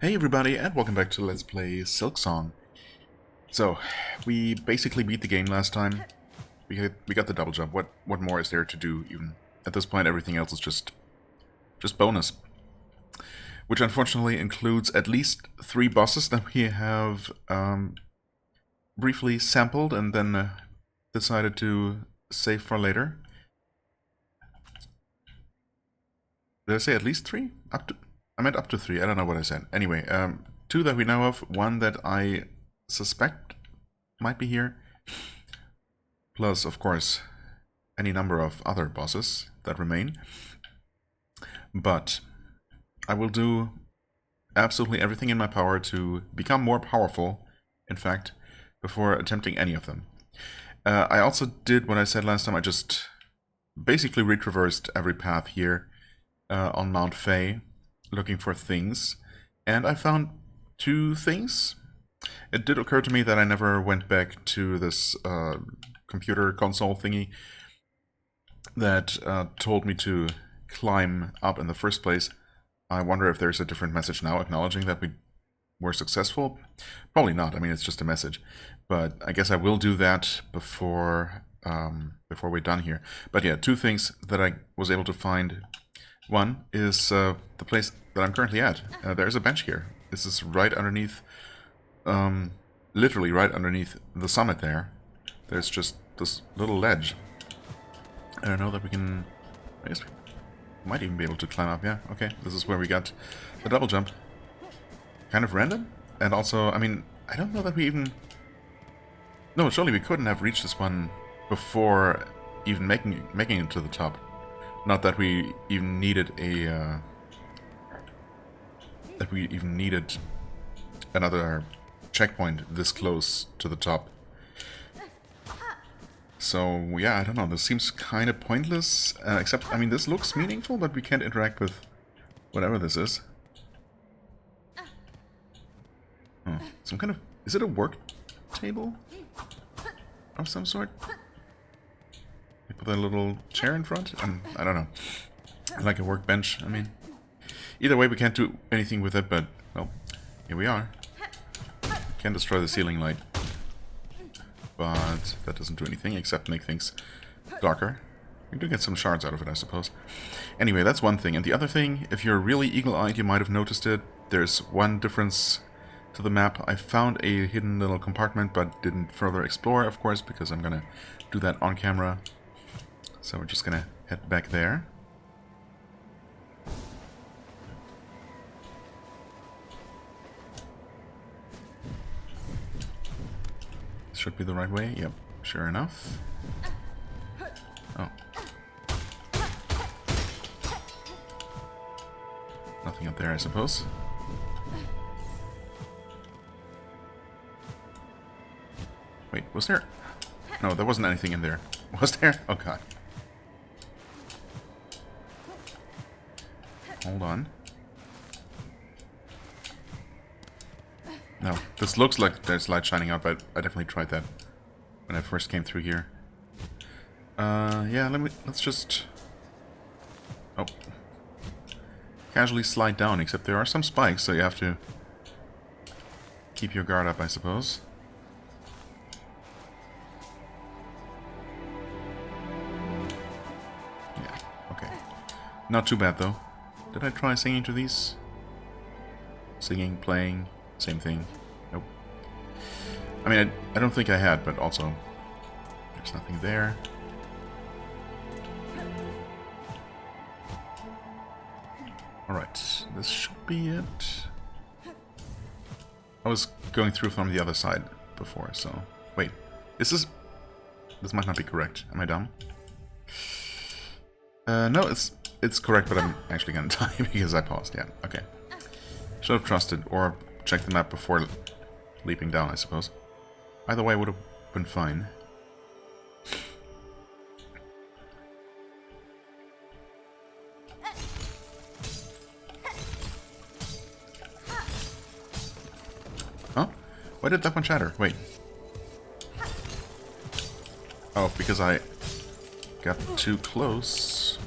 Hey everybody, and welcome back to Let's Play Silksong. So, we basically beat the game last time. We got the double jump. What more is there to do? Even at this point, everything else is just bonus. Which unfortunately includes at least 3 bosses that we have briefly sampled and then decided to save for later. Did I say at least 3? I meant up to 3. I don't know what I said. Anyway, 2 that we know of. 1 that I suspect might be here. Plus, of course, any number of other bosses that remain. But I will do absolutely everything in my power to become more powerful, in fact, before attempting any of them. I also did what I said last time. I just basically retraversed every path here on Mount Faye, looking for things, and I found 2 things. It did occur to me that I never went back to this computer console thingy that told me to climb up in the first place. I wonder if there's a different message now acknowledging that we were successful. Probably not. I mean, it's just a message, but I guess I will do that before we're done here. But yeah, 2 things that I was able to find. One is the place that I'm currently at. There's a bench here. This is right underneath, literally right underneath the summit there. There's just this little ledge. I don't know that we can... I guess we might even be able to climb up. Yeah, okay. This is where we got the double jump. Kind of random. And also, I mean, I don't know that we even... No, surely we couldn't have reached this one before even making it to the top. Not that we even needed a... another checkpoint this close to the top. So, yeah, I don't know. This seems kind of pointless. Except, I mean, this looks meaningful, but we can't interact with whatever this is. Oh, some kind of... Is it a work table of some sort? You put a little chair in front? I don't know. Like a workbench, I mean. Either way, we can't do anything with it, but, well, here we are. Can destroy the ceiling light. But that doesn't do anything except make things darker. We do get some shards out of it, I suppose. Anyway, that's one thing. And the other thing, if you're really eagle-eyed, you might have noticed it. There's one difference to the map. I found a hidden little compartment, but didn't further explore, of course, because I'm gonna do that on camera. So we're just gonna head back there. This should be the right way. Yep, sure enough. Oh. Nothing up there, I suppose. Wait, was there? No, there wasn't anything in there. Was there? Oh god. Hold on. No, this looks like there's light shining out, but I definitely tried that when I first came through here. Yeah, let's just... Oh. Casually slide down, except there are some spikes, so you have to keep your guard up, I suppose. Yeah, okay. Not too bad, though. Did I try singing to these? Singing, playing, same thing. Nope. I mean, I don't think I had, but also there's nothing there. Alright, this should be it. I was going through from the other side before, so... Wait, is this... This might not be correct. Am I dumb? No, it's correct, but I'm actually gonna die because I paused. Yeah, okay. Should have trusted, or checked the map before leaping down, I suppose. Either way would have been fine. Huh? Why did that one shatter? Wait. Oh, because I got too close.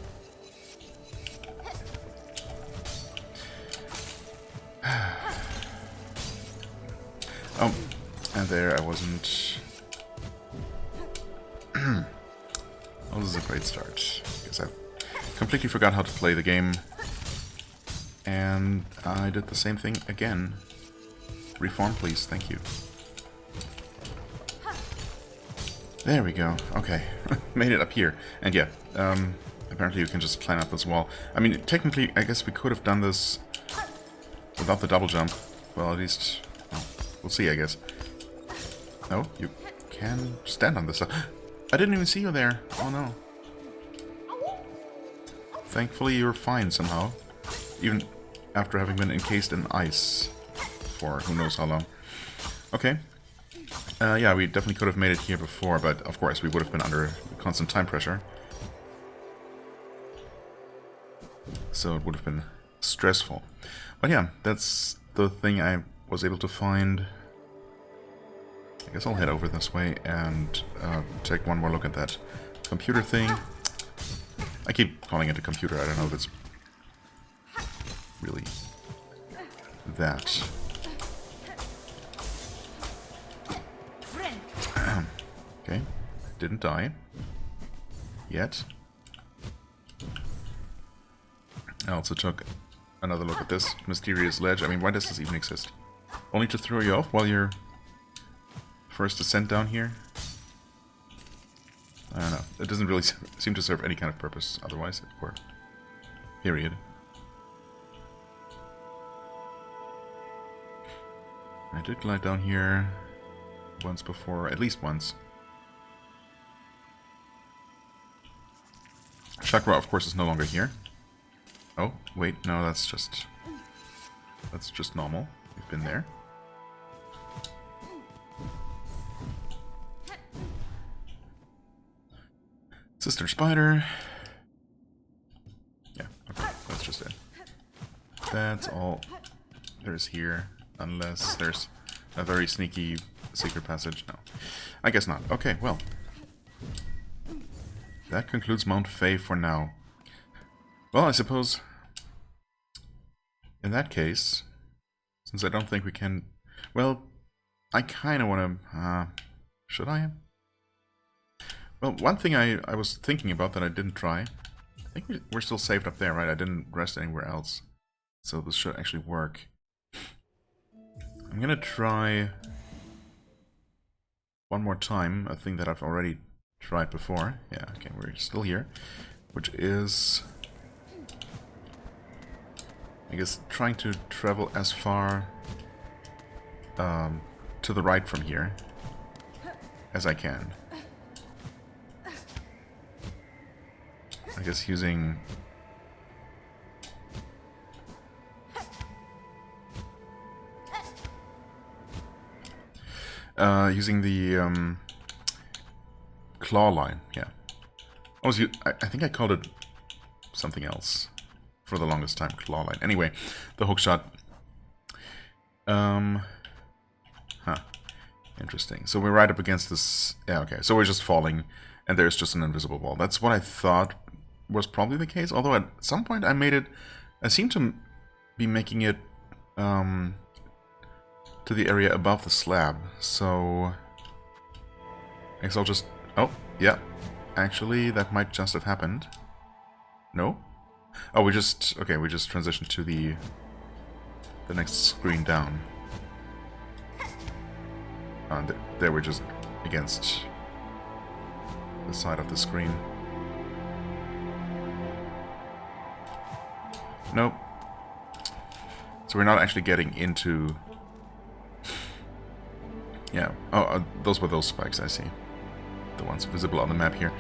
Oh, and there I wasn't... Oh, this is a great start. Because I completely forgot how to play the game. And I did the same thing again. Reform, please. Thank you. There we go. Okay. Made it up here. And yeah, apparently you can just climb up this wall. I mean, technically, I guess we could have done this without the double jump. Well, at least... well, we'll see, I guess. No, you can stand on this. I didn't even see you there. Oh, no. Thankfully, you're fine somehow. Even after having been encased in ice for who knows how long. Okay. Yeah, we definitely could have made it here before, but of course we would have been under constant time pressure. So it would have been stressful. But yeah, that's the thing I was able to find. I guess I'll head over this way and take one more look at that computer thing. I keep calling it a computer, I don't know if it's really that. Okay, didn't die. Yet. I also took another look at this mysterious ledge. I mean, why does this even exist? Only to throw you off while you're first descent down here? I don't know. It doesn't really seem to serve any kind of purpose otherwise, or period. I did glide down here once before, at least once. Chakra, of course, is no longer here. Oh, wait, no, that's just normal. We've been there. Sister Spider. Yeah, okay, that's just it. That's all there's here, unless there's a very sneaky secret passage. No, I guess not. Okay, well. That concludes Mount Faye for now. Well, I suppose in that case, since I don't think we can... Well, I kind of want to... should I? Well, one thing I was thinking about that I didn't try. I think we're still saved up there, right? I didn't rest anywhere else. So this should actually work. I'm gonna try one more time a thing that I've already tried before. Yeah, okay, we're still here. Which is... I guess trying to travel as far to the right from here as I can. I guess using... using the claw line, yeah. I think I called it something else for the longest time, claw line. Anyway, the hook shot. Interesting. So we're right up against this... Yeah, okay. So we're just falling, and there's just an invisible wall. That's what I thought was probably the case, although at some point I made it... I seem to be making it to the area above the slab, so... I guess I'll just... Oh, yeah. Actually, that might just have happened. No? Oh, we just... Okay, we just transitioned to the next screen down. And there we're just against the side of the screen. Nope. So we're not actually getting into... Yeah. Oh, those were those spikes, I see. The ones visible on the map here.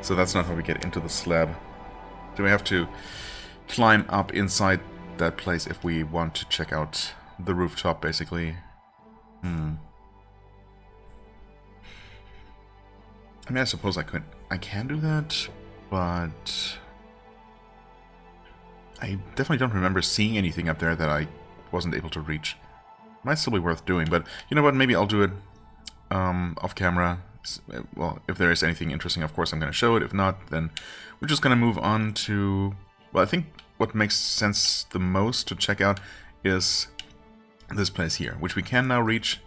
So that's not how we get into the slab. Do we have to climb up inside that place if we want to check out the rooftop, basically? I mean, I suppose I can do that, but I definitely don't remember seeing anything up there that I wasn't able to reach. Might still be worth doing, but you know what, maybe I'll do it off camera. Well, if there is anything interesting, of course I'm going to show it. If not, then we're just going to move on to... Well, I think what makes sense the most to check out is this place here, which we can now reach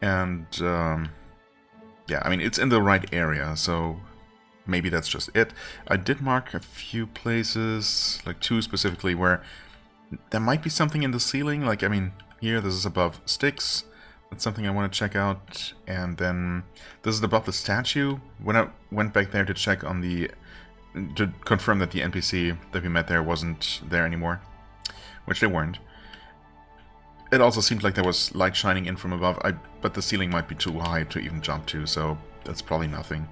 And yeah, I mean, it's in the right area, so maybe that's just it. I did mark a few places, like 2 specifically, where there might be something in the ceiling. Like, I mean, here, this is above sticks. That's something I want to check out. And then this is above the statue. When I went back there to check on the... to confirm that the NPC that we met there wasn't there anymore, which they weren't. It also seemed like there was light shining in from above, but the ceiling might be too high to even jump to, so that's probably nothing.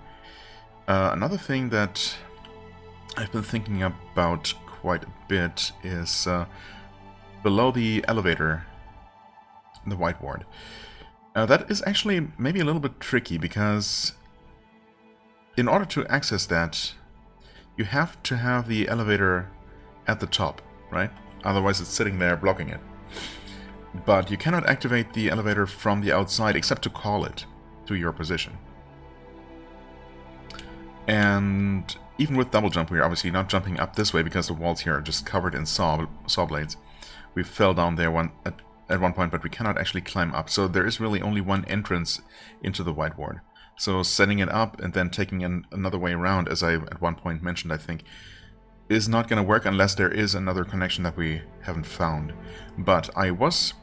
Another thing that I've been thinking about quite a bit is below the elevator, the whiteboard. That is actually maybe a little bit tricky, because in order to access that, you have to have the elevator at the top, right? Otherwise it's sitting there blocking it. But you cannot activate the elevator from the outside except to call it to your position. And even with double jump, we're obviously not jumping up this way because the walls here are just covered in saw blades. We fell down there at one point, but we cannot actually climb up. So there is really only one entrance into the whiteboard. So setting it up and then taking another way around, as I at one point mentioned, I think, is not going to work unless there is another connection that we haven't found. But I was...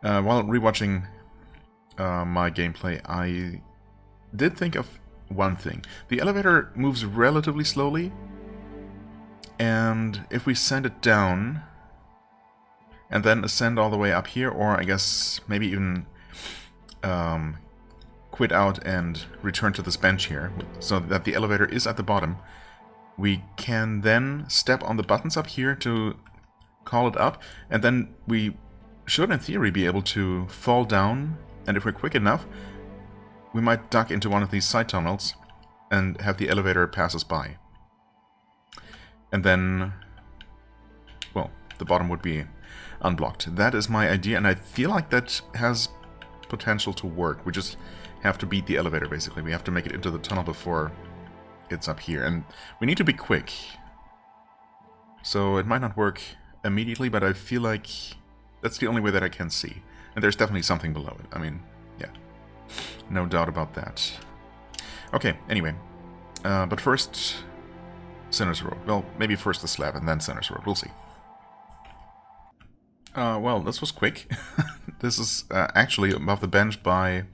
while rewatching my gameplay, I did think of one thing. The elevator moves relatively slowly, and if we send it down and then ascend all the way up here, or I guess maybe even quit out and return to this bench here, so that the elevator is at the bottom, we can then step on the buttons up here to call it up, and then we should, in theory, be able to fall down, and if we're quick enough, we might duck into one of these side tunnels and have the elevator pass us by. And then, well, the bottom would be unblocked. That is my idea, and I feel like that has potential to work. We just have to beat the elevator, basically. We have to make it into the tunnel before it's up here, and we need to be quick. So it might not work immediately, but I feel like that's the only way that I can see. And there's definitely something below it. I mean, yeah. No doubt about that. Okay, anyway. But first, Sinner's Road. Well, maybe first the slab and then Sinner's Road. We'll see. Well, this was quick. This is actually above the bench by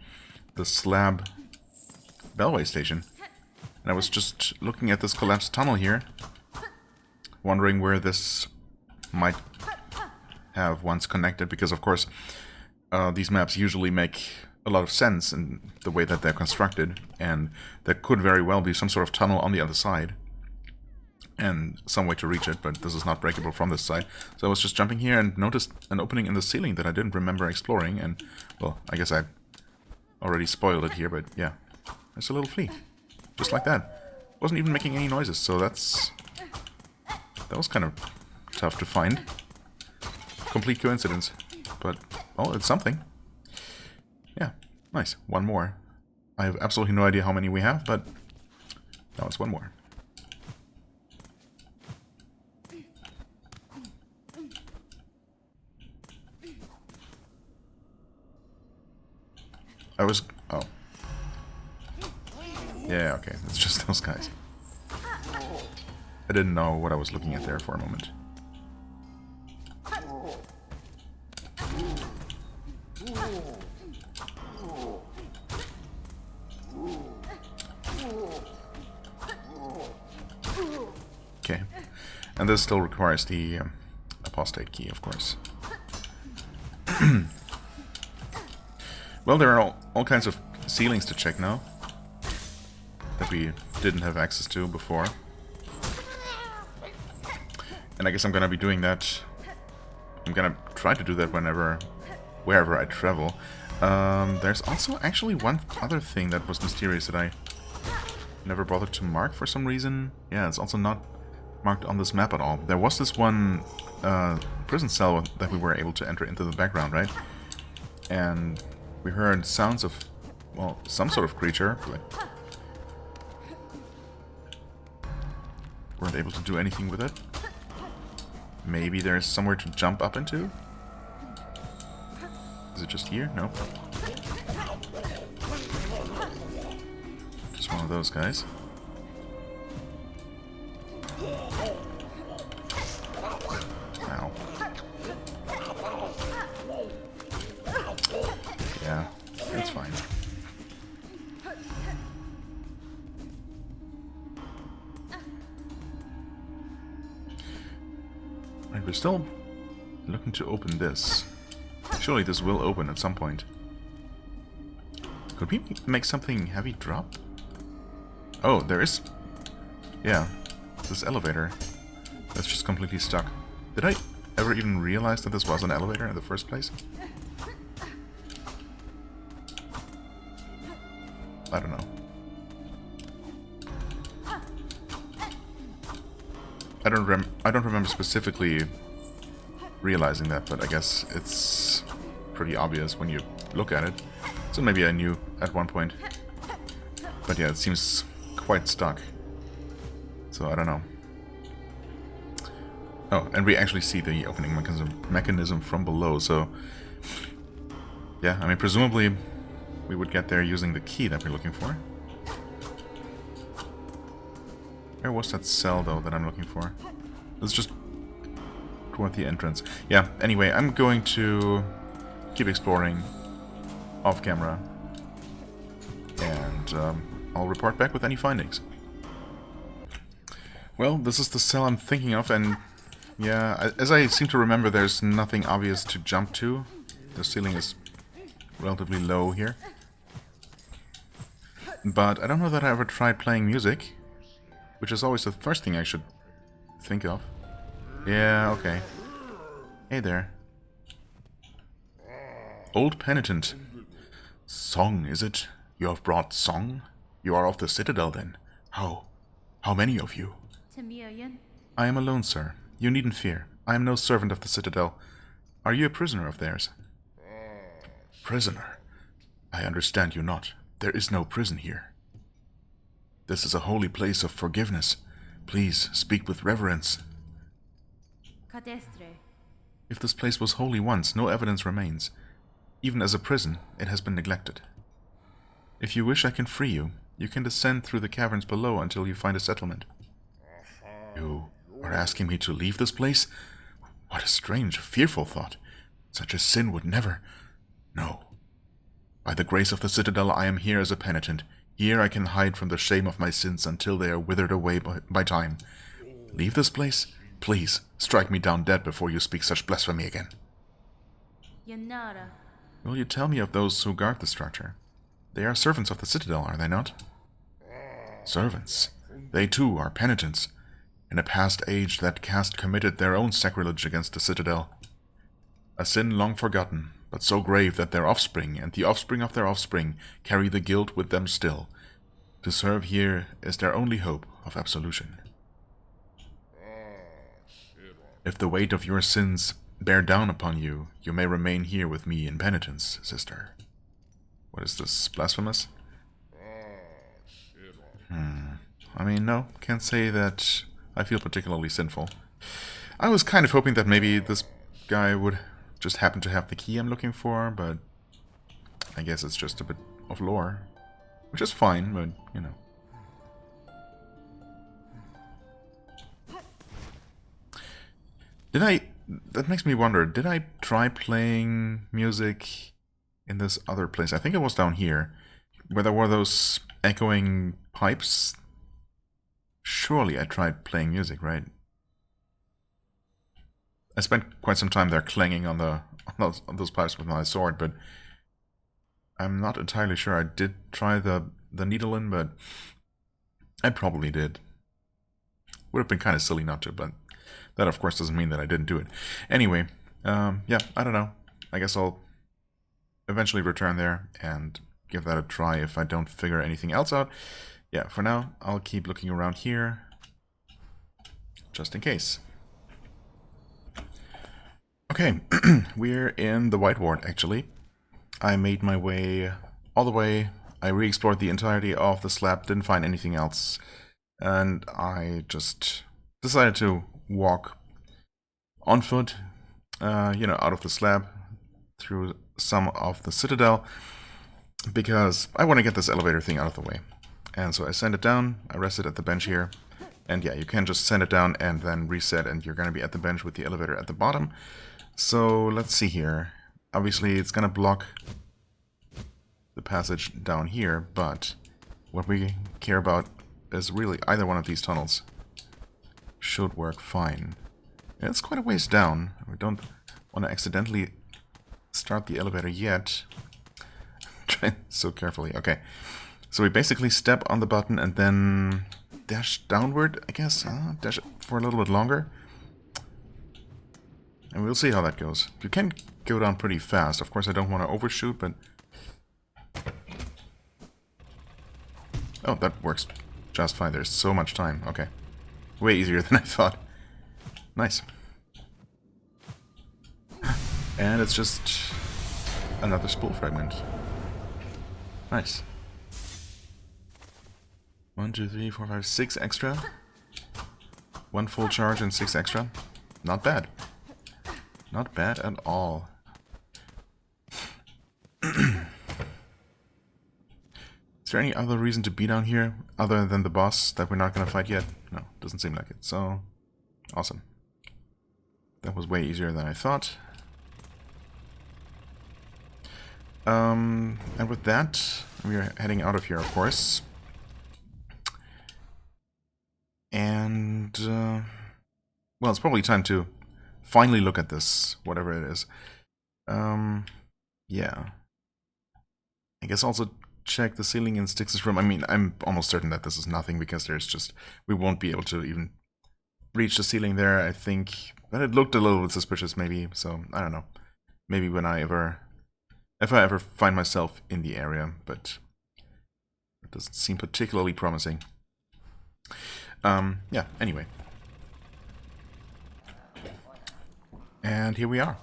the slab Bellway station. And I was just looking at this collapsed tunnel here, wondering where this might have once connected, because of course these maps usually make a lot of sense in the way that they're constructed, and there could very well be some sort of tunnel on the other side and some way to reach it, but this is not breakable from this side. So I was just jumping here and noticed an opening in the ceiling that I didn't remember exploring, and well, I guess I already spoiled it here, but yeah, there's a little flea, just like that. Wasn't even making any noises, so that was kind of tough to find. Complete coincidence, but oh, it's something. Yeah, nice. One more. I have absolutely no idea how many we have, but that was one more. Oh. Yeah, okay, it's just those guys. I didn't know what I was looking at there for a moment. Okay, and this still requires the apostate key, of course. Well, there are all kinds of ceilings to check now that we didn't have access to before. And I guess I'm gonna be doing that. I'm gonna try to do that wherever I travel. There's also actually one other thing that was mysterious that I never bothered to mark for some reason. Yeah, it's also not marked on this map at all. There was this one prison cell that we were able to enter into the background, right? And we heard sounds of, well, some sort of creature, but weren't able to do anything with it. Maybe there's somewhere to jump up into? Is it just here? No. Just one of those guys. Ow. Yeah, that's fine. Right, we're still looking to open this. Surely this will open at some point. Could we make something heavy drop? Oh, there is... Yeah, this elevator that's just completely stuck. Did I ever even realize that this was an elevator in the first place? I don't know. I don't remember specifically realizing that, but I guess it's pretty obvious when you look at it. So maybe I knew at one point. But yeah, it seems quite stuck. So I don't know. Oh, and we actually see the opening mechanism from below, so... Yeah, I mean, presumably we would get there using the key that we're looking for. Where was that cell, though, that I'm looking for? It's just toward the entrance. Yeah, anyway, I'm going to keep exploring off camera. And I'll report back with any findings. Well, this is the cell I'm thinking of, and yeah, as I seem to remember, there's nothing obvious to jump to. The ceiling is relatively low here. But I don't know that I ever tried playing music, which is always the first thing I should think of. Yeah, okay. Hey there. Old Penitent. Song, is it? You have brought Song? You are of the Citadel, then? How many of you? I am alone, sir. You needn't fear. I am no servant of the Citadel. Are you a prisoner of theirs? Prisoner? I understand you not. There is no prison here. This is a holy place of forgiveness. Please, speak with reverence. If this place was holy once, no evidence remains. Even as a prison, it has been neglected. If you wish, I can free you. You can descend through the caverns below until you find a settlement. You are asking me to leave this place? What a strange, fearful thought. Such a sin would never... No. By the grace of the Citadel, I am here as a penitent. Here I can hide from the shame of my sins until they are withered away by time. Leave this place? Please, strike me down dead before you speak such blasphemy again. Will you tell me of those who guard the structure? They are servants of the Citadel, are they not? Servants? They too are penitents. In a past age, that caste committed their own sacrilege against the Citadel. A sin long forgotten, but so grave that their offspring and the offspring of their offspring carry the guilt with them still. To serve here is their only hope of absolution. If the weight of your sins bear down upon you, you may remain here with me in penitence, sister. What is this, blasphemous? I mean, no, can't say that I feel particularly sinful. I was kind of hoping that maybe this guy would just happen to have the key I'm looking for, but I guess it's just a bit of lore. Which is fine, but, you know. That makes me wonder, did I try playing music in this other place? I think it was down here, where there were those echoing pipes. Surely I tried playing music, right? I spent quite some time there clanging on those pipes with my sword, but I'm not entirely sure. I did try the needle in, but I probably did. Would have been kind of silly not to, but that of course doesn't mean that I didn't do it. Anyway, yeah, I don't know. I guess I'll eventually return there and give that a try if I don't figure anything else out. Yeah, for now, I'll keep looking around here, just in case. Okay, we're in the White Ward, actually. I made my way all the way. I re-explored the entirety of the slab, didn't find anything else. And I just decided to walk on foot, you know, out of the slab through some of the Citadel, because I want to get this elevator thing out of the way. And so I send it down, I rest it at the bench here, and yeah, you can just send it down and then reset, and you're going to be at the bench with the elevator at the bottom. So let's see here. Obviously, it's going to block the passage down here, but what we care about is really either one of these tunnels should work fine. And it's quite a ways down. We don't want to accidentally start the elevator yet. Try so carefully. Okay. So we basically step on the button and then dash downward, I guess. Dash it for a little bit longer. And we'll see how that goes. You can go down pretty fast. Of course, I don't want to overshoot, but... Oh, that works just fine. There's so much time. Okay. Way easier than I thought. Nice. And it's just another spool fragment. Nice. 1, 2, 3, 4, 5, 6 extra. 1 full charge and 6 extra. Not bad. Not bad at all. Is there any other reason to be down here other than the boss that we're not going to fight yet? No, doesn't seem like it. So, awesome. That was way easier than I thought. And with that, we are heading out of here, of course. And, well, it's probably time to finally look at this, whatever it is. Yeah. I guess also check the ceiling in Styx's room. I mean, I'm almost certain that this is nothing, because there's just... we won't be able to even reach the ceiling there, I think. But it looked a little bit suspicious, maybe, so I don't know. Maybe when if I ever find myself in the area, but it doesn't seem particularly promising. Yeah, anyway. And here we are.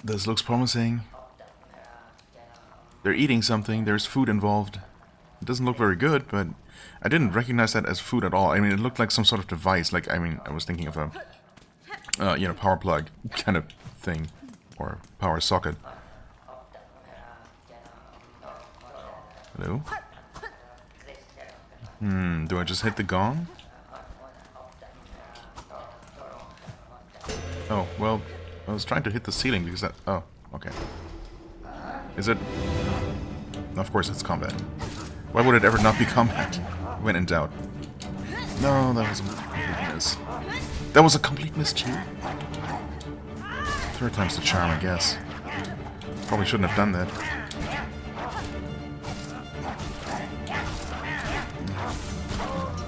This looks promising. They're eating something, there's food involved. It doesn't look very good, but I didn't recognize that as food at all. I mean, it looked like some sort of device, like, I mean, I was thinking of a, you know, power plug kind of thing, or power socket. Hello? Do I just hit the gong? Oh, well, I was trying to hit the ceiling because that... oh, okay. Is it... of course it's combat. Why would it ever not be combat? When in doubt. No, that was a complete miss. That was a complete miss too? Third time's the charm, I guess. Probably shouldn't have done that.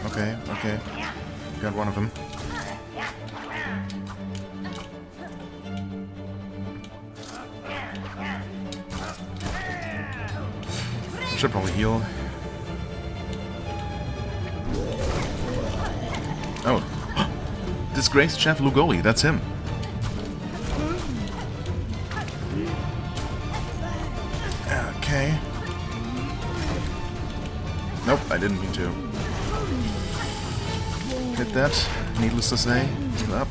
Okay, okay. Got one of them. Should probably heal. Oh. Disgraced Chef Lugoli, that's him. Okay. Nope, I didn't mean to. Hit that, needless to say. Up.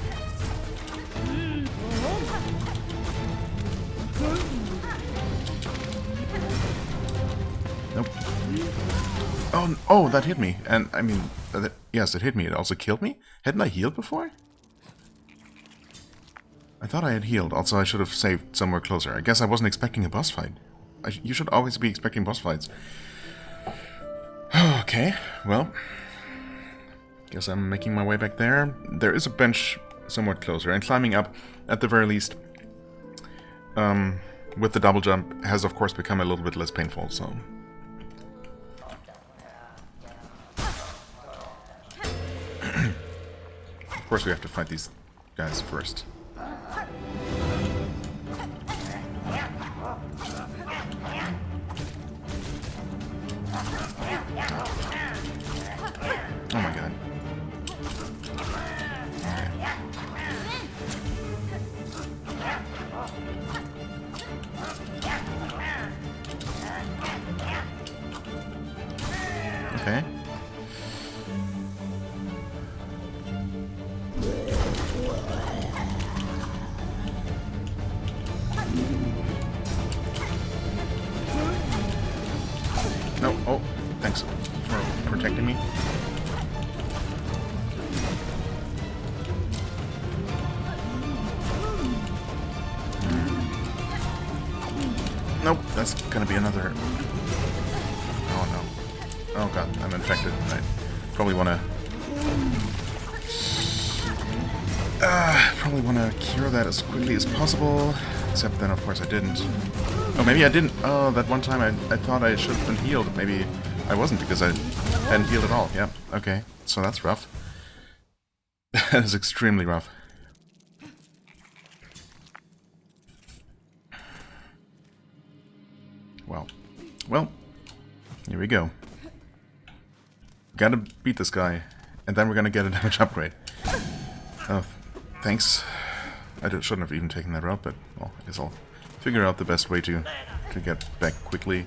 Nope. Oh, that hit me. And, I mean, yes, it hit me. It also killed me? Hadn't I healed before? I thought I had healed. Also, I should have saved somewhere closer. I guess I wasn't expecting a boss fight. You should always be expecting boss fights. Okay, well... guess I'm making my way back there. There is a bench somewhat closer, and climbing up, at the very least, with the double jump, has of course become a little bit less painful, so... of course we have to fight these guys first. Oh my god. Okay. protecting me. Nope, that's gonna be another... Oh no. Oh god, I'm infected. I probably wanna... probably wanna cure that as quickly as possible. Except then, of course, I didn't. Oh, maybe I didn't. Oh, that one time I thought I should have been healed. Maybe I wasn't because I hadn't healed at all. Yeah, okay. So that's rough. That is extremely rough. Well, here we go. Gotta beat this guy, and then we're gonna get a damage upgrade. Oh, thanks. I shouldn't have even taken that route, but well, I guess I'll figure out the best way to get back quickly.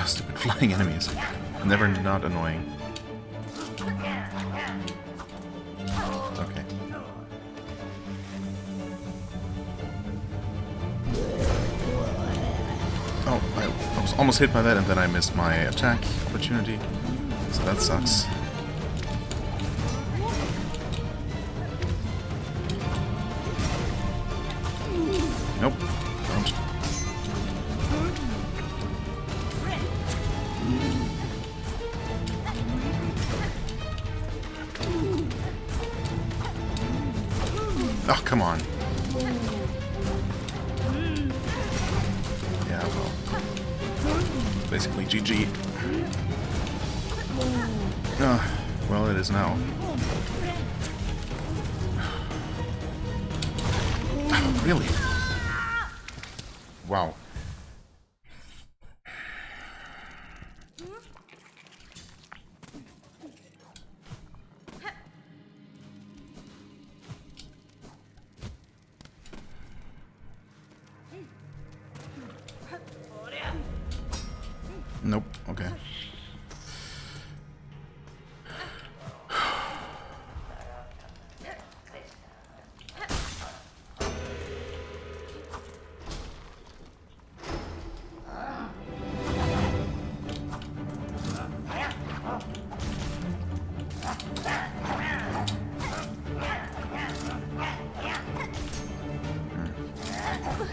Stupid flying enemies. Never not annoying. Okay. Oh, I was almost hit by that and then I missed my attack opportunity. So that sucks. Nope. Don't. Oh, come on. Yeah, well. Basically, GG. Well, it is now. Oh, really? Wow. Nope. Okay.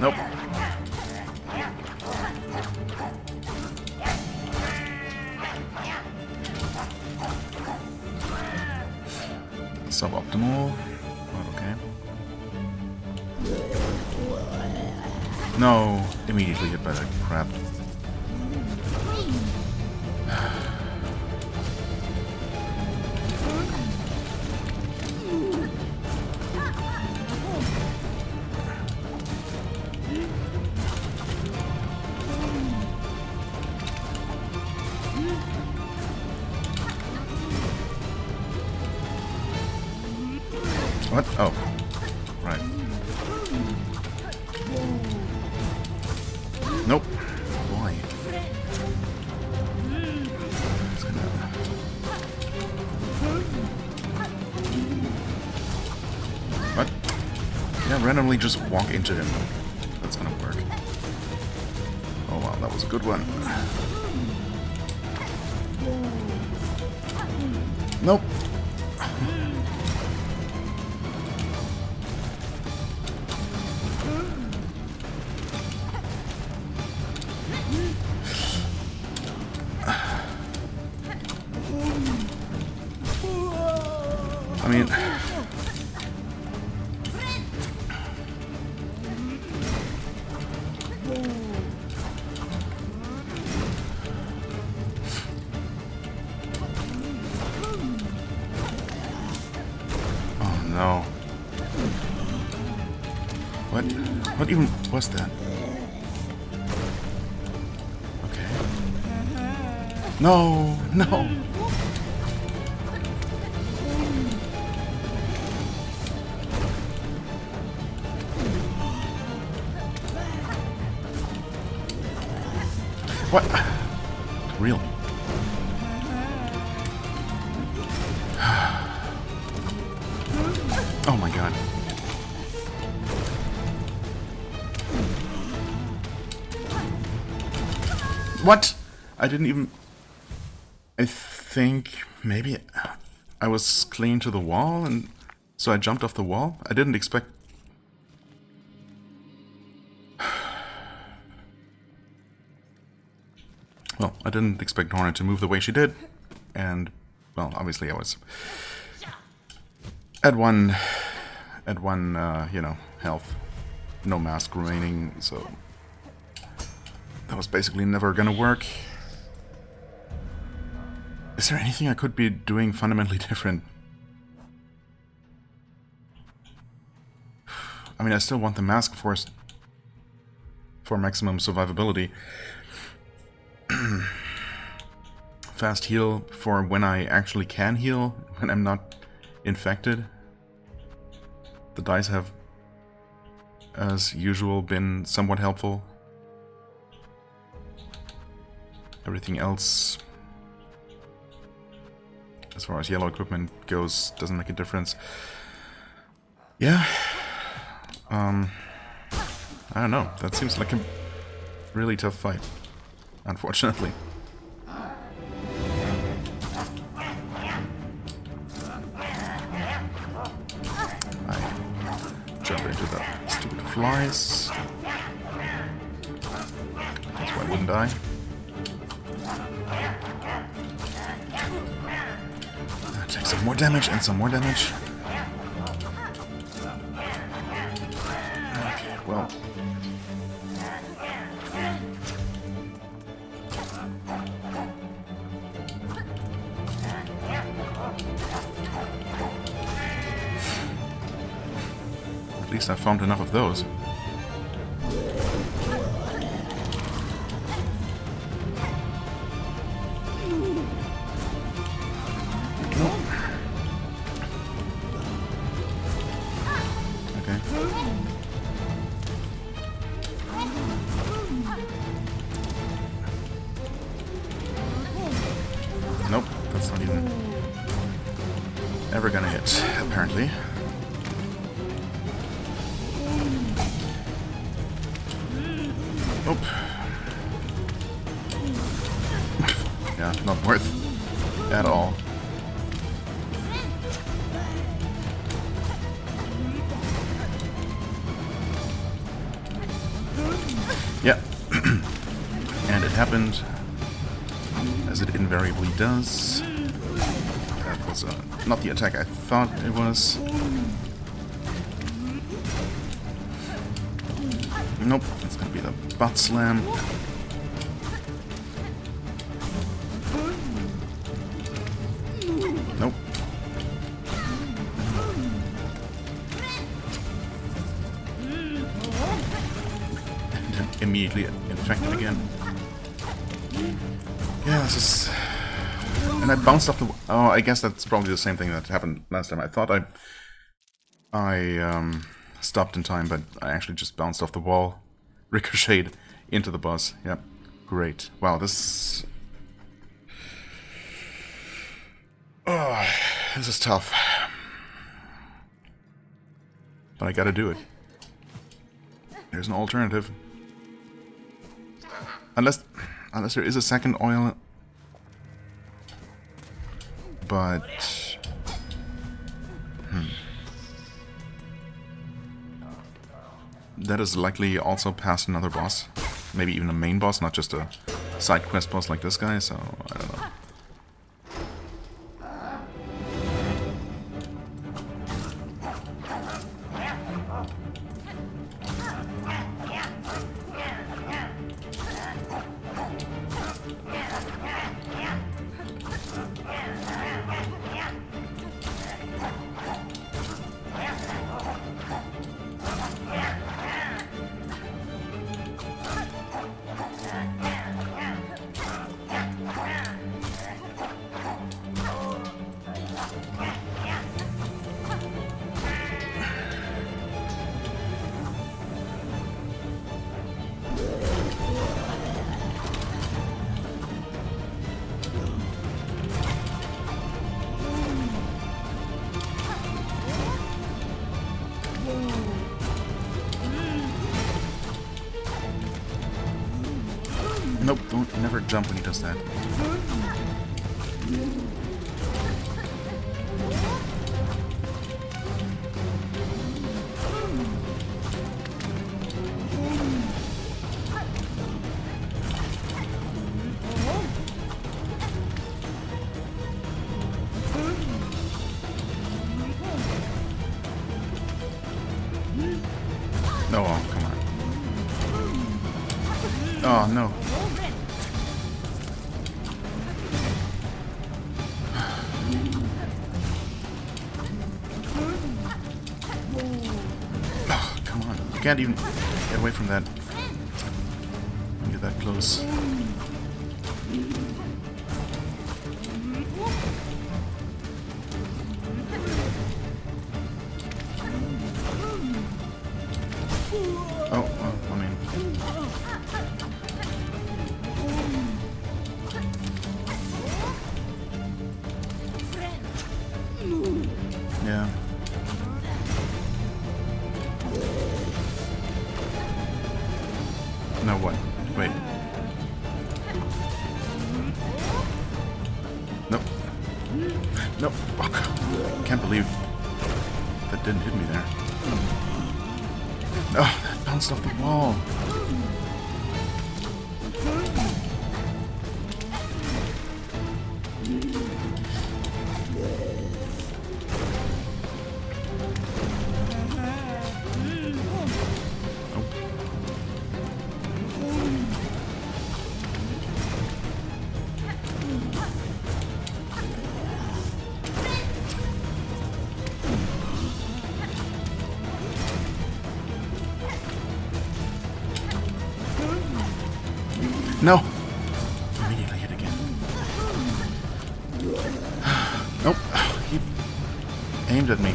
Nope. Suboptimal. Oh, okay. No, immediately hit by that crap. What? Oh. Right. Nope. Why? What? Yeah, randomly just walk into him. That's gonna work. Oh wow, that was a good one. Nope. I mean... Oh no. What even was that? Okay. No, no. What? Really? Oh my god. What? I didn't even... I think maybe I was clinging to the wall and so I jumped off the wall. I didn't expect... Well, I didn't expect Hornet to move the way she did. And, well, obviously I was at one, you know, health. No mask remaining, so that was basically never gonna work. Is there anything I could be doing fundamentally different? I mean, I still want the mask for maximum survivability. Fast heal for when I actually can heal, when I'm not infected. The dice have, as usual, been somewhat helpful. Everything else, as far as yellow equipment goes, doesn't make a difference. Yeah. I don't know. That seems like a really tough fight, unfortunately. I jump into the stupid flies. That's why I wouldn't die. Take some more damage and some more damage. Okay, well. At least I found enough of those. Nope, that's not even ever gonna hit, apparently. Nope. Yeah, not worth at all. Yeah. And it happened, as it invariably does. That was not the attack I thought it was. Nope, it's gonna be the butt slam. Nope. And immediately infected again. Yeah, this is... And I bounced off the... Oh, I guess that's probably the same thing that happened last time. I thought I stopped in time, but I actually just bounced off the wall, ricocheted into the boss. Yep, great. Wow, this... Oh, this is tough. But I gotta do it. There's no alternative. Unless there is a second oil. But... That is likely also past another boss. Maybe even a main boss, not just a side quest boss like this guy, so I don't know. Nope, don't never jump when he does that. Oh, come on. Oh, no. Oh, come on. You can't even get away from that when you're that close. Oh, well, I mean... Yeah. Now what? Wait. Nope. Nope. Oh, can't believe that didn't hit me there. Oh, that bounced off the wall. No! Immediately hit again. Nope. He aimed at me.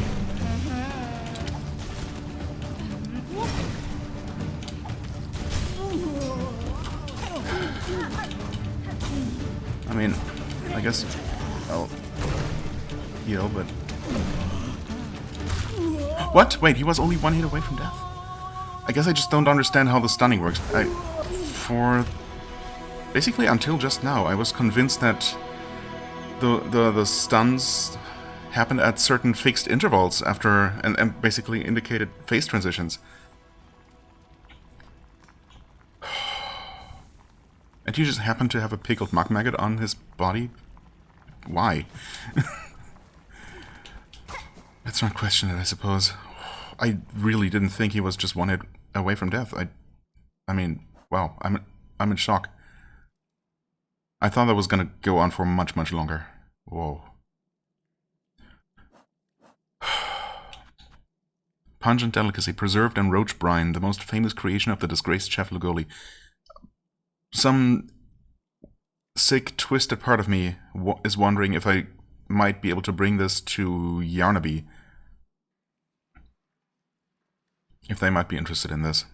I mean, I guess I'll heal, but... What? Wait, he was only one hit away from death? I guess I just don't understand how the stunning works. For... Basically, until just now, I was convinced that the stuns happened at certain fixed intervals after... and basically indicated phase transitions. And you just happen to have a pickled mug maggot on his body? Why? Let's not question it, I suppose. I really didn't think he was just one hit away from death. I mean, wow, I'm in shock. I thought that was gonna go on for much, much longer. Whoa. Pungent delicacy, preserved and roach brine, the most famous creation of the disgraced Chef Lugoli. Some sick, twisted part of me is wondering if I might be able to bring this to Yarnaby. If they might be interested in this.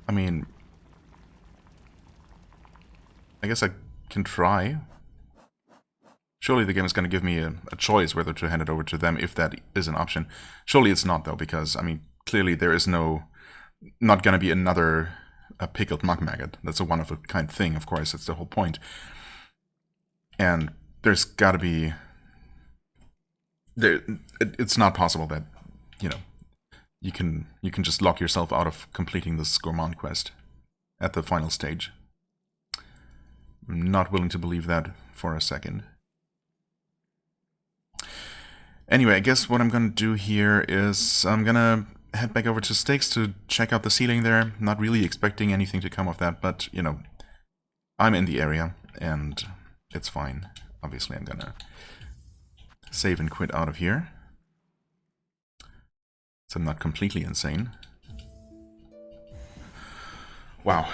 I mean, I guess I can try. Surely the game is going to give me a choice whether to hand it over to them, if that is an option. Surely it's not, though, because, I mean, clearly there is not going to be another pickled mug maggot. That's a one-of-a-kind thing, of course, that's the whole point. And there's got to be... It's not possible that, you know, you can just lock yourself out of completing this gourmand quest at the final stage. I'm not willing to believe that for a second. Anyway, I guess what I'm gonna do here is I'm gonna head back over to Stakes to check out the ceiling there. Not really expecting anything to come of that, but, you know, I'm in the area, and it's fine. Obviously, I'm gonna save and quit out of here, so I'm not completely insane. Wow.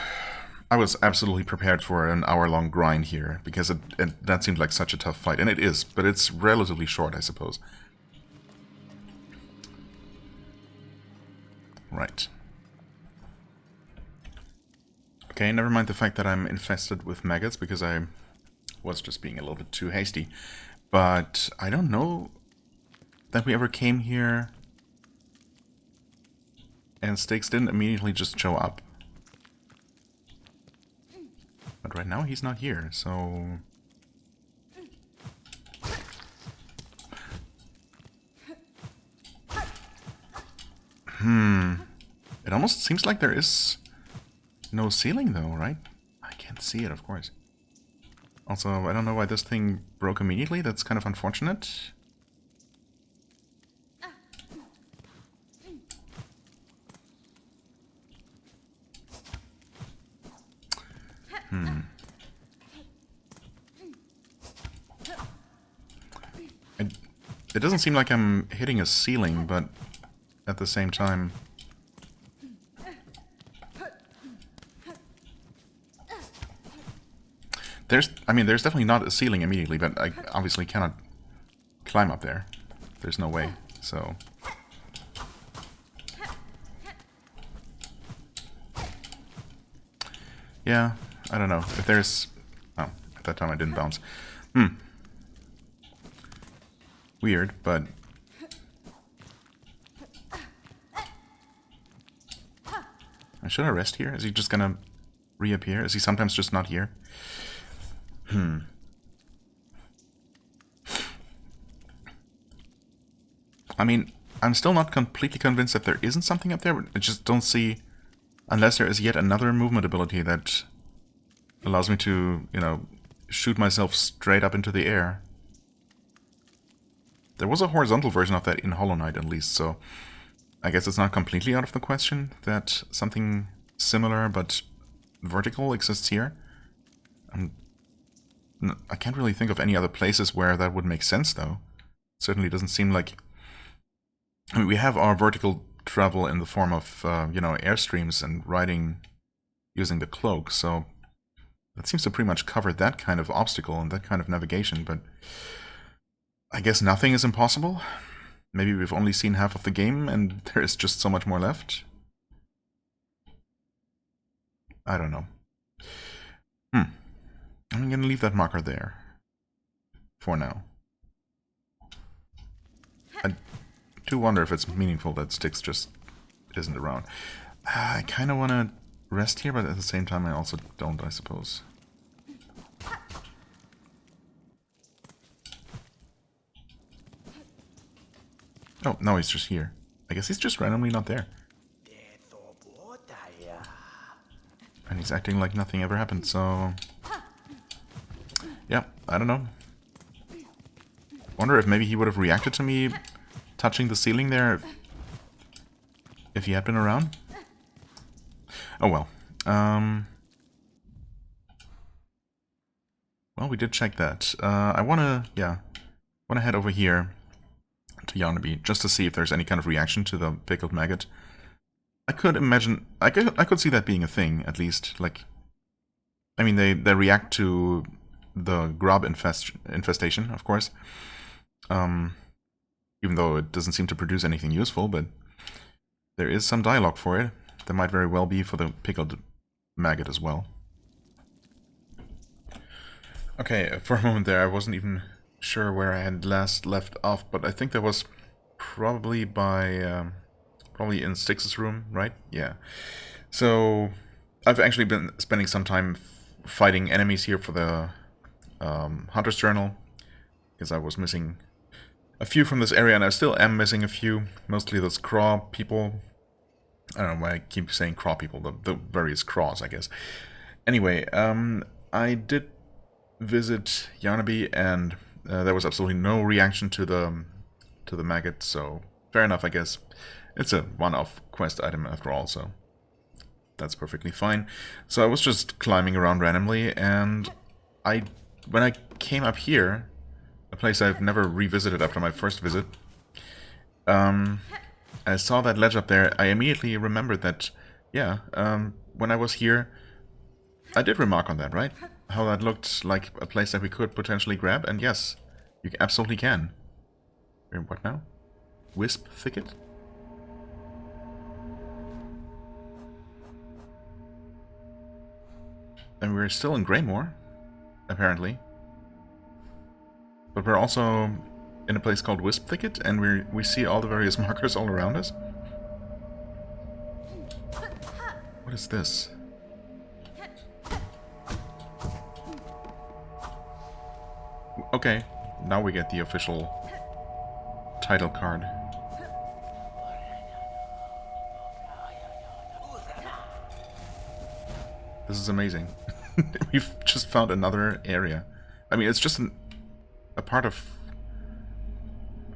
I was absolutely prepared for an hour-long grind here, because that seemed like such a tough fight, and it is, but it's relatively short, I suppose. Right. Okay, never mind the fact that I'm infested with maggots, because I was just being a little bit too hasty. But I don't know that we ever came here And Styx didn't immediately just show up. But right now he's not here, so... It almost seems like there is no ceiling though, right? I can't see it, of course. Also, I don't know why this thing broke immediately. That's kind of unfortunate. It doesn't seem like I'm hitting a ceiling, but at the same time... there's definitely not a ceiling immediately, but I obviously cannot climb up there. There's no way, so... yeah, I don't know. If there's... oh, at that time I didn't bounce. Weird, but... should I rest here? Is he just gonna reappear? Is he sometimes just not here? I mean, I'm still not completely convinced that there isn't something up there, but I just don't see... unless there is yet another movement ability that allows me to, you know, shoot myself straight up into the air. There was a horizontal version of that in Hollow Knight, at least, so I guess it's not completely out of the question that something similar but vertical exists here. I can't really think of any other places where that would make sense, though. It certainly doesn't seem like... I mean, we have our vertical travel in the form of, you know, airstreams and riding using the cloak, so that seems to pretty much cover that kind of obstacle and that kind of navigation, but I guess nothing is impossible. Maybe we've only seen half of the game and there is just so much more left. I don't know. I'm gonna leave that marker there. For now. I do wonder if it's meaningful that Styx just isn't around. I kind of want to rest here, but at the same time I also don't, I suppose. Oh, no, he's just here. I guess he's just randomly not there. And he's acting like nothing ever happened, so... yeah, I don't know. Wonder if maybe he would have reacted to me touching the ceiling there if he had been around. Oh well. Well, we did check that. I wanna head over here to Yarnaby just to see if there's any kind of reaction to the pickled maggot. I could imagine, I could see that being a thing, at least. Like, I mean, they react to the grub infestation, of course. Even though it doesn't seem to produce anything useful, but there is some dialogue for it. There might very well be for the pickled maggot as well. Okay, for a moment there I wasn't even sure where I had last left off, but I think that was probably by... probably in Styx's room, right? Yeah. So, I've actually been spending some time fighting enemies here for the Hunter's Journal, because I was missing a few from this area, and I still am missing a few, mostly those craw people. I don't know why I keep saying craw people, the various craws, I guess. Anyway, I did visit Yarnaby, and there was absolutely no reaction to the maggot, so fair enough, I guess. It's a one-off quest item after all, so that's perfectly fine. So I was just climbing around randomly, and when I came up here, a place I've never revisited after my first visit, I saw that ledge up there. I immediately remembered that, yeah, when I was here, I did remark on that, right? How that looked like a place that we could potentially grab, and yes, you absolutely can. What now? Wisp Thicket? And we're still in Greymore, apparently. But we're also in a place called Wisp Thicket, and we see all the various markers all around us. What is this? Okay, now we get the official title card. This is amazing. We've just found another area. I mean, it's just a part of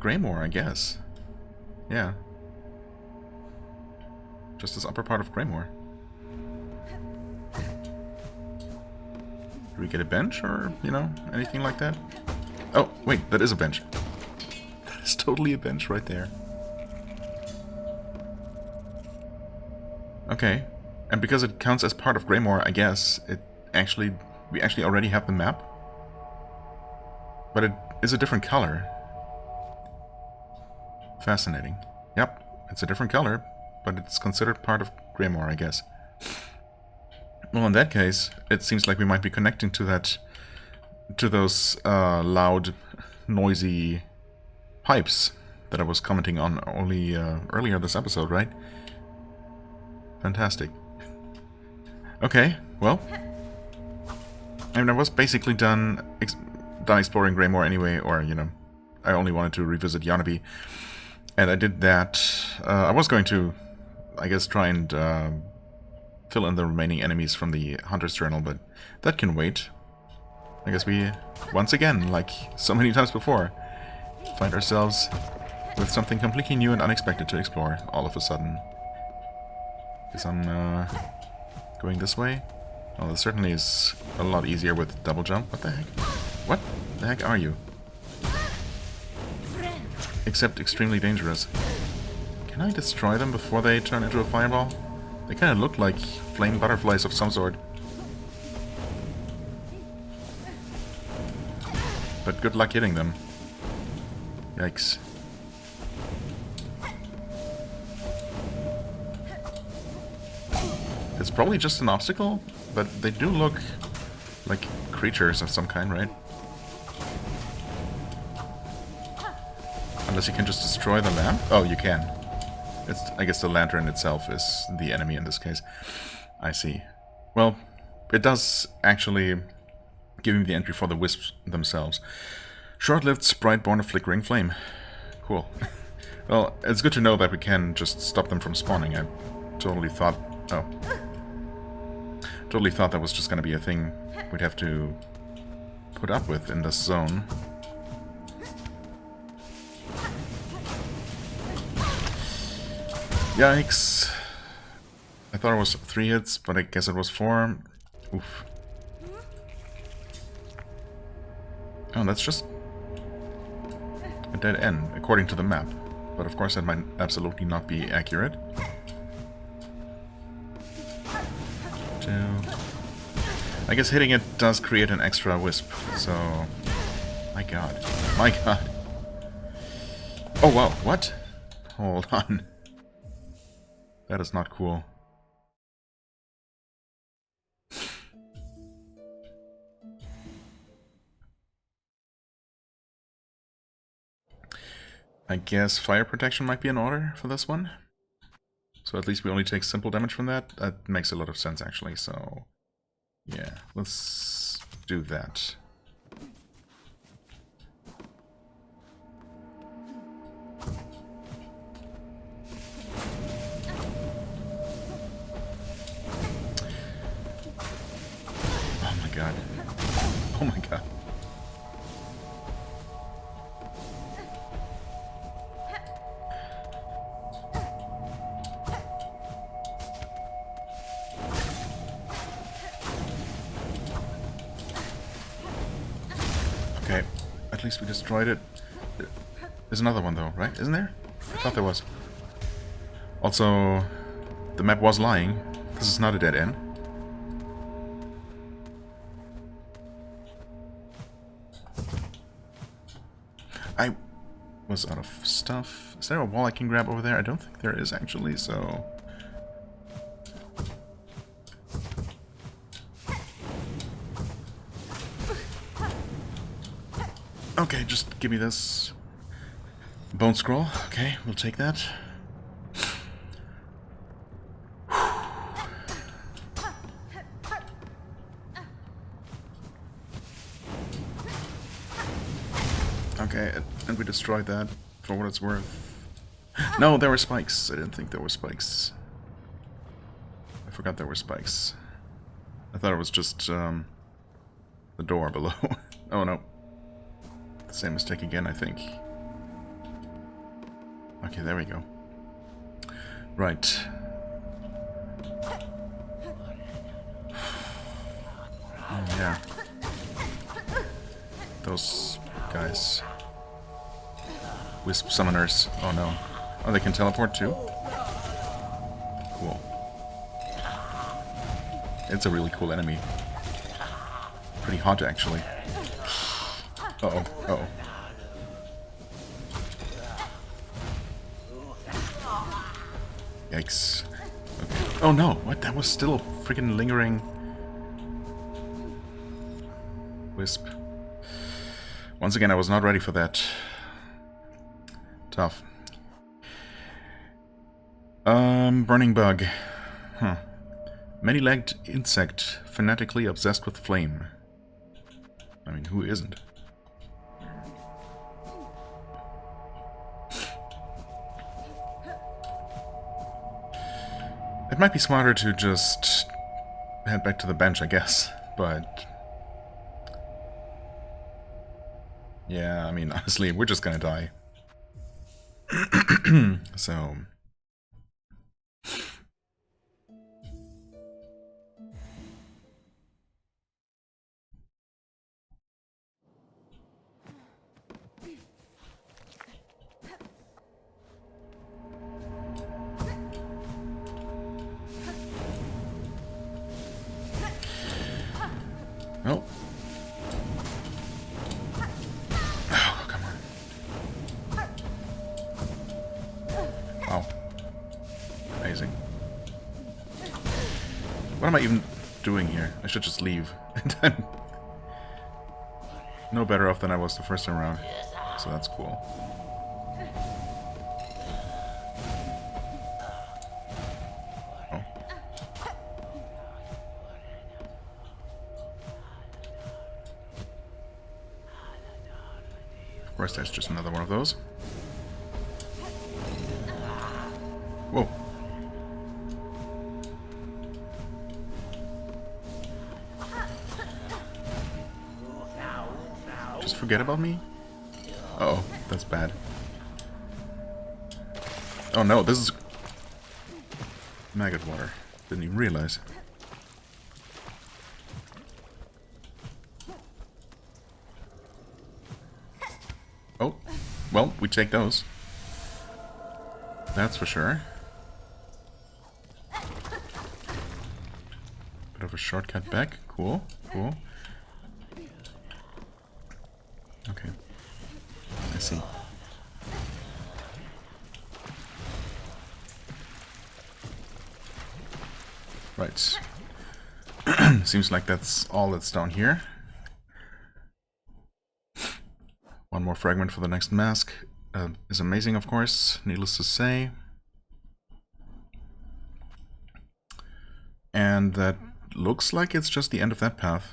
Greymoor, I guess. Yeah. Just this upper part of Greymoor. Do we get a bench or, you know, anything like that? Oh, wait, that is a bench. That is totally a bench right there. Okay. And because it counts as part of Greymoor, I guess we actually already have the map. But it is a different color. Fascinating. Yep, it's a different color, but it's considered part of Greymoor, I guess. Well, in that case, it seems like we might be connecting to that, to those loud, noisy pipes that I was commenting on only earlier this episode, right? Fantastic. Okay, well, I mean, I was basically done exploring Greymoor anyway, or, you know, I only wanted to revisit Yonnaby, and I did that. I was going to, I guess, try and fill in the remaining enemies from the Hunter's Journal, but that can wait. I guess we, once again, like so many times before, find ourselves with something completely new and unexpected to explore all of a sudden. Guess I'm going this way. Well, this certainly is a lot easier with double jump. What the heck? What the heck are you? Except extremely dangerous. Can I destroy them before they turn into a fireball? They kind of look like flame butterflies of some sort. But good luck hitting them. Yikes. It's probably just an obstacle, but they do look like creatures of some kind, right? Unless you can just destroy the lamp? Oh, you can. I guess the lantern itself is the enemy in this case. I see. Well, it does actually give me the entry for the wisps themselves. Short-lived sprite born of flickering flame. Cool. Well, it's good to know that we can just stop them from spawning. I totally thought... Oh. Totally thought that was just going to be a thing we'd have to put up with in this zone. Yikes. I thought it was 3 hits, but I guess it was 4. Oof. Oh, that's just a dead end, according to the map. But of course that might absolutely not be accurate. 2. I guess hitting it does create an extra wisp, so... My god. My god. Oh wow, what? Hold on. That is not cool. I guess fire protection might be in order for this one. So at least we only take simple damage from that. That makes a lot of sense, actually, so... Yeah, let's do that. Oh my god. Oh my god. Okay, at least we destroyed it. There's another one though, right? Isn't there? I thought there was. Also, the map was lying. This is not a dead end. I was out of stuff. Is there a wall I can grab over there? I don't think there is actually, so... Okay, just give me this bone scroll. Okay, we'll take that. Okay, and we destroyed that for what it's worth. No, there were spikes. I didn't think there were spikes. I forgot there were spikes. I thought it was just the door below. Oh no. The same mistake again, I think. Okay, there we go. Right. Oh, yeah. Those guys. Wisp summoners. Oh no. Oh, they can teleport too? Cool. It's a really cool enemy. Pretty hot, actually. Uh-oh. Uh-oh. Yikes. Okay. Oh no! What? That was still a freaking lingering wisp. Once again, I was not ready for that. Tough. Burning bug. Huh. Many-legged insect, fanatically obsessed with flame. I mean, who isn't? It might be smarter to just head back to the bench, I guess, but... yeah, I mean, honestly, we're just gonna die. So... oh. Oh, come on. Wow. Amazing. What am I even doing here? I should just leave. I'm no better off than I was the first time around. So that's cool. Oh. Of course, there's just another one of those. Whoa. Just forget about me? Uh-oh, that's bad. Oh no, this is... maggot water. Didn't even realize. Oh, well, we take those. That's for sure. Bit of a shortcut back. Cool, cool. Okay. I see. Right. Seems like that's all that's down here. One more fragment for the next mask. Is amazing, of course, needless to say. And that looks like it's just the end of that path.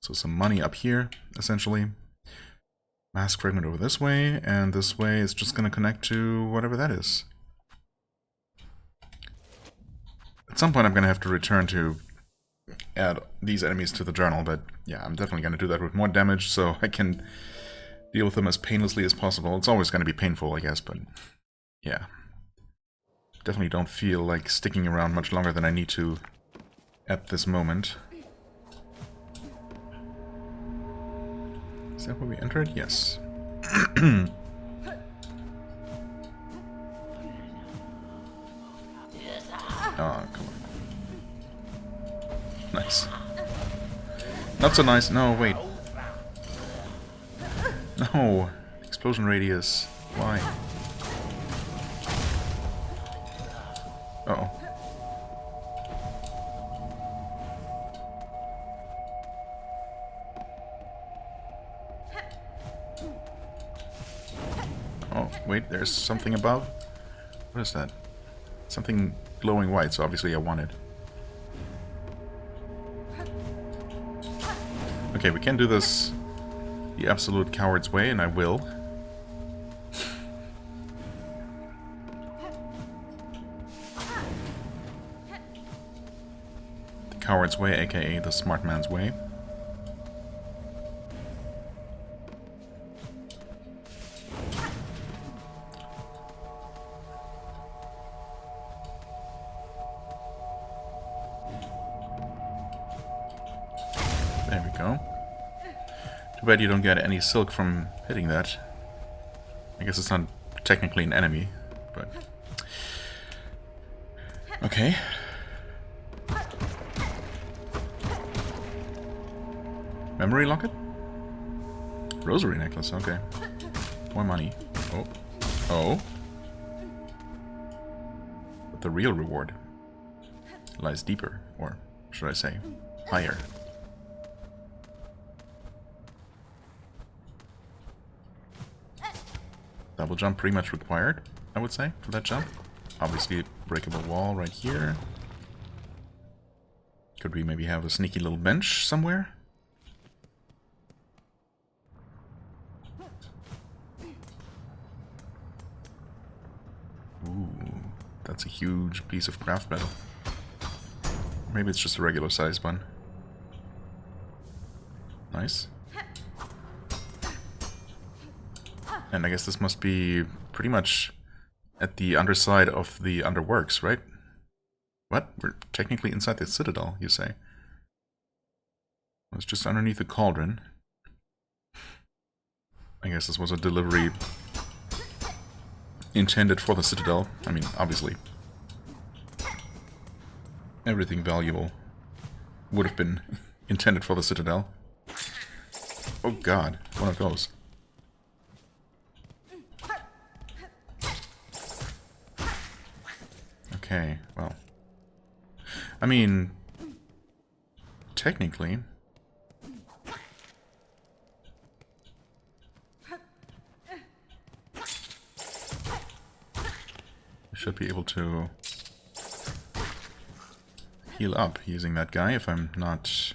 So some money up here, essentially. Mask fragment over this way, and this way is just going to connect to whatever that is. At some point I'm going to have to return to add these enemies to the journal, but yeah, I'm definitely going to do that with more damage so I can deal with them as painlessly as possible. It's always going to be painful, I guess, but yeah. Definitely don't feel like sticking around much longer than I need to at this moment. Is that where we entered? Yes. Oh, come on. Nice. Not so nice. No, wait. No. Explosion radius. Why? Uh-oh. Oh, wait, there's something above? What is that? Something glowing white, so obviously I want it. Okay, we can do this the absolute coward's way, and I will. The coward's way, aka the smart man's way. There we go. Too bad you don't get any silk from hitting that. I guess it's not technically an enemy, but... Okay. Memory locket? Rosary necklace, okay. More money. Oh. Oh. But the real reward lies deeper, or should I say, higher. Double jump pretty much required, I would say, for that jump. Obviously, breakable wall right here. Could we maybe have a sneaky little bench somewhere? Ooh, that's a huge piece of craft metal. Maybe it's just a regular size one. Nice. And I guess this must be pretty much at the underside of the underworks, right? What? We're technically inside the citadel, you say? It's just underneath the cauldron. I guess this was a delivery intended for the citadel. I mean, obviously. Everything valuable would have been intended for the citadel. Oh god, one of those. Okay, well. I mean, technically, we should be able to heal up using that guy if I'm not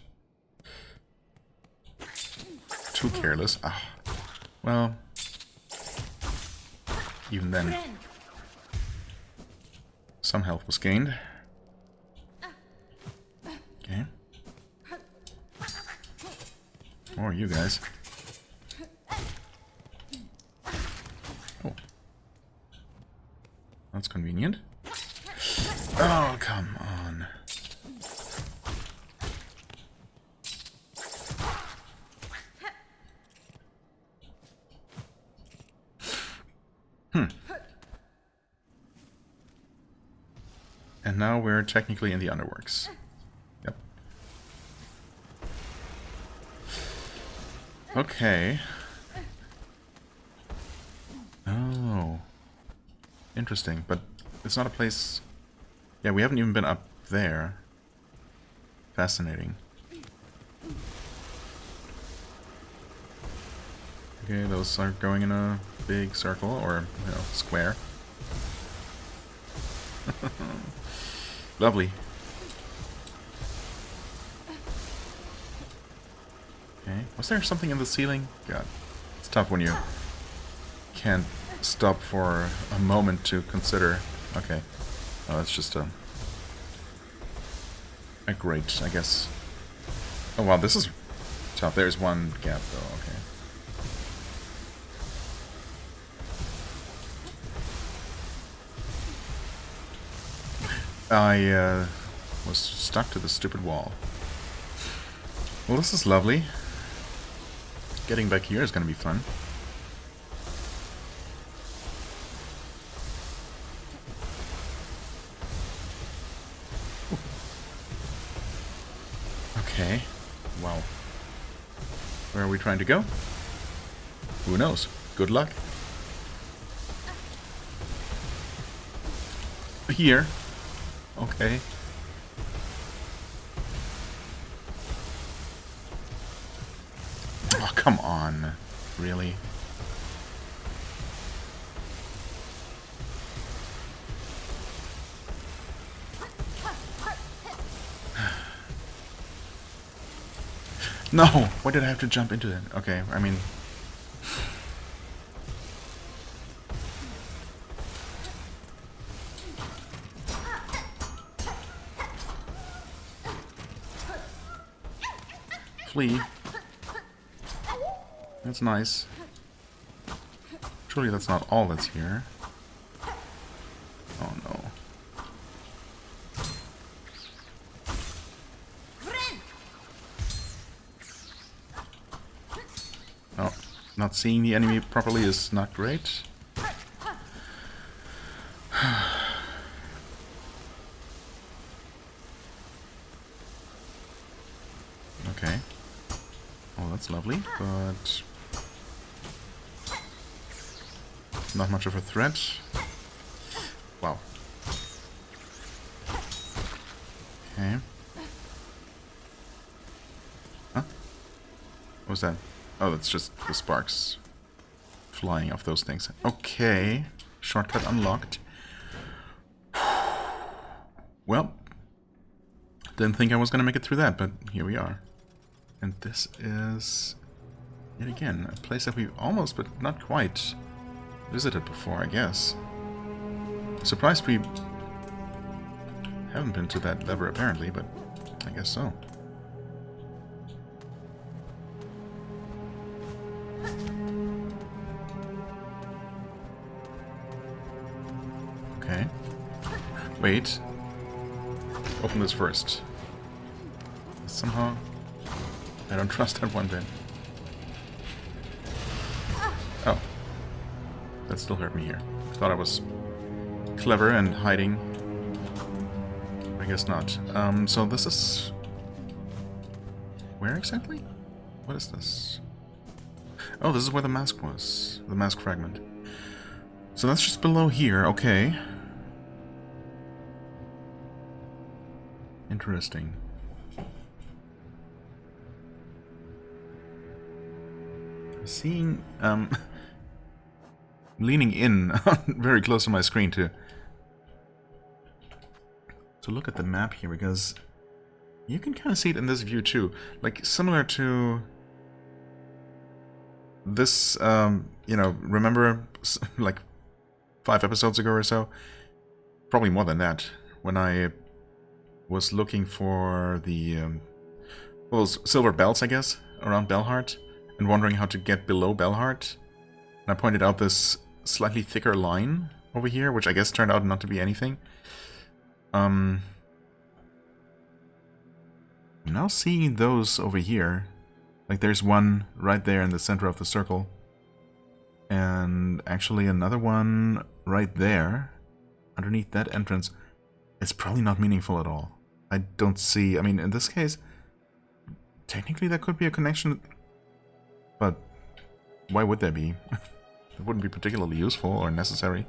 too careless. Ah, well, even then. Some health was gained. Okay. More you guys. Oh. That's convenient. Oh, come on. And now we're technically in the underworks. Yep. Okay. Oh. Interesting, but it's not a place... Yeah, we haven't even been up there. Fascinating. Okay, those are going in a big circle, or, you know, square. Lovely. Okay. Was there something in the ceiling? God. It's tough when you can't stop for a moment to consider. Okay. Oh, that's just a grate, I guess. Oh wow, this is tough. There's one gap though, okay. I was stuck to the stupid wall. Well, this is lovely. Getting back here is going to be fun. Okay. Wow. Where are we trying to go? Who knows? Good luck. Here. Okay. Oh, come on. Really? No! Why did I have to jump into that? Okay, I mean... Flee. That's nice. Surely that's not all that's here. Oh no. Oh, not seeing the enemy properly is not great. Okay. Oh, that's lovely, but not much of a threat. Wow. Okay. Huh? What was that? Oh, that's just the sparks flying off those things. Okay. Shortcut unlocked. Well, didn't think I was gonna make it through that, but here we are. And this is, yet again, a place that we've almost, but not quite, visited before, I guess. Surprised we haven't been to that lever, apparently, but I guess so. Okay. Wait. Open this first. Somehow, I don't trust that one bit. Oh. That still hurt me here. I thought I was clever and hiding. I guess not. So this is... Where exactly? What is this? Oh, this is where the mask was. The mask fragment. So that's just below here. Okay. Interesting. Seeing, leaning in very close to my screen to look at the map here, because you can kind of see it in this view too, like similar to this. You know, remember like 5 episodes ago or so, probably more than that, when I was looking for the those silver belts, I guess, around Belheart, and wondering how to get below Belheart. And I pointed out this slightly thicker line over here, which I guess turned out not to be anything. I'm now seeing those over here. Like there's one right there in the center of the circle. And actually another one right there, underneath that entrance. It's probably not meaningful at all. I don't see... I mean, in this case, technically there could be a connection, but why would there be? It wouldn't be particularly useful or necessary.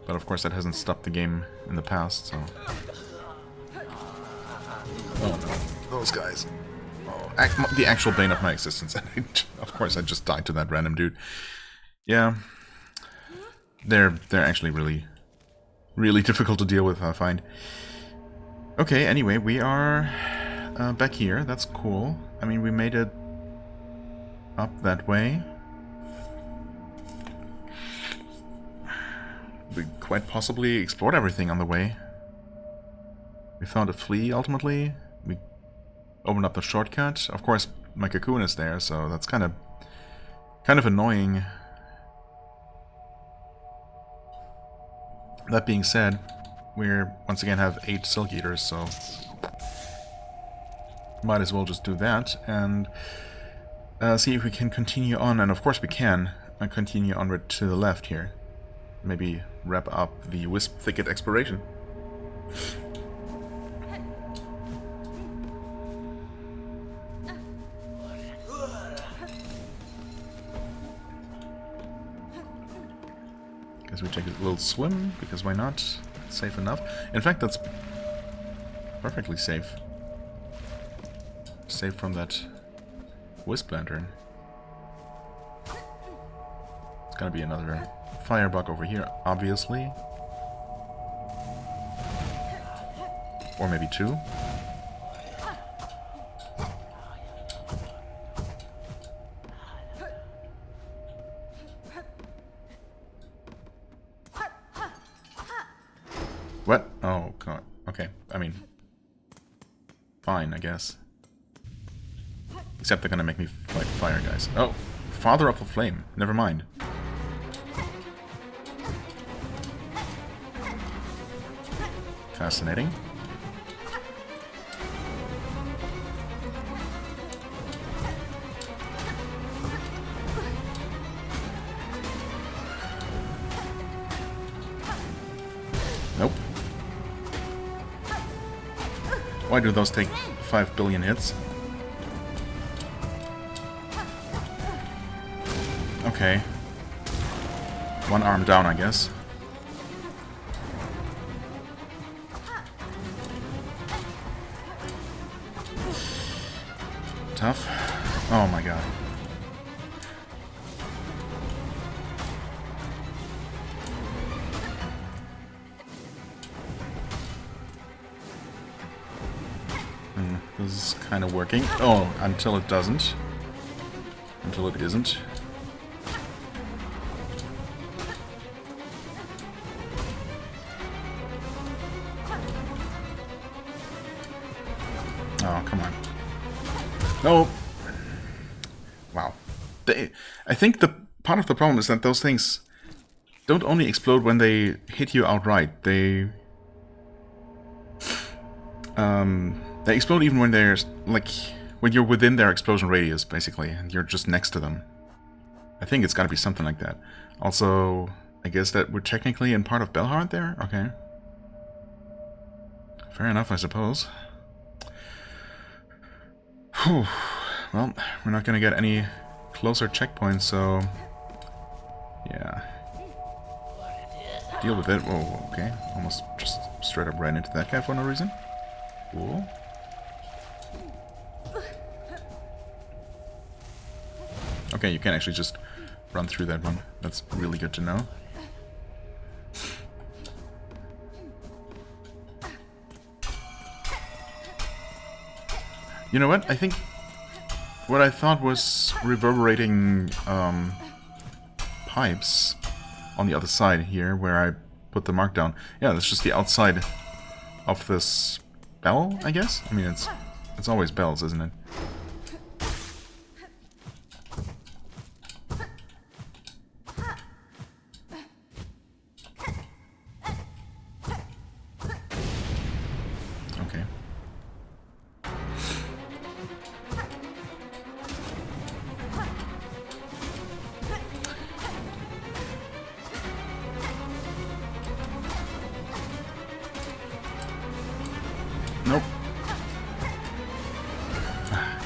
But of course that hasn't stopped the game in the past, so... Oh no, those guys. Oh, the actual bane of my existence. Of course I just died to that random dude. Yeah. They're actually really difficult to deal with, I find. Okay, anyway, we are back here. That's cool. I mean, we made it up that way. We quite possibly explored everything on the way. We found a flea, ultimately. We opened up the shortcut. Of course, my cocoon is there, so that's kind of annoying. That being said, we're once again have 8 Silk Eaters, so might as well just do that and see if we can continue on. And of course we can continue onward to the left here. Maybe wrap up the Wisp Thicket exploration. Guess we take a little swim, because why not? It's safe enough. In fact, that's perfectly safe. Safe from that Wisp Lantern. It's gonna be another firebug over here, obviously. Or maybe 2. What? Oh, God. Okay, I mean... Fine, I guess. Except they're gonna make me fight fire guys. Oh! Father of the Flame. Never mind. Fascinating. Nope. Why do those take 5 billion hits? Okay. One arm down, I guess. Tough. Oh my god. This is kind of working. Oh, until it doesn't. Until it isn't. Oh, come on. No! Wow. I think the part of the problem is that those things don't only explode when they hit you outright. They explode even when they're, like, when you're within their explosion radius, basically, and you're just next to them. I think it's gotta be something like that. Also, I guess that we're technically in part of Belhard there? Okay. Fair enough, I suppose. Whew. Well, we're not gonna get any closer checkpoints, so... yeah. Deal with it. Whoa, okay. Almost just straight up ran into that guy for no reason. Cool. Okay, you can actually just run through that one. That's really good to know. You know what? I think what I thought was reverberating pipes on the other side here, where I put the mark down. Yeah, that's just the outside of this bell, I guess? I mean, it's always bells, isn't it? Okay. Nope.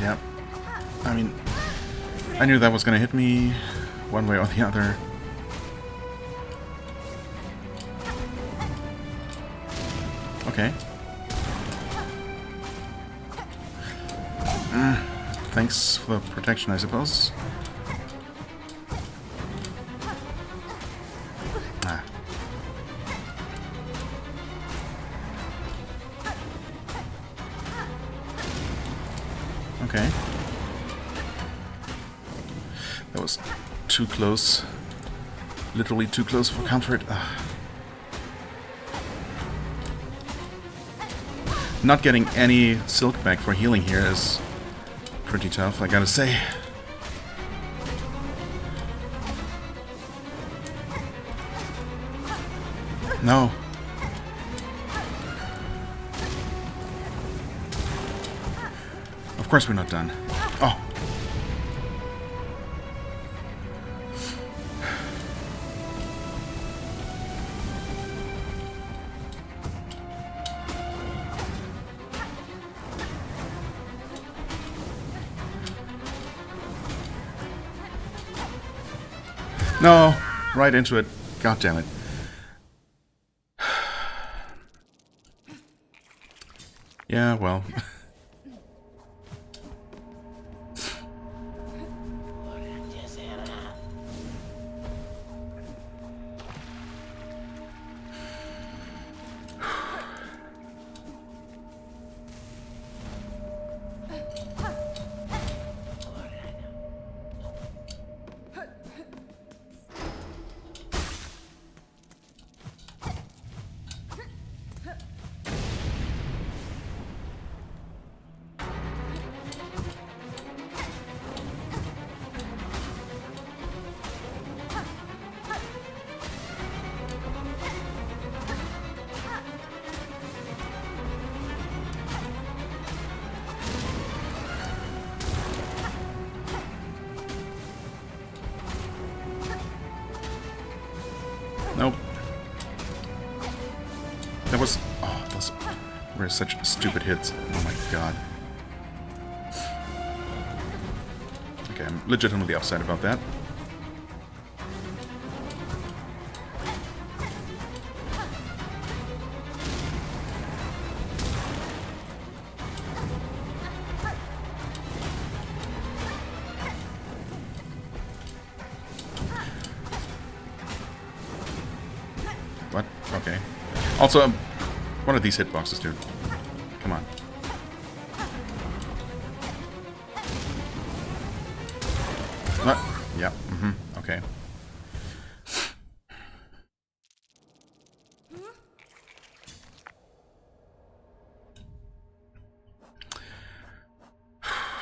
Yep. I mean, I knew that was gonna hit me one way or the other. Okay. Thanks for the protection, I suppose. Ah. Okay. That was too close. Literally too close for comfort. Not getting any silk back for healing here is pretty tough, I gotta say. No. Of course we're not done. Oh. No, right into it. God damn it. Yeah, well. We're such stupid hits. Oh my god. Okay, I'm legitimately upset about that. What? Okay. Also, one of these hitboxes, dude. Come on. What? Yeah, okay.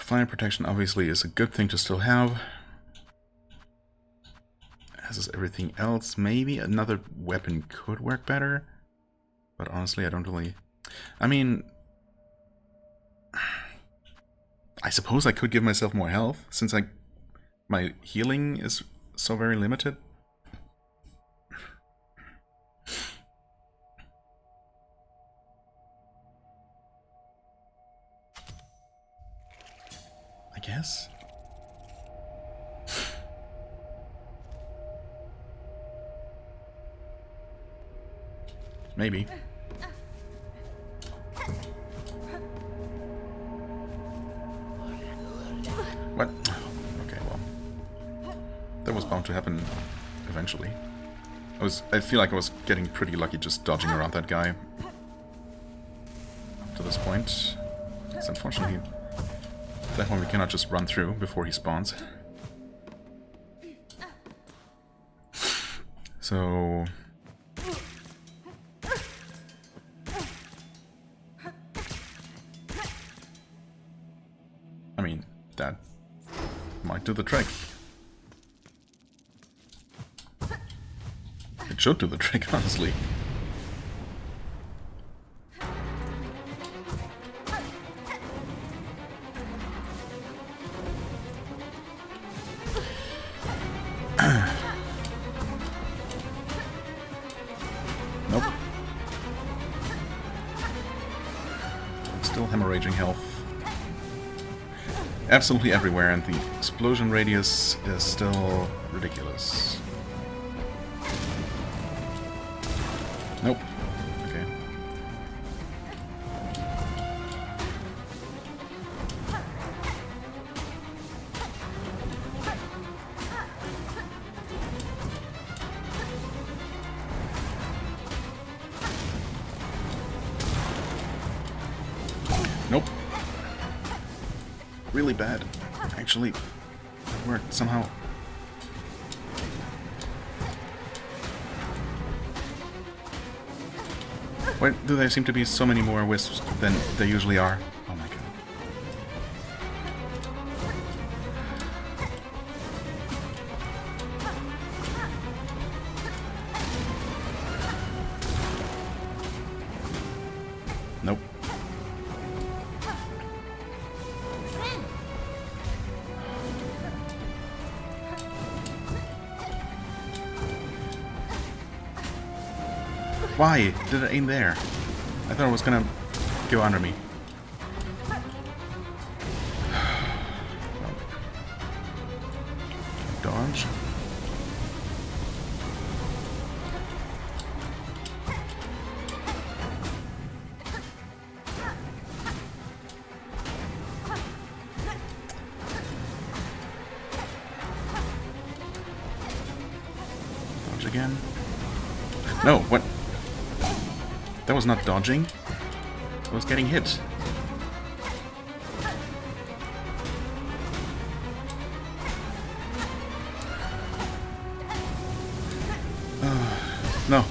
Fire protection obviously is a good thing to still have. As is everything else. Maybe another weapon could work better. But honestly, I don't really... I mean... I suppose I could give myself more health, since my healing is so very limited. I guess? Maybe. What? Okay, well. That was bound to happen eventually. I feel like I was getting pretty lucky just dodging around that guy. Up to this point. It's unfortunately that one we cannot just run through before he spawns. So... I mean, that might do the trick. It should do the trick, honestly. Nope. Still hemorrhaging health. Absolutely everywhere, and the explosion radius is still ridiculous. Nope. Okay. Nope. Really bad. Actually, it worked somehow. Why do there seem to be so many more wisps than there usually are? Oh my god. Nope. Why did it aim there? I thought it was gonna go under me. Dodge. Dodge again. No, what? That was not dodging. I was getting hit. No.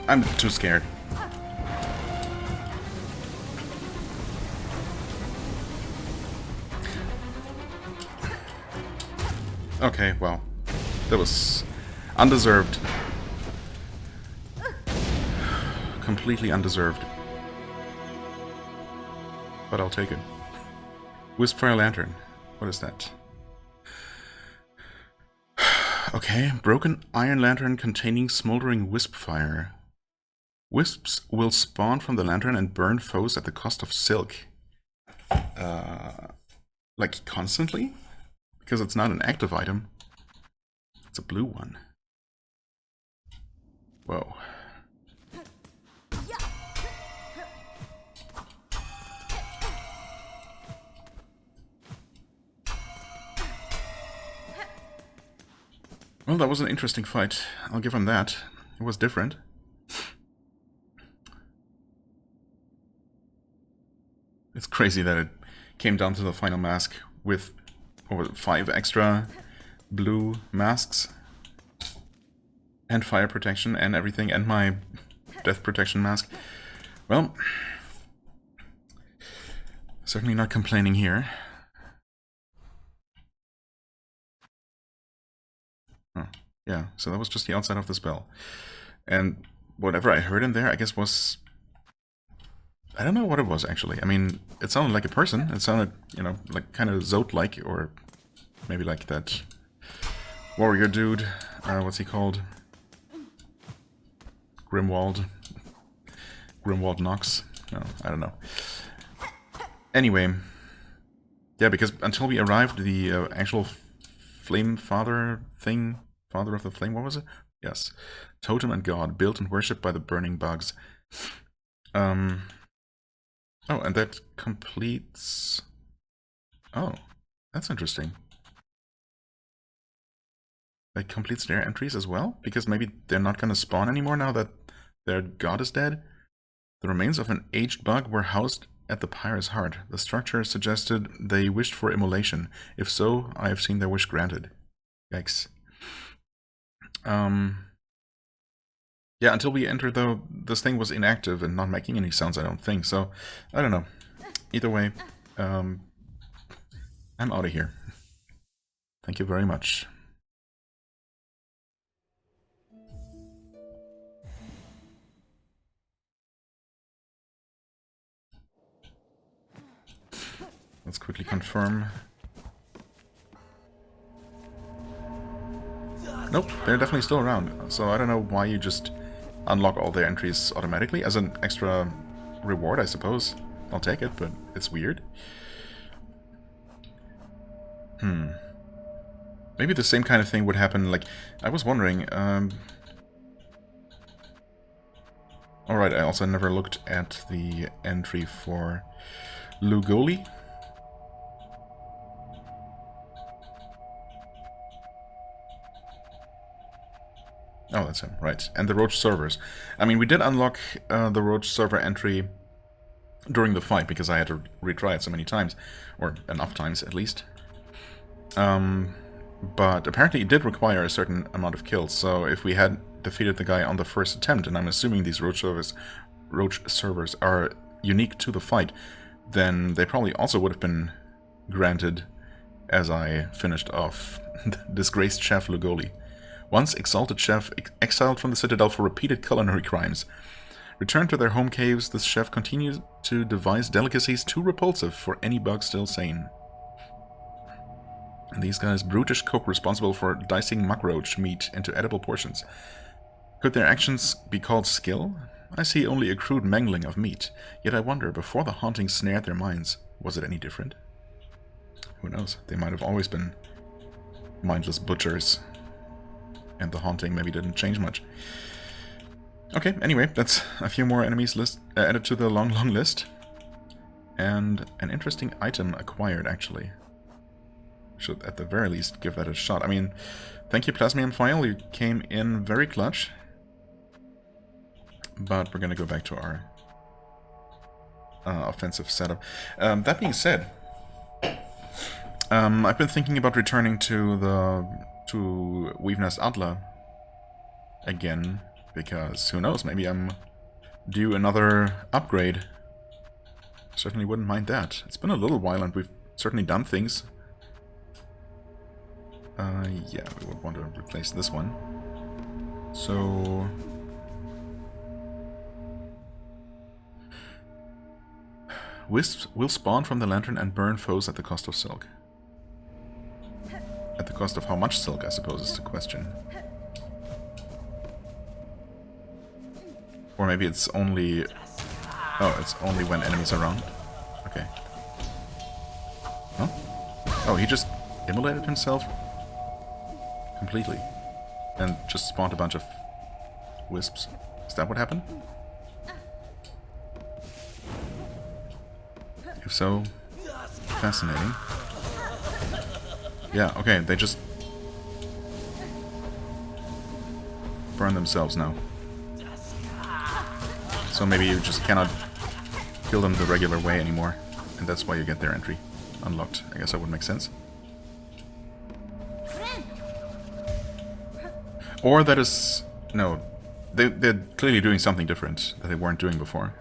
I'm too scared. Okay, well, that was undeserved. Completely undeserved. But I'll take it. Wispfire Lantern. What is that? Okay, broken iron lantern containing smoldering wisp fire. Wisps will spawn from the lantern and burn foes at the cost of silk. Like constantly? Because it's not an active item. It's a blue one. Whoa. Well, that was an interesting fight. I'll give him that. It was different. It's crazy that it came down to the final mask with 5 extra blue masks. And fire protection and everything, and my death protection mask. Well, certainly not complaining here. Oh, yeah, so that was just the outside of the spell. And whatever I heard in there, I guess was... I don't know what it was, actually. I mean, it sounded like a person. It sounded, you know, like kind of Zod-like, or maybe like that warrior dude. What's he called? Grimwald Knox? No, I don't know. Anyway, yeah, because until we arrived, the actual flame father thing, father of the flame, what was it? Yes, totem and god, built and worshipped by the burning bugs. Oh, and that completes... Oh, that's interesting. That completes their entries as well? Because maybe they're not going to spawn anymore now that their god is dead? The remains of an aged bug were housed at the Pyre's heart. The structure suggested they wished for immolation. If so, I have seen their wish granted. Yikes. Yeah, until we entered, though, this thing was inactive and not making any sounds, I don't think. So, I don't know. Either way, I'm out of here. Thank you very much. Let's quickly confirm. Nope, they're definitely still around. So I don't know why you just unlock all their entries automatically as an extra reward, I suppose. I'll take it, but it's weird. Maybe the same kind of thing would happen, like, I was wondering, alright, I also never looked at the entry for Lugoli. Oh, that's him, right. And the Roach servers. I mean, we did unlock the Roach server entry during the fight, because I had to retry it so many times. Or enough times, at least. But apparently it did require a certain amount of kills, so if we had defeated the guy on the first attempt, and I'm assuming these Roach servers are unique to the fight, then they probably also would have been granted as I finished off disgraced Chef Lugoli. Once exalted chef, exiled from the Citadel for repeated culinary crimes. Returned to their home caves, this chef continues to devise delicacies too repulsive for any bug still sane. And these guys, brutish cook responsible for dicing muckroach meat into edible portions. Could their actions be called skill? I see only a crude mangling of meat, yet I wonder, before the haunting snared their minds, was it any different? Who knows, they might have always been mindless butchers. And the haunting maybe didn't change much. Okay, anyway, that's a few more enemies added to the long list. And an interesting item acquired, actually. Should, at the very least, give that a shot. I mean, thank you, Plasmium File, you came in very clutch. But we're gonna go back to our offensive setup. That being said, I've been thinking about returning to Weavenest Atla again, because who knows, maybe I'm due another upgrade. Certainly wouldn't mind that. It's been a little while and we've certainly done things. Yeah, we would want to replace this one. So... Wisps will spawn from the lantern and burn foes at the cost of silk. At the cost of how much silk, I suppose, is the question. Or maybe it's only... Oh, it's only when enemies are around. Okay. Huh? Oh, he just immolated himself completely. And just spawned a bunch of wisps. Is that what happened? If so, fascinating. Yeah, okay, they just burn themselves now. So maybe you just cannot kill them the regular way anymore, and that's why you get their entry unlocked. I guess that would make sense. Or that is... no, they're clearly doing something different that they weren't doing before.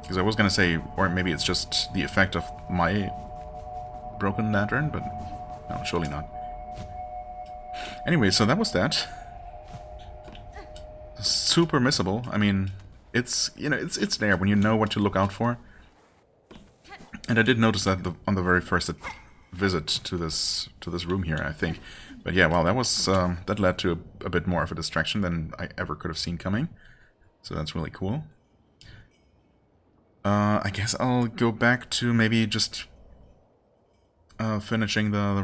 Because I was gonna say, or maybe it's just the effect of my broken lantern, but no, surely not. Anyway, so that was that. Super missable. I mean, it's, you know, it's there when you know what to look out for. And I did notice that on the very first visit to this room here, I think. But yeah, well, that was that led to a bit more of a distraction than I ever could have seen coming. So that's really cool. I guess I'll go back to maybe just finishing the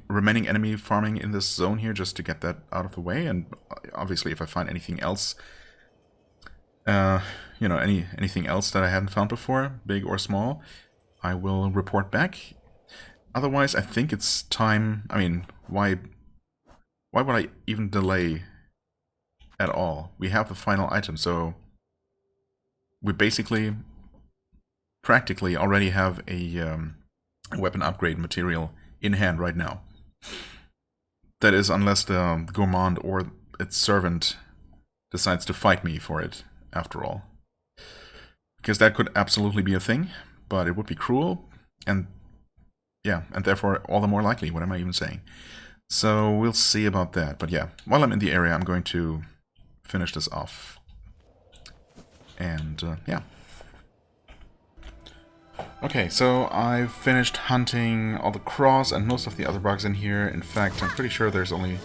remaining enemy farming in this zone here, just to get that out of the way. And obviously, if I find anything else, you know, anything else that I haven't found before, big or small, I will report back. Otherwise, I think it's time. I mean, why would I even delay at all? We have the final item, so we basically, practically already have a weapon upgrade material in hand right now. That is, unless the gourmand or its servant decides to fight me for it, after all. Because that could absolutely be a thing, but it would be cruel, and yeah, and therefore all the more likely. What am I even saying? So we'll see about that. But yeah, while I'm in the area, I'm going to finish this off. And yeah. Okay, so I've finished hunting all the cross and most of the other bugs in here. In fact, I'm pretty sure there's only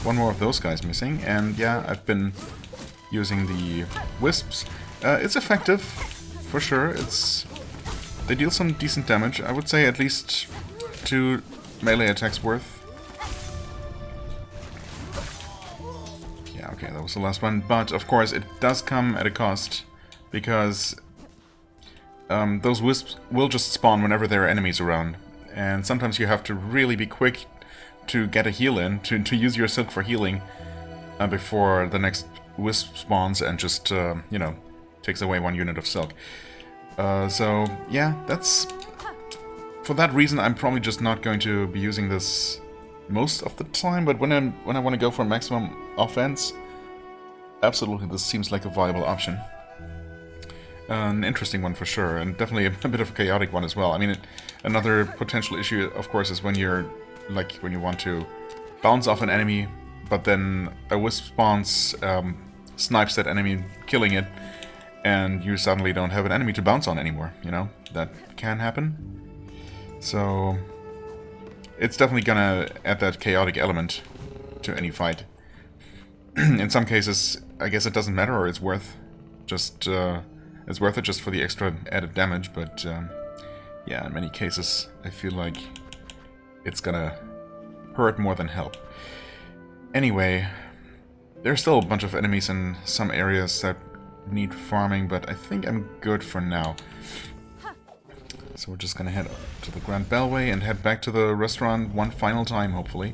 one more of those guys missing. And yeah, I've been using the wisps. It's effective, for sure. They deal some decent damage. I would say at least 2 melee attacks worth. Yeah, okay, that was the last one. But, of course, it does come at a cost. Because those wisps will just spawn whenever there are enemies around. And sometimes you have to really be quick to get a heal in, to use your silk for healing before the next wisp spawns and just, you know, takes away 1 unit of silk. So, yeah, that's... For that reason, I'm probably just not going to be using this most of the time, but when I want to go for maximum offense, absolutely this seems like a viable option. An interesting one for sure, and definitely a bit of a chaotic one as well. I mean, another potential issue, of course, is when you're, like, when you want to bounce off an enemy, but then a wisp spawns, snipes that enemy, killing it, and you suddenly don't have an enemy to bounce on anymore, you know? That can happen. So, it's definitely gonna add that chaotic element to any fight. In some cases, I guess it doesn't matter, or it's worth just, it's worth it just for the extra added damage, but yeah, in many cases I feel like it's gonna hurt more than help. Anyway, there's still a bunch of enemies in some areas that need farming, but I think I'm good for now. So we're just gonna head to the Grand Bellway and head back to the restaurant one final time, hopefully.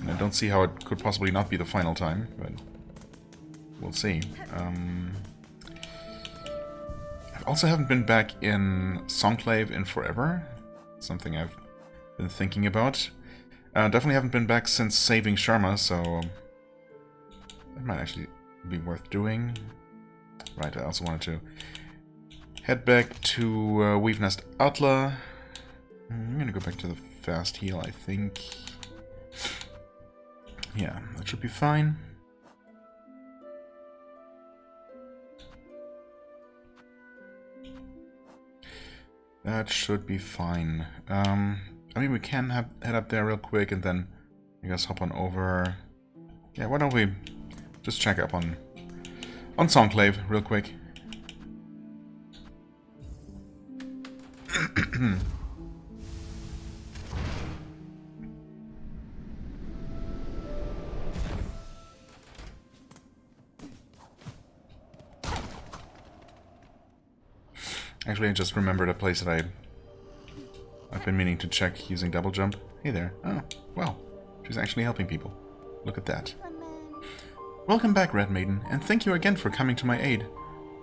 And I don't see how it could possibly not be the final time, but we'll see. I also haven't been back in Songplay in forever. Something I've been thinking about. Definitely haven't been back since saving Sharma, so that might actually be worth doing. Right, I also wanted to head back to Weave Nest Outla. I'm gonna go back to the fast heal, I think. Yeah, that should be fine. That should be fine. I I mean, we can head up there real quick and then I guess hop on over. Yeah, why don't we just check up on Songclave real quick. Actually, I just remembered a place that I've been meaning to check using double jump. Hey there. Oh, well, she's actually helping people. Look at that. Welcome back, Red Maiden, and thank you again for coming to my aid.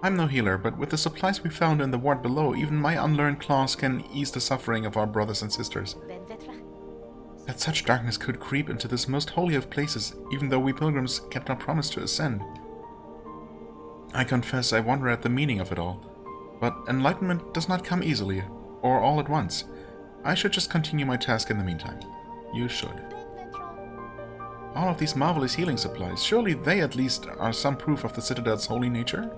I'm no healer, but with the supplies we found in the ward below, even my unlearned claws can ease the suffering of our brothers and sisters. That such darkness could creep into this most holy of places, even though we pilgrims kept our promise to ascend. I confess I wonder at the meaning of it all. But enlightenment does not come easily, or all at once. I should just continue my task in the meantime. You should. All of these marvelous healing supplies, surely they at least are some proof of the Citadel's holy nature?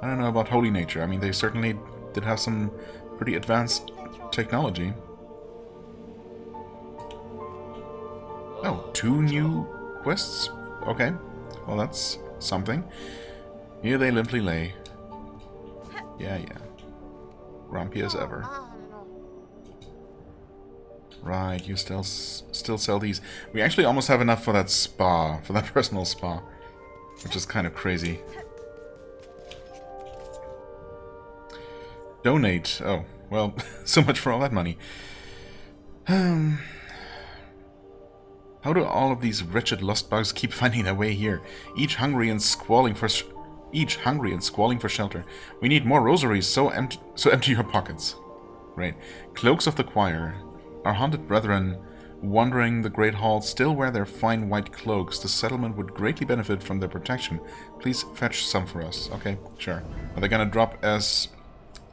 I don't know about holy nature. I mean, they certainly did have some pretty advanced technology. Oh, 2 new quests? Okay. Well, that's something. Here they limply lay. Yeah. Grumpy as ever. Right, you still sell these. We actually almost have enough for that spa, for that personal spa, which is kind of crazy. Donate. Oh, well, so much for all that money. How do all of these wretched lust bugs keep finding their way here, each hungry and squalling for shelter? We need more rosaries, so empty your pockets. Right. Cloaks of the choir. Our haunted brethren wandering the great hall still wear their fine white cloaks. The settlement would greatly benefit from their protection. Please fetch some for us. Okay, sure. Are they gonna drop as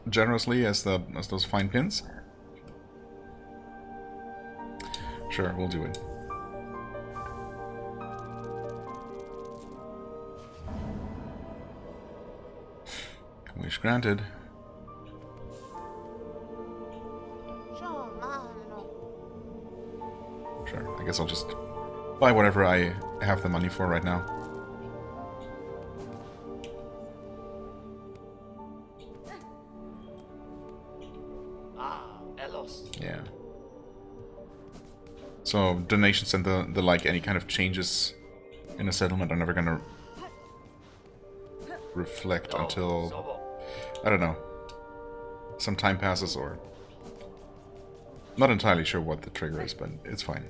generously as those fine pins? Sure, we'll do it. Wish granted. Sure, I guess I'll just buy whatever I have the money for right now. Yeah. So donations and the like, any kind of changes in a settlement are never gonna reflect until, I don't know, some time passes, or not entirely sure what the trigger is, but it's fine.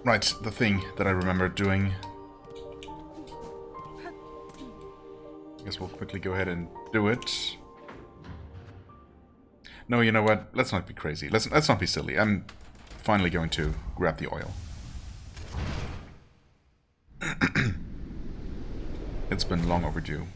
Right, the thing that I remember doing. I guess we'll quickly go ahead and do it. No, you know what? Let's not be crazy. Let's not be silly. I'm finally going to grab the oil. It's been long overdue.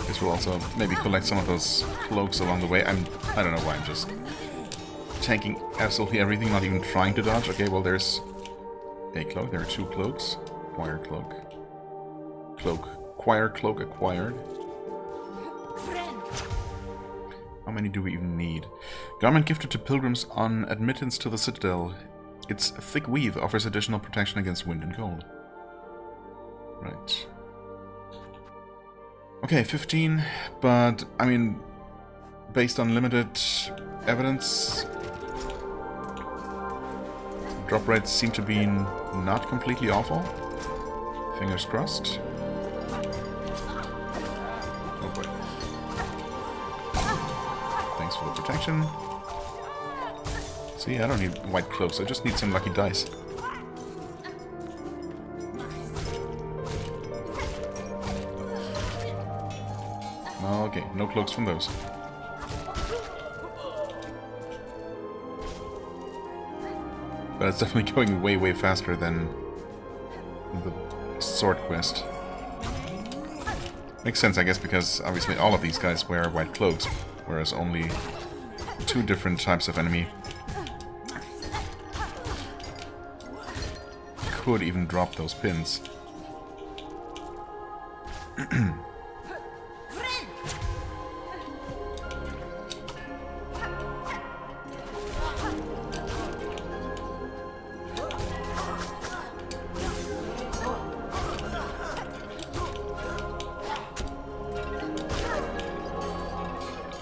Guess we'll also maybe collect some of those cloaks along the way. I don't know why I'm just tanking absolutely everything, not even trying to dodge. Okay, well, there's a cloak. There are 2 cloaks. Choir cloak. Choir cloak acquired. How many do we even need? Garment gifted to pilgrims on admittance to the Citadel. Its thick weave offers additional protection against wind and cold. Right. Okay, 15, but, I mean, based on limited evidence, drop rates seem to be not completely awful. Fingers crossed. Oh boy. Thanks for the protection. See, I don't need white cloaks, I just need some lucky dice. Okay, no cloaks from those. But it's definitely going way, way faster than the sword quest. Makes sense, I guess, because obviously all of these guys wear white cloaks, whereas only 2 different types of enemy could even drop those pins.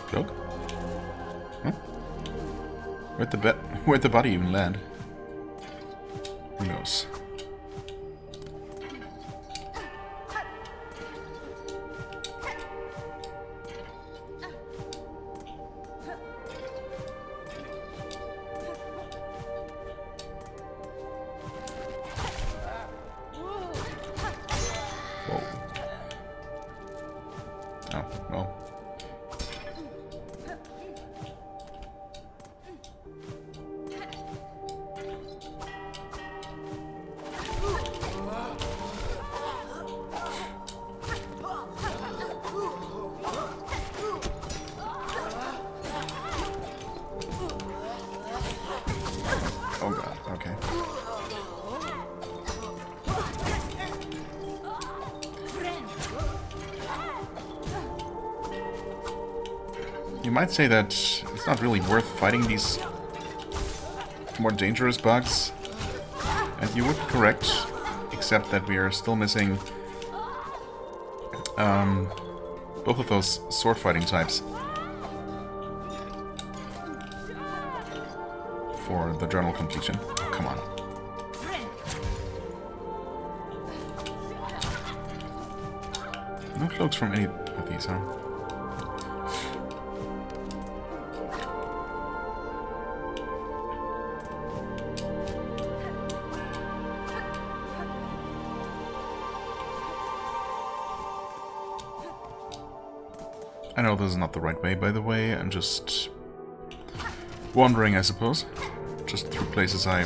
Cloak? Huh? Where'd the body even land? Who knows? Whoa. Oh, well. Oh god, okay. You might say that it's not really worth fighting these more dangerous bugs, and you would be correct, except that we are still missing both of those sword fighting types for the journal completion. Oh, come on. No cloaks from any of these, huh? I know this is not the right way, by the way. I'm just wandering, I suppose. Just through places I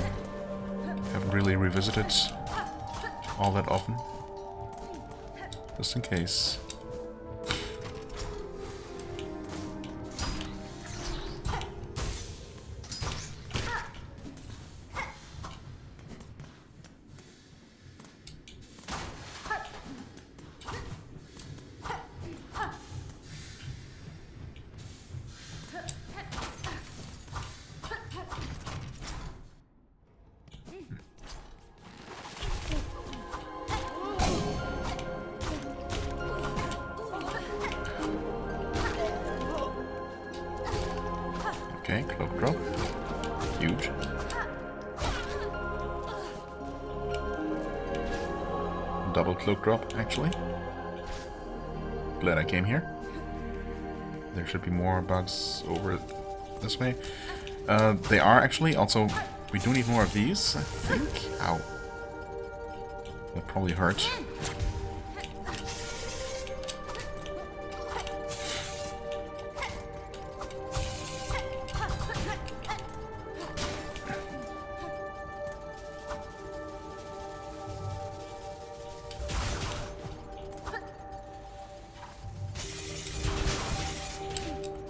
haven't really revisited all that often. Just in case. Okay, cloak drop. Huge. Double cloak drop, actually. Glad I came here. There should be more bugs over this way. They are actually. Also, we do need more of these, I think. Ow. That probably hurt.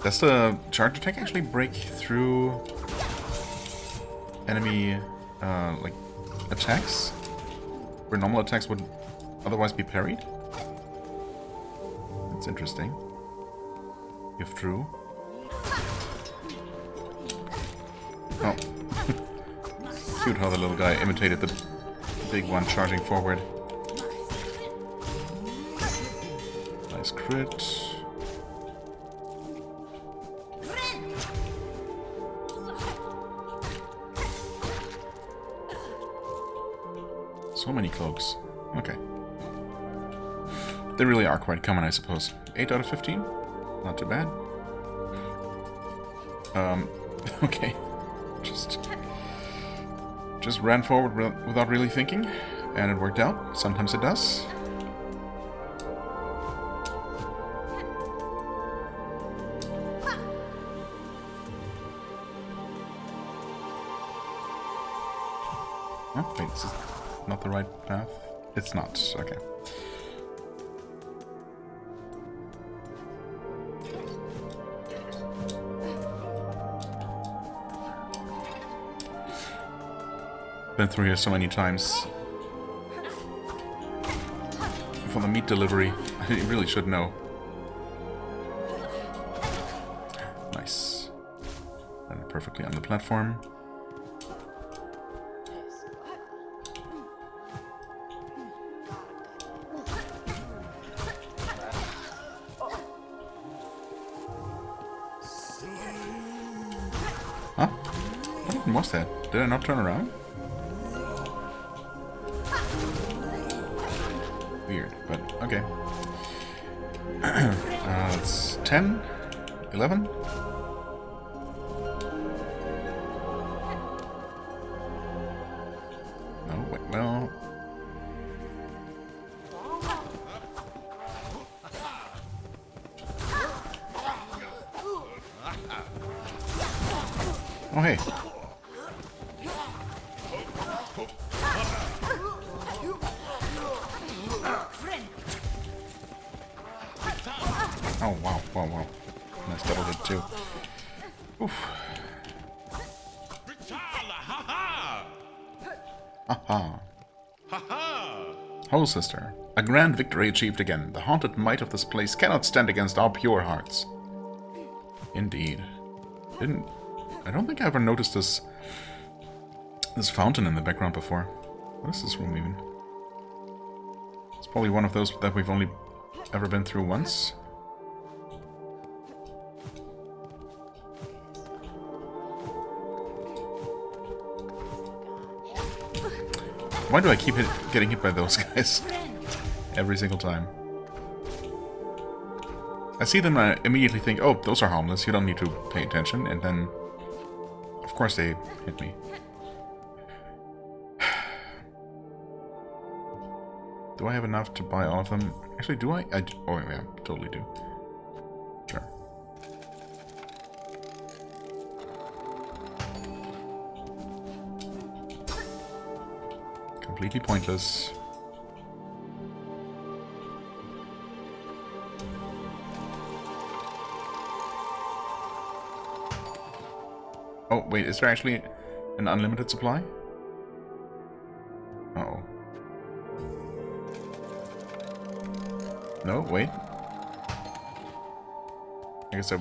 Does the charge attack actually break through enemy like attacks? Where normal attacks would otherwise be parried? That's interesting. If true. Oh. Cute how the little guy imitated the big one charging forward. Nice crit. So many cloaks. Okay. They really are quite common, I suppose. 8 out of 15? Not too bad. Okay. Just ran forward without really thinking, and it worked out. Sometimes it does. Oh, wait, this is not the right path? It's not. Okay. Been through here so many times. For the meat delivery, I really should know. Nice. Landed perfectly on the platform. Huh? What even was that? Did I not turn around? Weird, but okay. It's 10? 11? No, wait, well... Oh, hey. Oh, wow, wow, wow. Nice double hit, too. Oof. Haha. Ho, sister. A grand victory achieved again. The haunted might of this place cannot stand against our pure hearts. Indeed. I don't think I ever noticed this fountain in the background before. What is this room even? It's probably one of those that we've only ever been through once. Why do I keep getting hit by those guys? Every single time. I see them and I immediately think, oh, those are harmless, you don't need to pay attention, and then, of course, they hit me. Do I have enough to buy all of them? Actually, do I? Oh, yeah, totally do. Sure. Completely pointless. Oh, wait, is there actually an unlimited supply? Uh-oh. No, wait. I guess I...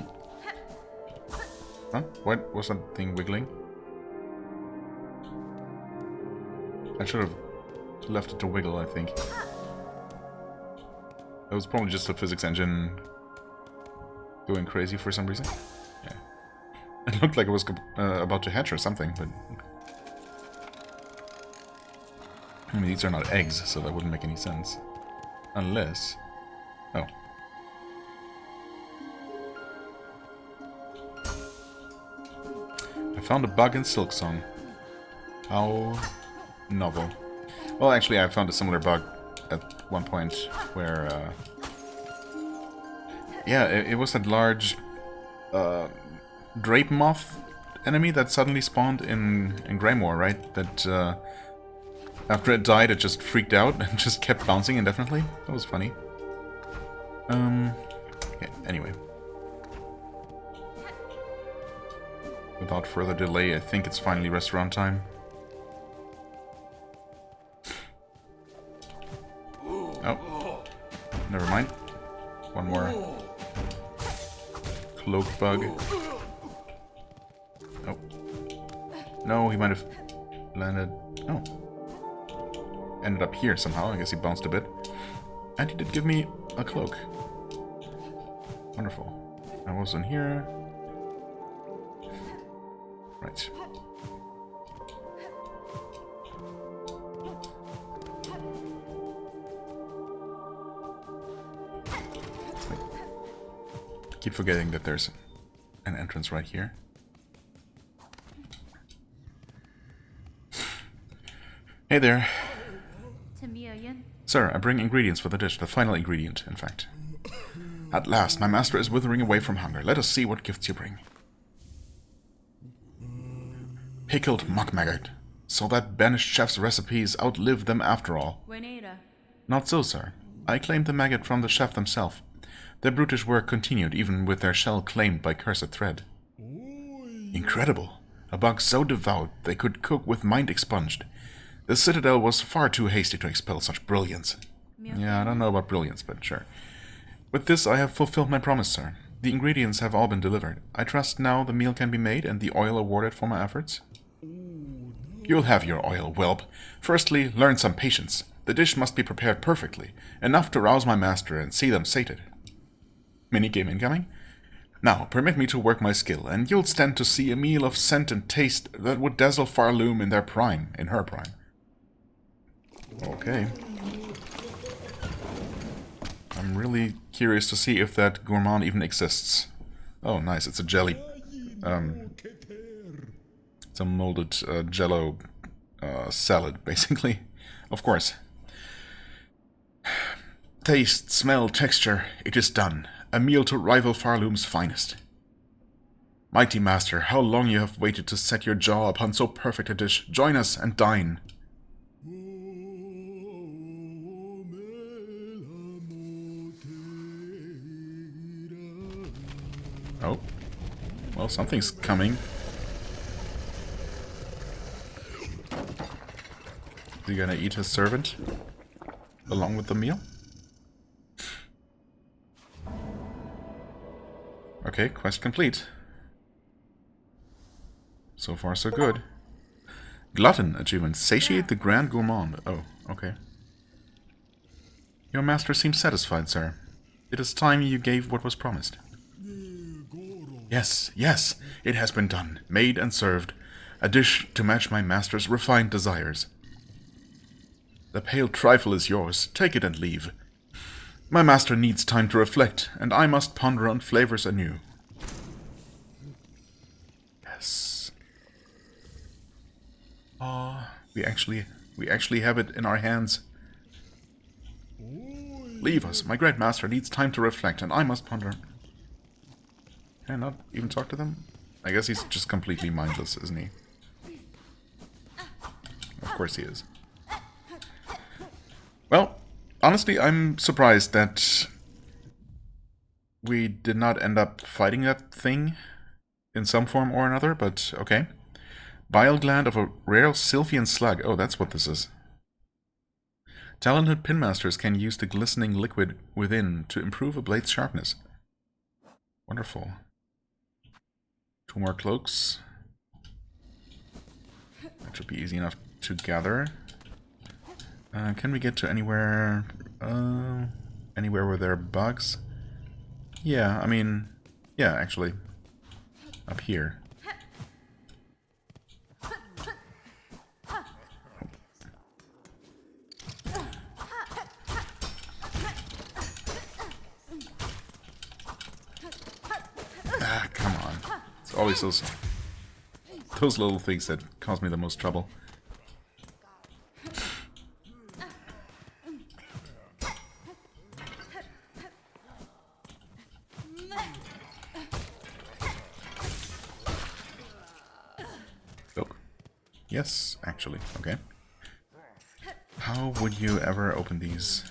Huh? What was that thing wiggling? I should have left it to wiggle, I think. That was probably just a physics engine going crazy for some reason. Yeah. It looked like it was about to hatch or something, but... I mean, these are not eggs, so that wouldn't make any sense. Unless... Oh. I found a bug in Silksong. How novel. Well, actually, I found a similar bug at one point where... yeah, it was that large... drape moth enemy that suddenly spawned in Greymoor, right? That after it died, it just freaked out and just kept bouncing indefinitely. That was funny. Yeah, anyway. Without further delay, I think it's finally restaurant time. Oh, never mind. One more cloak bug. Oh. No, he might have landed... Oh. Ended up here somehow. I guess he bounced a bit. And he did give me a cloak. Wonderful. I was in here. Right. I keep forgetting that there's an entrance right here. Hey there. Sir, I bring ingredients for the dish, the final ingredient, in fact. At last, my master is withering away from hunger. Let us see what gifts you bring. Pickled muck maggot. So that banished chef's recipes outlived them after all. Not so, sir. I claimed the maggot from the chef themselves. Their brutish work continued, even with their shell claimed by cursed thread. Incredible. A bug so devout they could cook with mind expunged. The Citadel was far too hasty to expel such brilliance. Yeah, I don't know about brilliance, but sure. With this, I have fulfilled my promise, sir. The ingredients have all been delivered. I trust now the meal can be made and the oil awarded for my efforts. You'll have your oil, whelp. Firstly, learn some patience. The dish must be prepared perfectly, enough to rouse my master and see them sated. Minigame incoming? Now, permit me to work my skill, and you'll stand to see a meal of scent and taste that would dazzle Farloom in her prime. Okay. I'm really curious to see if that gourmand even exists. Oh, nice, it's a jelly. It's a molded jello salad, basically. Of course. Taste, smell, texture, it is done. A meal to rival Farloom's finest. Mighty master, how long you have waited to set your jaw upon so perfect a dish. Join us and dine. Oh. Well, something's coming. Is he gonna eat his servant? Along with the meal? Okay, quest complete. So far, so good. Glutton achievement. Satiate the Grand Gourmand. Oh, okay. Your master seems satisfied, sir. It is time you gave what was promised. Yes, yes, it has been done. Made and served. A dish to match my master's refined desires. The pale trifle is yours. Take it and leave. My master needs time to reflect, and I must ponder on flavors anew. Yes. Ah, we actually have it in our hands. Leave us. My great master needs time to reflect, and I must ponder. Can I not even talk to them? I guess he's just completely mindless, isn't he? Of course he is. Well, honestly, I'm surprised that we did not end up fighting that thing in some form or another, but okay. Bile gland of a rare Sylphian slug. Oh, that's what this is. Talented pinmasters can use the glistening liquid within to improve a blade's sharpness. Wonderful. 2 more cloaks. That should be easy enough to gather. Can we get to anywhere? Anywhere where there are bugs? Yeah, I mean, yeah, actually. Up here. Ah, come on. It's always those little things that cause me the most trouble. Yes, actually. Okay. How would you ever open these?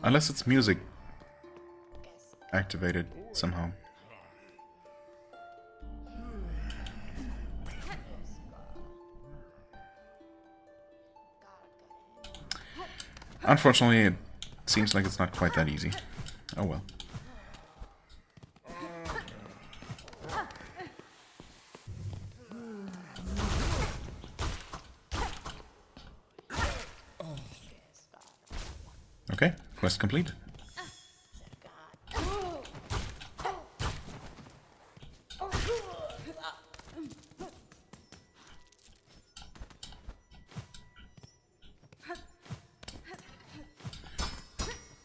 Unless it's music activated somehow. Unfortunately, it seems like it's not quite that easy. Oh well. Okay, quest complete.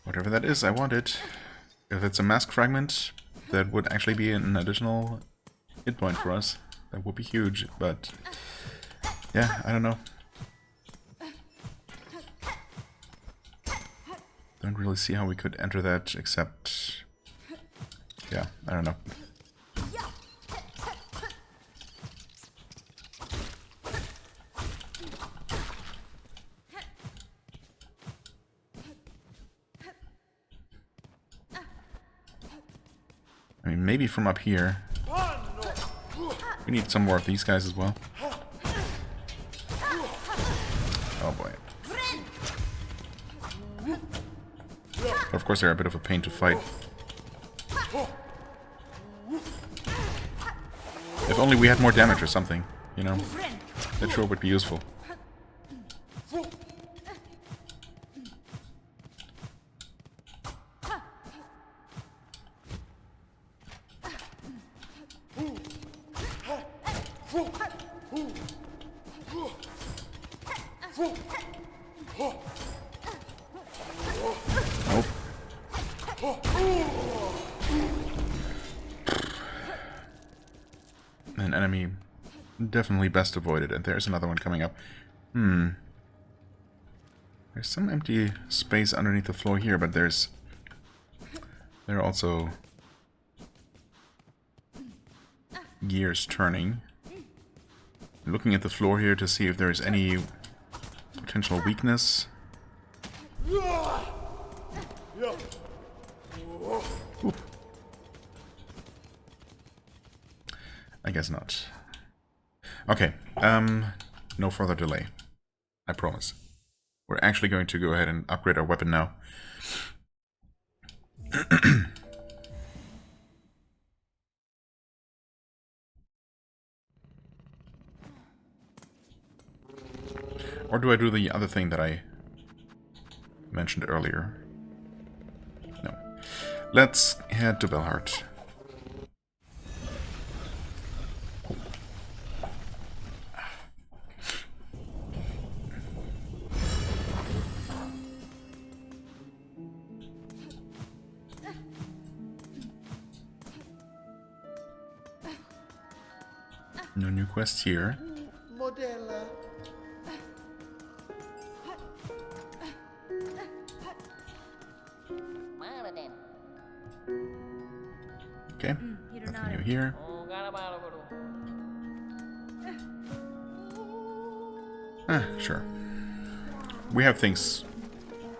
Whatever that is, I want it. If it's a mask fragment, that would actually be an additional hit point for us. That would be huge, but yeah, I don't know. Don't really see how we could enter that, except... yeah, I don't know. I mean, maybe from up here. We need some more of these guys as well. Oh boy. Of course, they're a bit of a pain to fight. If only we had more damage or something, you know? That sure would be useful. Nope. An enemy definitely best avoided, and there's another one coming up. There's some empty space underneath the floor here, but there are also gears turning. I'm looking at the floor here to see if there's any potential weakness. Oop. I guess not. Okay, no further delay. I promise. We're actually going to go ahead and upgrade our weapon now. Or do I do the other thing that I mentioned earlier? No. Let's head to Belhart. No new quests here. Okay, nothing new here. Sure. We have things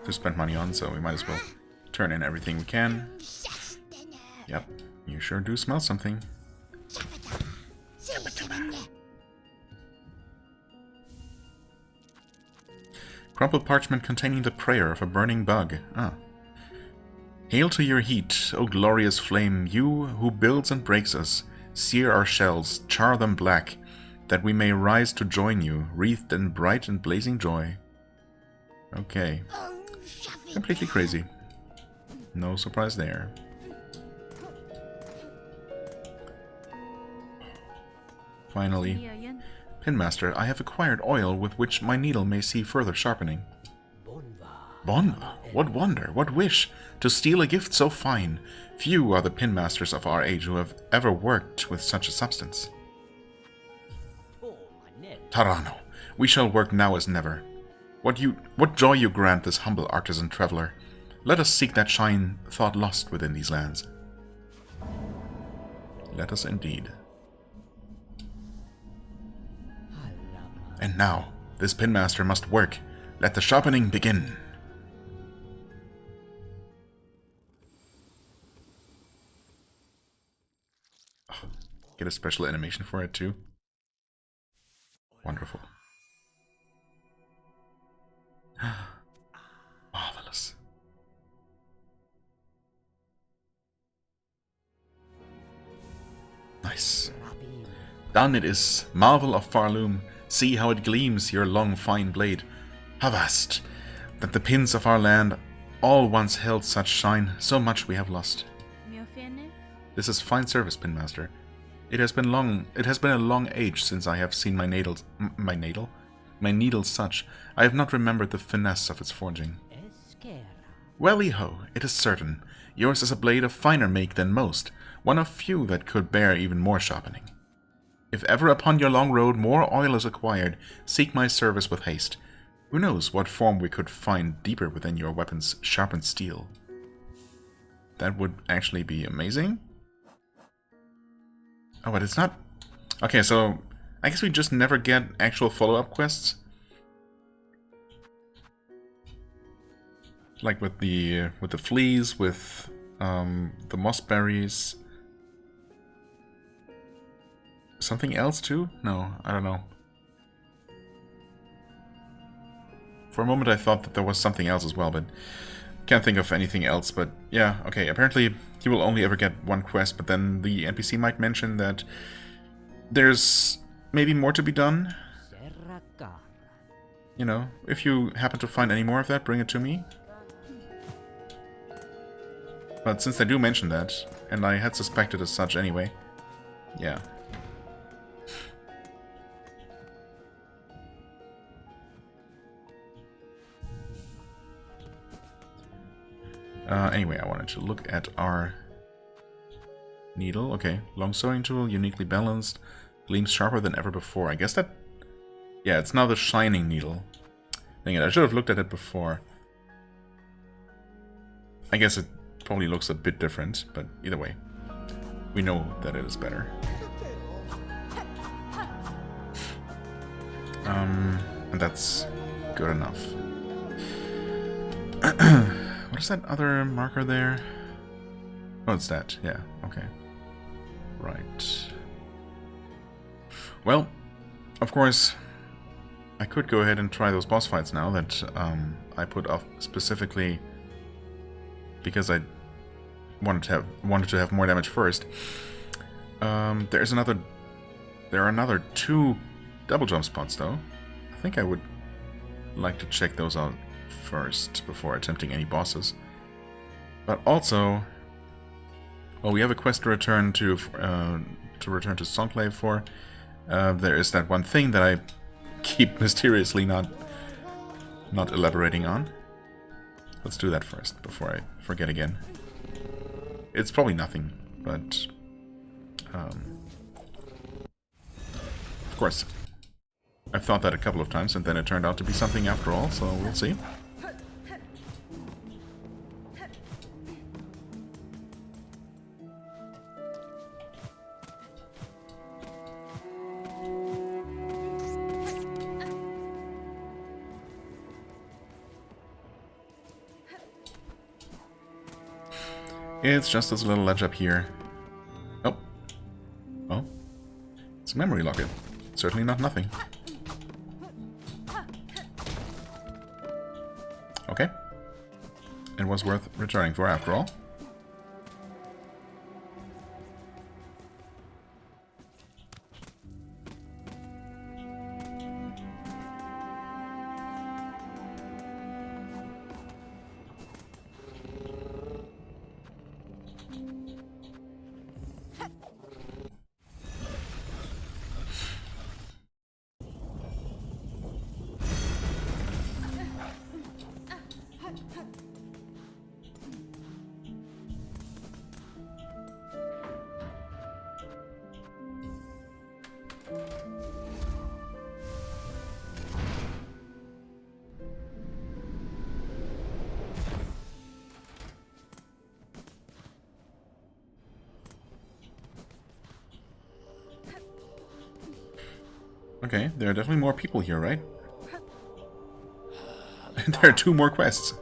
to spend money on, so we might as well turn in everything we can. Yep, you sure do smell something. Crumpled parchment containing the prayer of a burning bug. Ah. Hail to your heat, O glorious flame, you who builds and breaks us. Sear our shells, char them black, that we may rise to join you, wreathed in bright and blazing joy. Okay. Completely crazy. No surprise there. Finally. Pinmaster, I have acquired oil with which my needle may see further sharpening. Bonva, what wonder, what wish, to steal a gift so fine. Few are the pinmasters of our age who have ever worked with such a substance. Tarano, we shall work now as never. What joy you grant this humble artisan traveler. Let us seek that shine thought lost within these lands. Let us indeed. And now, this pinmaster must work. Let the sharpening begin. Oh, get a special animation for it too. Wonderful. Marvelous. Nice. Done it is, marvel of Farloom. See how it gleams, your long fine blade. Avast, that the pins of our land all once held such shine, so much we have lost. This is fine service, Pinmaster. It has been a long age since I have seen my needle such. I have not remembered the finesse of its forging. Welly-ho, it is certain. Yours is a blade of finer make than most, one of few that could bear even more sharpening. If ever upon your long road more oil is acquired, seek my service with haste. Who knows what form we could find deeper within your weapon's sharpened steel. That would actually be amazing. Oh, but it's not... Okay, so I guess we just never get actual follow-up quests. Like with the fleas, with the moss berries. Something else too? No, I don't know. For a moment I thought that there was something else as well, but can't think of anything else. But yeah, okay, apparently he will only ever get one quest, but then the NPC might mention that there's maybe more to be done. You know, if you happen to find any more of that, bring it to me. But since they do mention that, and I had suspected as such anyway, yeah. Anyway, I wanted to look at our needle. Okay, long sewing tool, uniquely balanced, gleams sharper than ever before. I guess that... yeah, it's now the shining needle. Dang it, I should have looked at it before. I guess it probably looks a bit different, but either way, we know that it is better. And that's good enough. What is that other marker there? Oh, it's that. Yeah, okay. Right. Well, of course, I could go ahead and try those boss fights now that I put off specifically because I wanted to have more damage first. There are another 2 double jump spots though. I think I would like to check those out first before attempting any bosses. But also, well, we have a quest to return to Longplay for. There is that one thing that I keep mysteriously not elaborating on. Let's do that first before I forget again. It's probably nothing, but of course, I've thought that a couple of times, and then it turned out to be something after all. So we'll see. It's just this little ledge up here. Oh. Oh. It's a memory locket. Certainly not nothing. Okay. It was worth returning for after all. Okay, there are definitely more people here, right? And there are 2 more quests.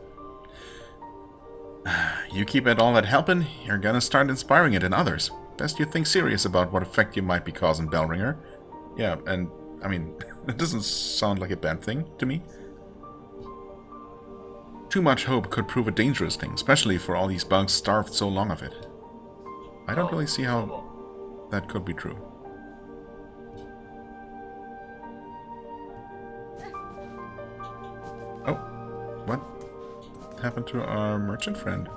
You keep at all that helping, you're gonna start inspiring it in others. Best you think serious about what effect you might be causing, Bellringer. Yeah, and, I mean, it doesn't sound like a bad thing to me. Too much hope could prove a dangerous thing, especially for all these bugs starved so long of it. I don't really see how that could be true. Oh, what happened to our merchant friend?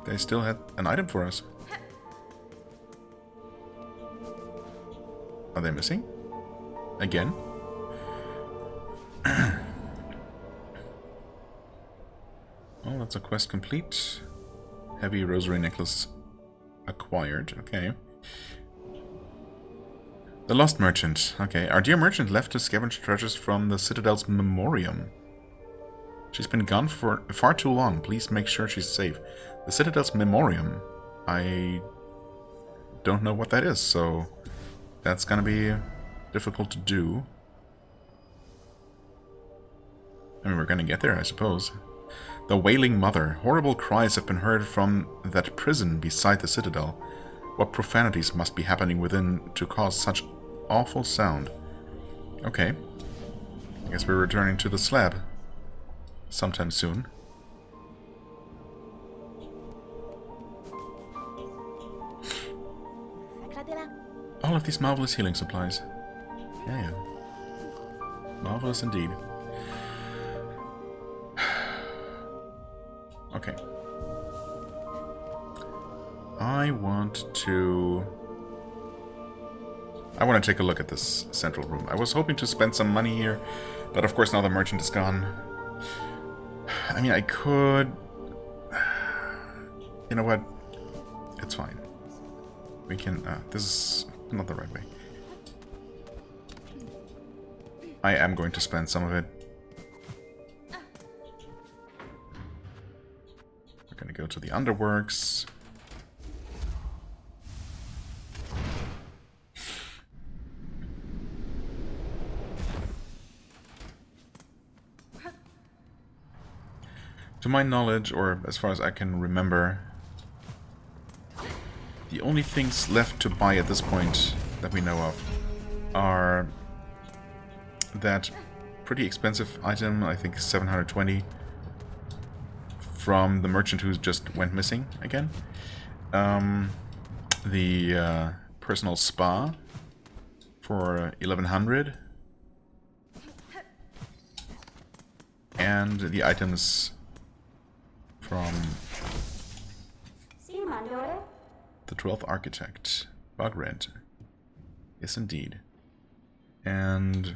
They still had an item for us. Are they missing? Again? Oh, that's a quest complete. Heavy rosary necklace acquired. Okay. The lost merchant. Okay, our dear merchant left to scavenge treasures from the Citadel's memoriam. She's been gone for far too long. Please make sure she's safe. The Citadel's memoriam. I don't know what that is, so that's gonna be difficult to do. I mean, we're gonna get there, I suppose. The Wailing Mother. Horrible cries have been heard from that prison beside the Citadel. What profanities must be happening within to cause such awful sound? Okay. I guess we're returning to the slab sometime soon. All of these marvelous healing supplies. Yeah. Marvelous indeed. Okay. I want to take a look at this central room. I was hoping to spend some money here, but of course now the merchant is gone. I mean, I could... You know what? It's fine. We can... this is not the right way. I am going to spend some of it. We're going to go to the underworks. To my knowledge, or as far as I can remember, the only things left to buy at this point that we know of are that pretty expensive item, I think 720, from the merchant who just went missing again. The personal spa for 1100. And the items from the 12th Architect. Bug rent. Yes, indeed. And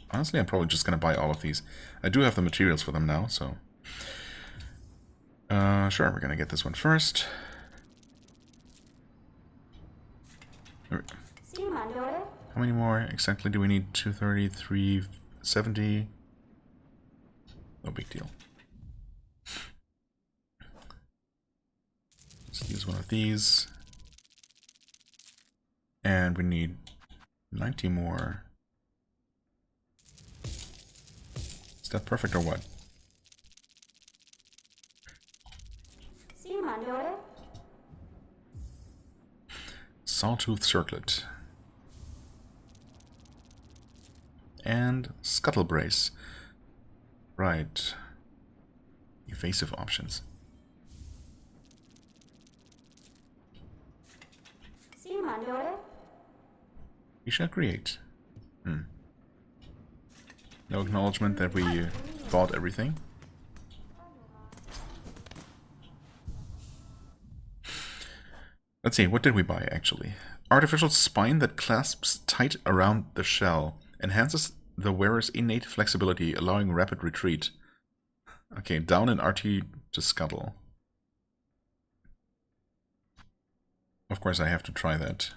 honestly, I'm probably just going to buy all of these. I do have the materials for them now, so... sure, we're going to get this one first. How many more exactly do we need? 230, 370... No big deal. Let's use one of these. And we need 90 more. Is that perfect or what? Sawtooth circlet. And scuttle brace. Right. Evasive options. We shall create. No acknowledgement that we bought everything. Let's see, what did we buy actually? Artificial spine that clasps tight around the shell. Enhances the wearer's innate flexibility, allowing rapid retreat. Okay, down in RT to scuttle. Of course I have to try that.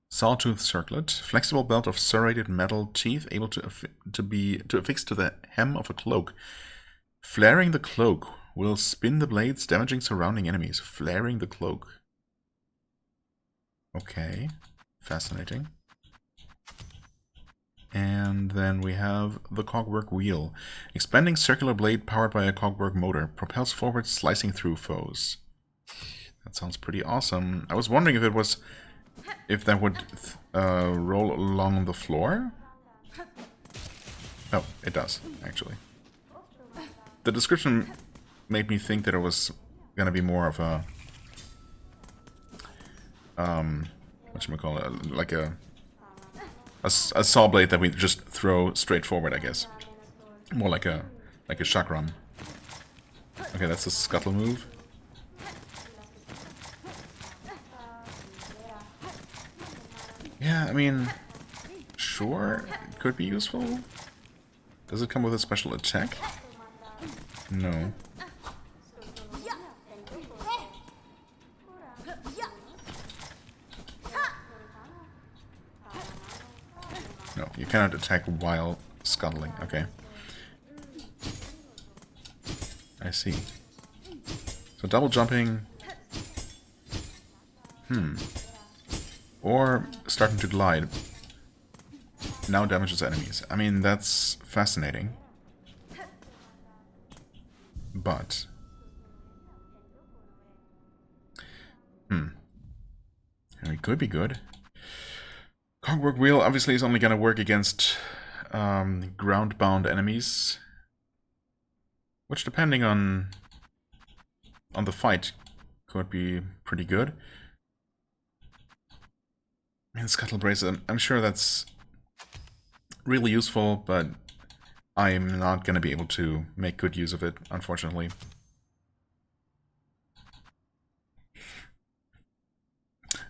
Sawtooth circlet, flexible belt of serrated metal teeth, able to affix to the hem of a cloak. Flaring the cloak will spin the blades, damaging surrounding enemies. Flaring the cloak. Okay, fascinating. And then we have the cogwork wheel. Expanding circular blade powered by a cogwork motor. Propels forward, slicing through foes. That sounds pretty awesome. I was wondering if that would roll along the floor. Oh, it does, actually. The description made me think that it was gonna be more of a whatchamacallit, like a saw blade that we just throw straight forward, I guess. More like a chakram. Okay, that's a scuttle move. Yeah, I mean, sure, it could be useful. Does it come with a special attack? No. No, you cannot attack while scuttling. Okay. I see. So double jumping... Or starting to glide. Now damages enemies. I mean, that's fascinating. But... Could be good. Cogwork wheel obviously is only going to work against ground-bound enemies, which, depending on the fight, could be pretty good. And Scuttle Brace, I'm sure that's really useful, but I'm not going to be able to make good use of it, unfortunately.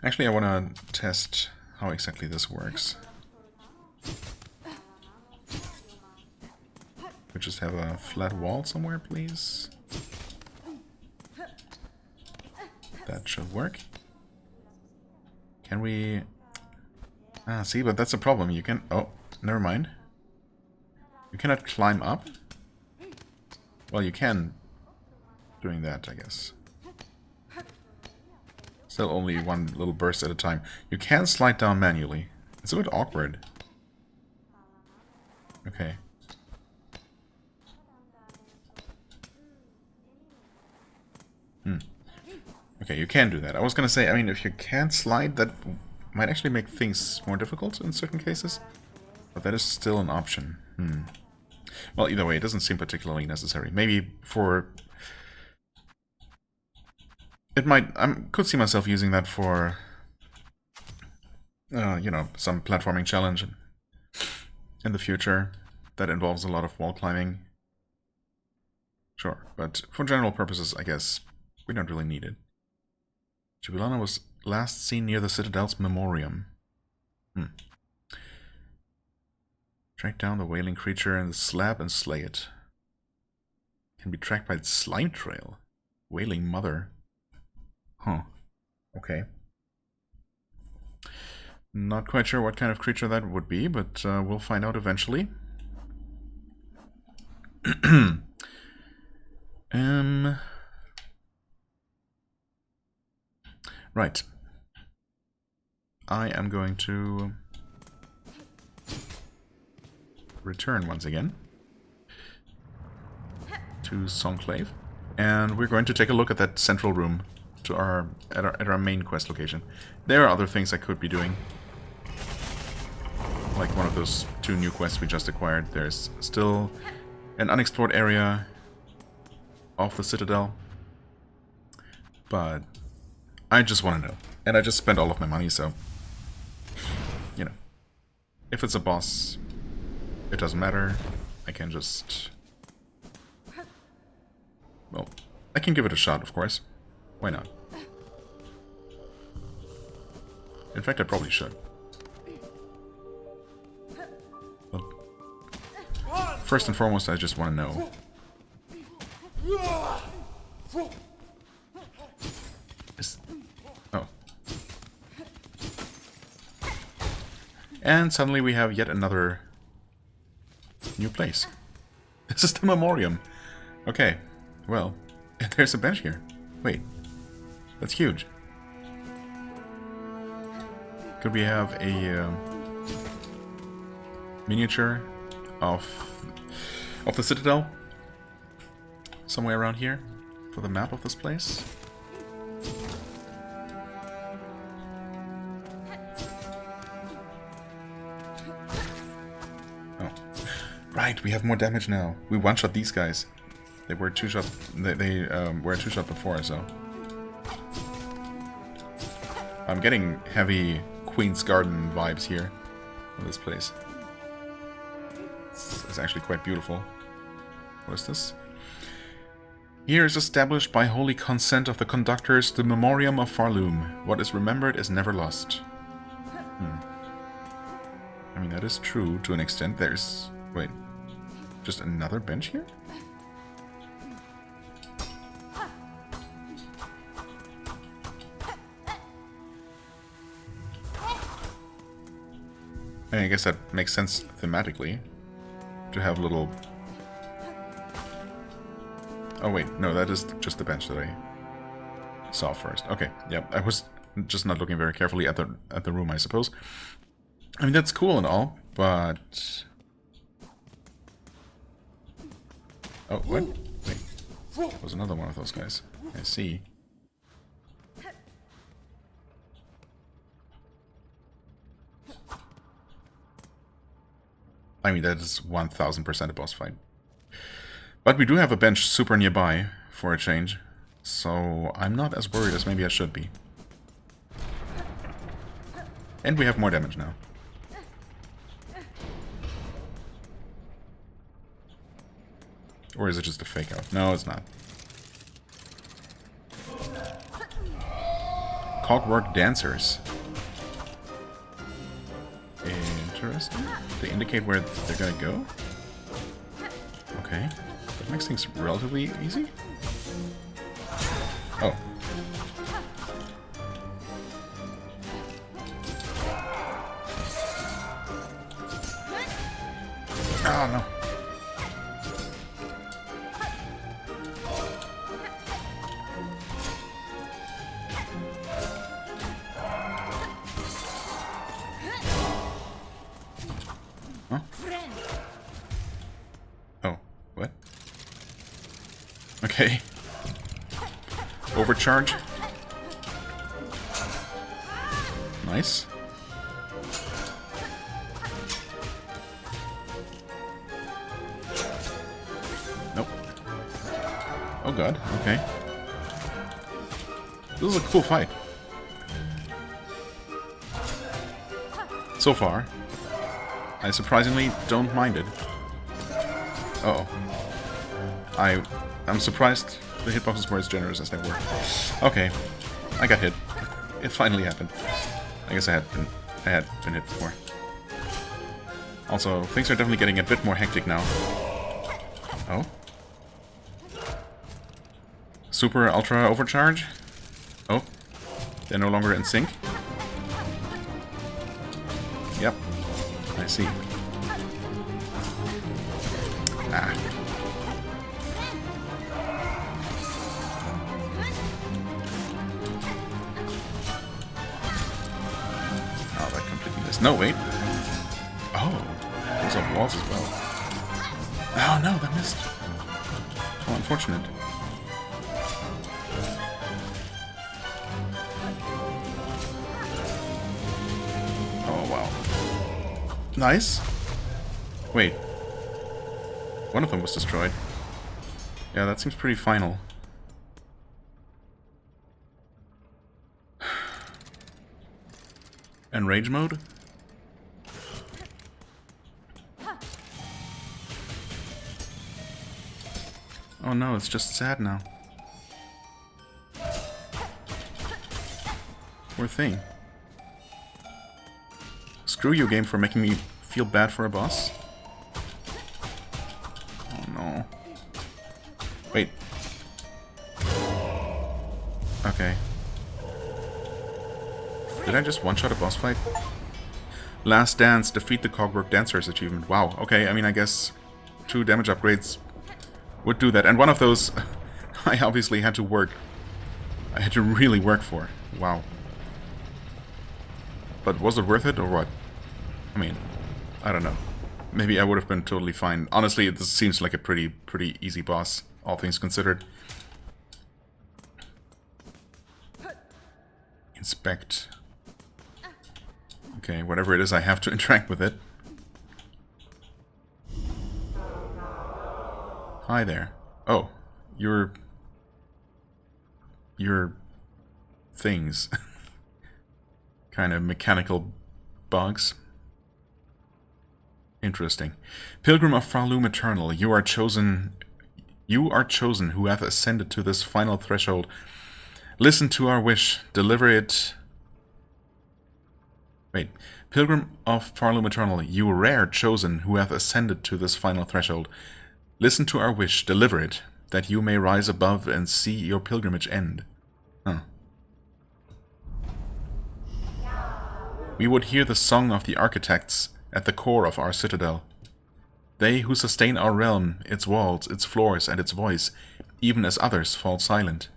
Actually, I want to test how exactly this works. We just have a flat wall somewhere, please. That should work. Can we... Ah, see, but that's a problem. You can... Oh, never mind. You cannot climb up? Well, you can doing that, I guess. Still only one little burst at a time. You can slide down manually. It's a bit awkward. Okay. Okay, you can do that. I was gonna say, I mean, if you can't slide, that might actually make things more difficult in certain cases. But that is still an option. Well, either way, it doesn't seem particularly necessary. Maybe for... It might... I could see myself using that for... you know, some platforming challenge in the future that involves a lot of wall climbing. Sure, but for general purposes, I guess, we don't really need it. Jubilana was last seen near the Citadel's Memoriam. Track down the wailing creature in the slab and slay it. Can be tracked by its slime trail. Wailing mother. Huh. Okay. Not quite sure what kind of creature that would be, but we'll find out eventually. Right. I am going to return once again to Longplay, and we're going to take a look at that central room to at our main quest location. There are other things I could be doing, like one of those 2 new quests we just acquired. There's still an unexplored area off the Citadel, but I just want to know. And I just spent all of my money, so... You know. If it's a boss, it doesn't matter. I can just... Well, I can give it a shot, of course. Why not? In fact, I probably should. Well, first and foremost, I just want to know... Oh. And suddenly we have yet another new place. This is the Memoriam. Okay, well, there's a bench here. Wait, that's huge. Could we have a miniature of the Citadel somewhere around here for the map of this place? Right, we have more damage now. We one-shot these guys. They were two-shot. They were a two-shot before, so I'm getting heavy Queen's Garden vibes here in this place. It's actually quite beautiful. What is this? Here is established by holy consent of the conductors the Memoriam of Farloom. What is remembered is never lost. I mean, that is true to an extent. There's... Wait. Just another bench here? I guess that makes sense thematically. To have little... Oh wait, no, that is just the bench that I saw first. Okay, yeah, I was just not looking very carefully at the room, I suppose. I mean, that's cool and all, but... Oh, what? Wait. That was another one of those guys. I see. I mean, that is 1000% a boss fight. But we do have a bench super nearby for a change, so I'm not as worried as maybe I should be. And we have more damage now. Or is it just a fake out? No, it's not. Cogwork dancers. Interesting. They indicate where they're gonna go? Okay. That makes things relatively easy. Oh. Oh, no. Huh? Oh, what? Okay. Overcharge. Nice. Nope. Oh god, okay. This is a cool fight. So far. I surprisingly don't mind it. Uh-oh. I'm surprised the hitboxes were as generous as they were. Okay. I got hit. It finally happened. I guess I had been hit before. Also, things are definitely getting a bit more hectic now. Oh? Super ultra overcharge? Oh. They're no longer in sync? Yep. I see. Ah. Oh, that completely missed. No, wait. Oh. Those are walls as well. Oh, no, that missed. Oh, unfortunate. Oh, wow. Nice. Wait. One of them was destroyed. Yeah, that seems pretty final. And rage mode? Oh no, it's just sad now. Poor thing. Screw you, game, for making me feel bad for a boss. Oh no. Wait. Okay. Did I just one-shot a boss fight? Last Dance, defeat the Cogwork Dancers achievement. Wow, okay, I mean, I guess 2 damage upgrades would do that. And one of those, I obviously had to work. I had to really work for. Wow. But was it worth it, or what? I mean, I don't know. Maybe I would have been totally fine. Honestly, this seems like a pretty easy boss, all things considered. Inspect. Okay, whatever it is, I have to interact with it. Hi there. Oh, your things. Kind of mechanical bugs. Interesting. Pilgrim of Farloom Eternal, you are chosen who hath ascended to this final threshold. Listen to our wish, deliver it. Wait. Pilgrim of Farloom Eternal, you rare chosen who hath ascended to this final threshold. Listen to our wish, deliver it, that you may rise above and see your pilgrimage end. Huh. We would hear the song of the architects at the core of our citadel. They who sustain our realm, its walls, its floors, and its voice, even as others fall silent.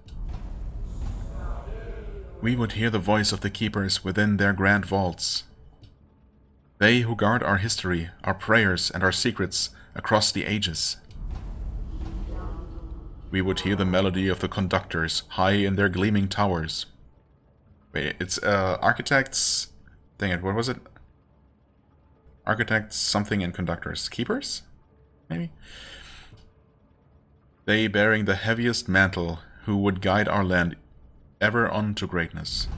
We would hear the voice of the keepers within their grand vaults. They who guard our history, our prayers, and our secrets across the ages. We would hear the melody of the conductors high in their gleaming towers. Wait, it's architects... Dang it, what was it? Architects, something, and conductors. Keepers? Maybe? They bearing the heaviest mantle, who would guide our land ever on to greatness.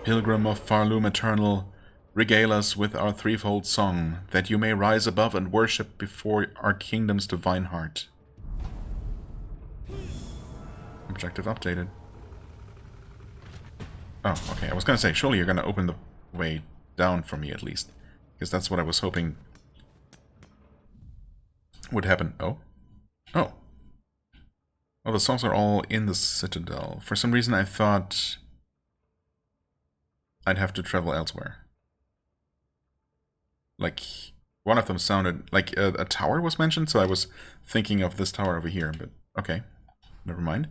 Pilgrim of Farloom Eternal, regale us with our threefold song, that you may rise above and worship before our kingdom's divine heart. Objective updated. Oh, okay. I was gonna say, surely you're gonna open the way down for me at least. Because that's what I was hoping would happen. Oh. Oh. Oh, the songs are all in the Citadel. For some reason I thought I'd have to travel elsewhere. Like, one of them sounded like a tower was mentioned, so I was thinking of this tower over here, but okay. Never mind.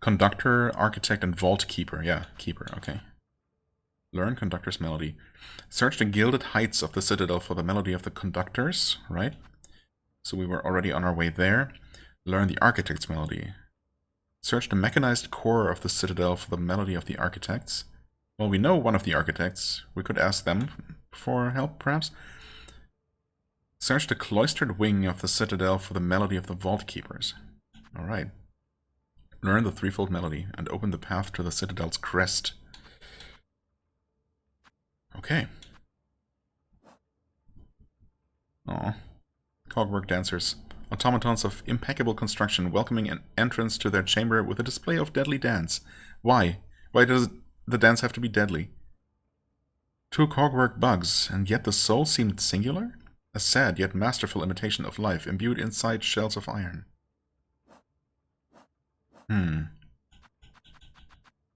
Conductor, Architect, and Vault Keeper. Yeah, Keeper, okay. Learn Conductor's Melody. Search the gilded heights of the Citadel for the melody of the Conductors, right? So we were already on our way there. Learn the Architect's Melody. Search the mechanized core of the Citadel for the melody of the Architects. Well, we know one of the Architects. We could ask them for help, perhaps. Search the cloistered wing of the Citadel for the melody of the Vault Keepers. Alright. Learn the threefold melody and open the path to the Citadel's crest. Okay. Aw. Cogwork dancers. Automatons of impeccable construction welcoming an entrance to their chamber with a display of deadly dance. Why? Why does the dance have to be deadly? Two cogwork bugs, and yet the soul seemed singular? A sad yet masterful imitation of life, imbued inside shells of iron.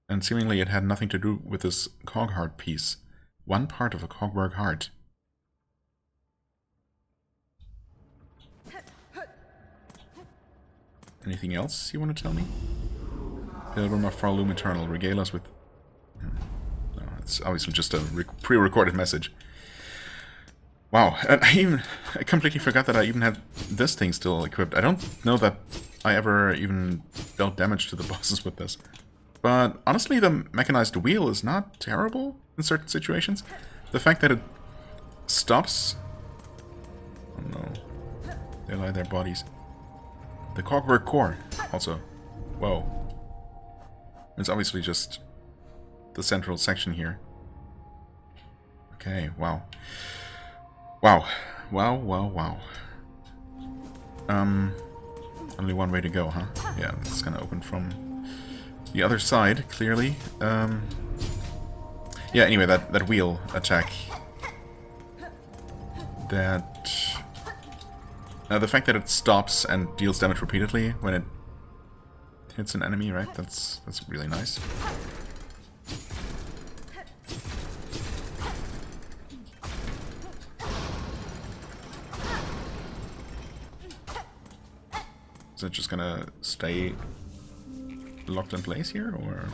And seemingly it had nothing to do with this cog heart piece. One part of a cogwork heart. Anything else you want to tell me? Pilgrim of Farloom Eternal, regale us with... No, it's obviously just a pre-recorded message. Wow, and I completely forgot that I even had this thing still equipped. I don't know that I ever even dealt damage to the bosses with this. But honestly, the mechanized wheel is not terrible in certain situations. The fact that it stops... Oh no. They lie their bodies. The cogwork core, also. Whoa. It's obviously just the central section here. Okay, wow. Wow. Wow, wow, wow. Only one way to go, huh? Yeah, it's gonna open from the other side, clearly. Yeah, anyway, that wheel attack. That... the fact that it stops and deals damage repeatedly when it hits an enemy, right? That's really nice. Is it just gonna stay locked in place here, or...?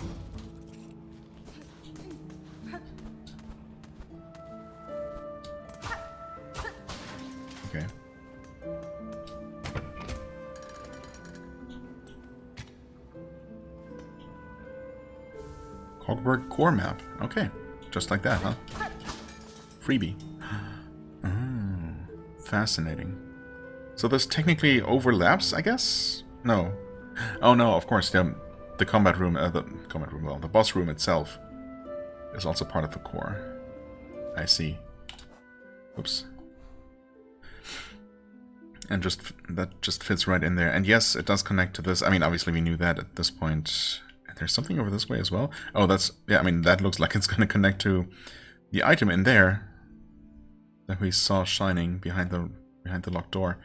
Okay. Cogwork core map. Okay. Just like that, huh? Freebie. Fascinating. So this technically overlaps, I guess? No. Oh no, of course, the combat room, the boss room itself is also part of the core. I see. Oops. And that just fits right in there. And yes, it does connect to this. I mean, obviously we knew that at this point. There's something over this way as well. Oh, that's... Yeah, I mean, that looks like it's going to connect to the item in there that we saw shining behind the locked door.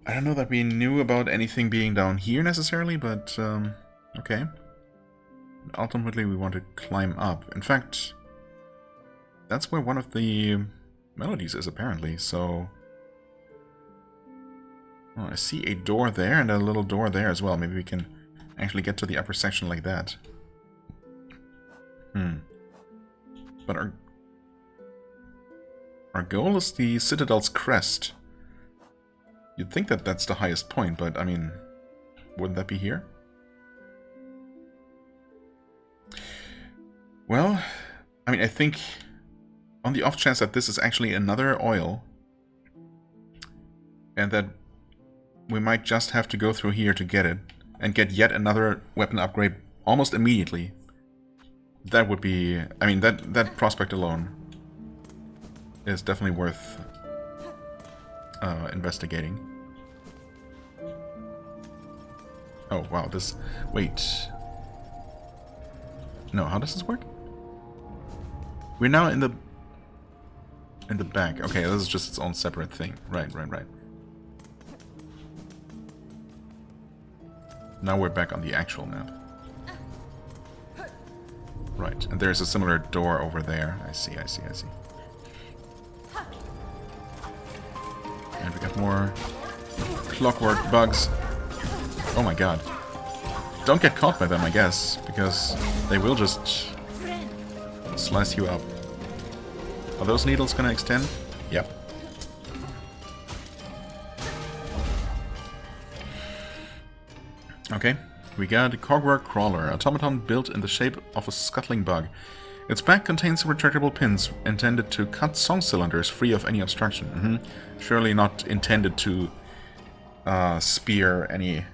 I don't know that we knew about anything being down here necessarily, but okay. Ultimately, we want to climb up. In fact, that's where one of the melodies is, apparently, so... Oh, I see a door there and a little door there as well. Maybe we can actually get to the upper section like that. But our goal is the Citadel's crest. You'd think that that's the highest point, but I mean... Wouldn't that be here? Well, I mean, I think on the off chance that this is actually another oil, and that we might just have to go through here to get it, and get yet another weapon upgrade almost immediately. That would be... I mean, that prospect alone is definitely worth investigating. Oh, wow, this... Wait. No, how does this work? We're now in the back. Okay, this is just its own separate thing. Right. Now we're back on the actual map. Right, and there's a similar door over there. I see. And we got more clockwork bugs. Oh my god. Don't get caught by them, I guess, because they will just slice you up. Are those needles gonna extend? Yep. Okay, we got a cogwork crawler, automaton built in the shape of a scuttling bug. Its back contains retractable pins intended to cut song cylinders free of any obstruction. Surely not intended to spear any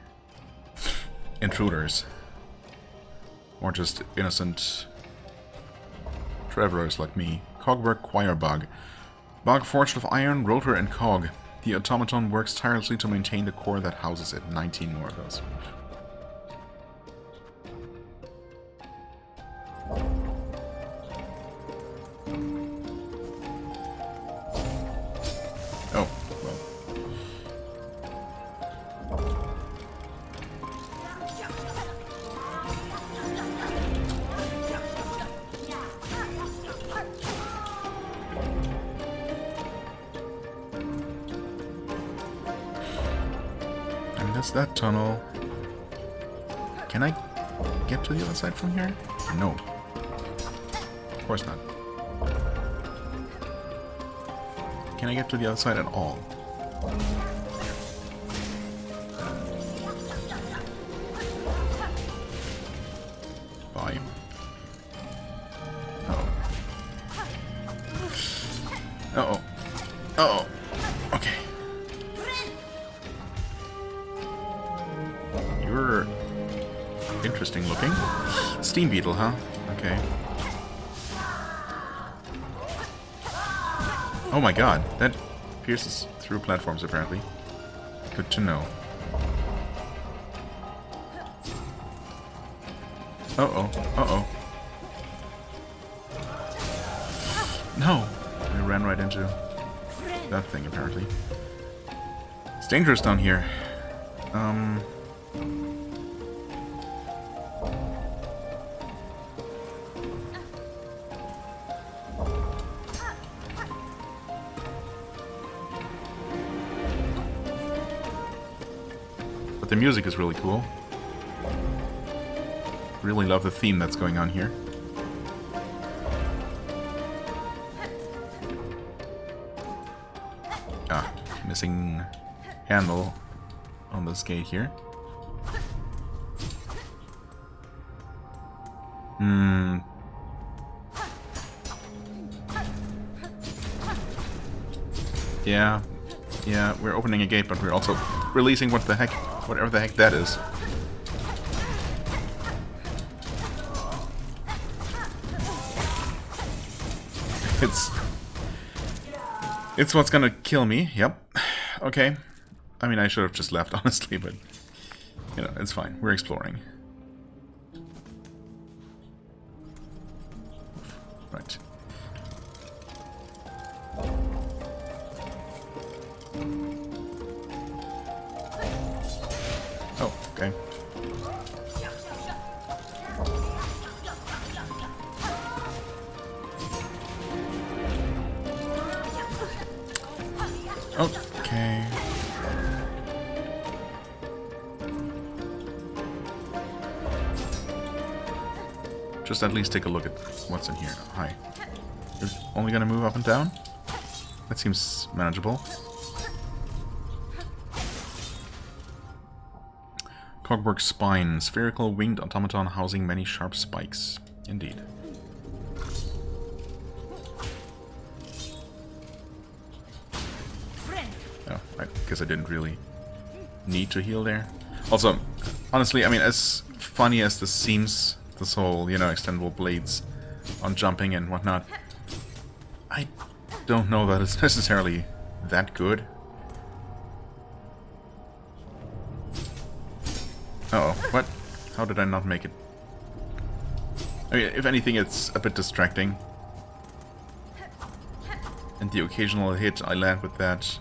intruders. Or just innocent travelers like me. Cogwork choir bug. Bug forged of iron, rotor, and cog. The automaton works tirelessly to maintain the core that houses it. 19 more of those. Oh, well. And that's that tunnel. Can I get to the other side from here? No. Of course not. Can I get to the other side at all? Bye. Uh-oh. Uh-oh. Uh-oh. Okay. You're interesting looking. Steam beetle, huh? Okay. Oh my god, that pierces through platforms apparently. Good to know. Uh-oh, uh-oh. No! I ran right into that thing apparently. It's dangerous down here. The music is really cool. Really love the theme that's going on here. Ah, missing handle on this gate here. Yeah, we're opening a gate, but we're also releasing whatever the heck that is. It's what's gonna kill me. Yep. Okay. I mean, I should have just left, honestly, but you know, it's fine. We're exploring. Right. Oh, okay. Okay. Just at least take a look at what's in here. Hi. You're only gonna move up and down? That seems manageable. Cogwork spine. Spherical winged automaton housing many sharp spikes. Indeed. Oh, I guess I didn't really need to heal there. Also, honestly, I mean, as funny as this seems, this whole, you know, extendable blades on jumping and whatnot, I don't know that it's necessarily that good. Uh-oh, what? How did I not make it? I mean, if anything, it's a bit distracting. And the occasional hit I land with that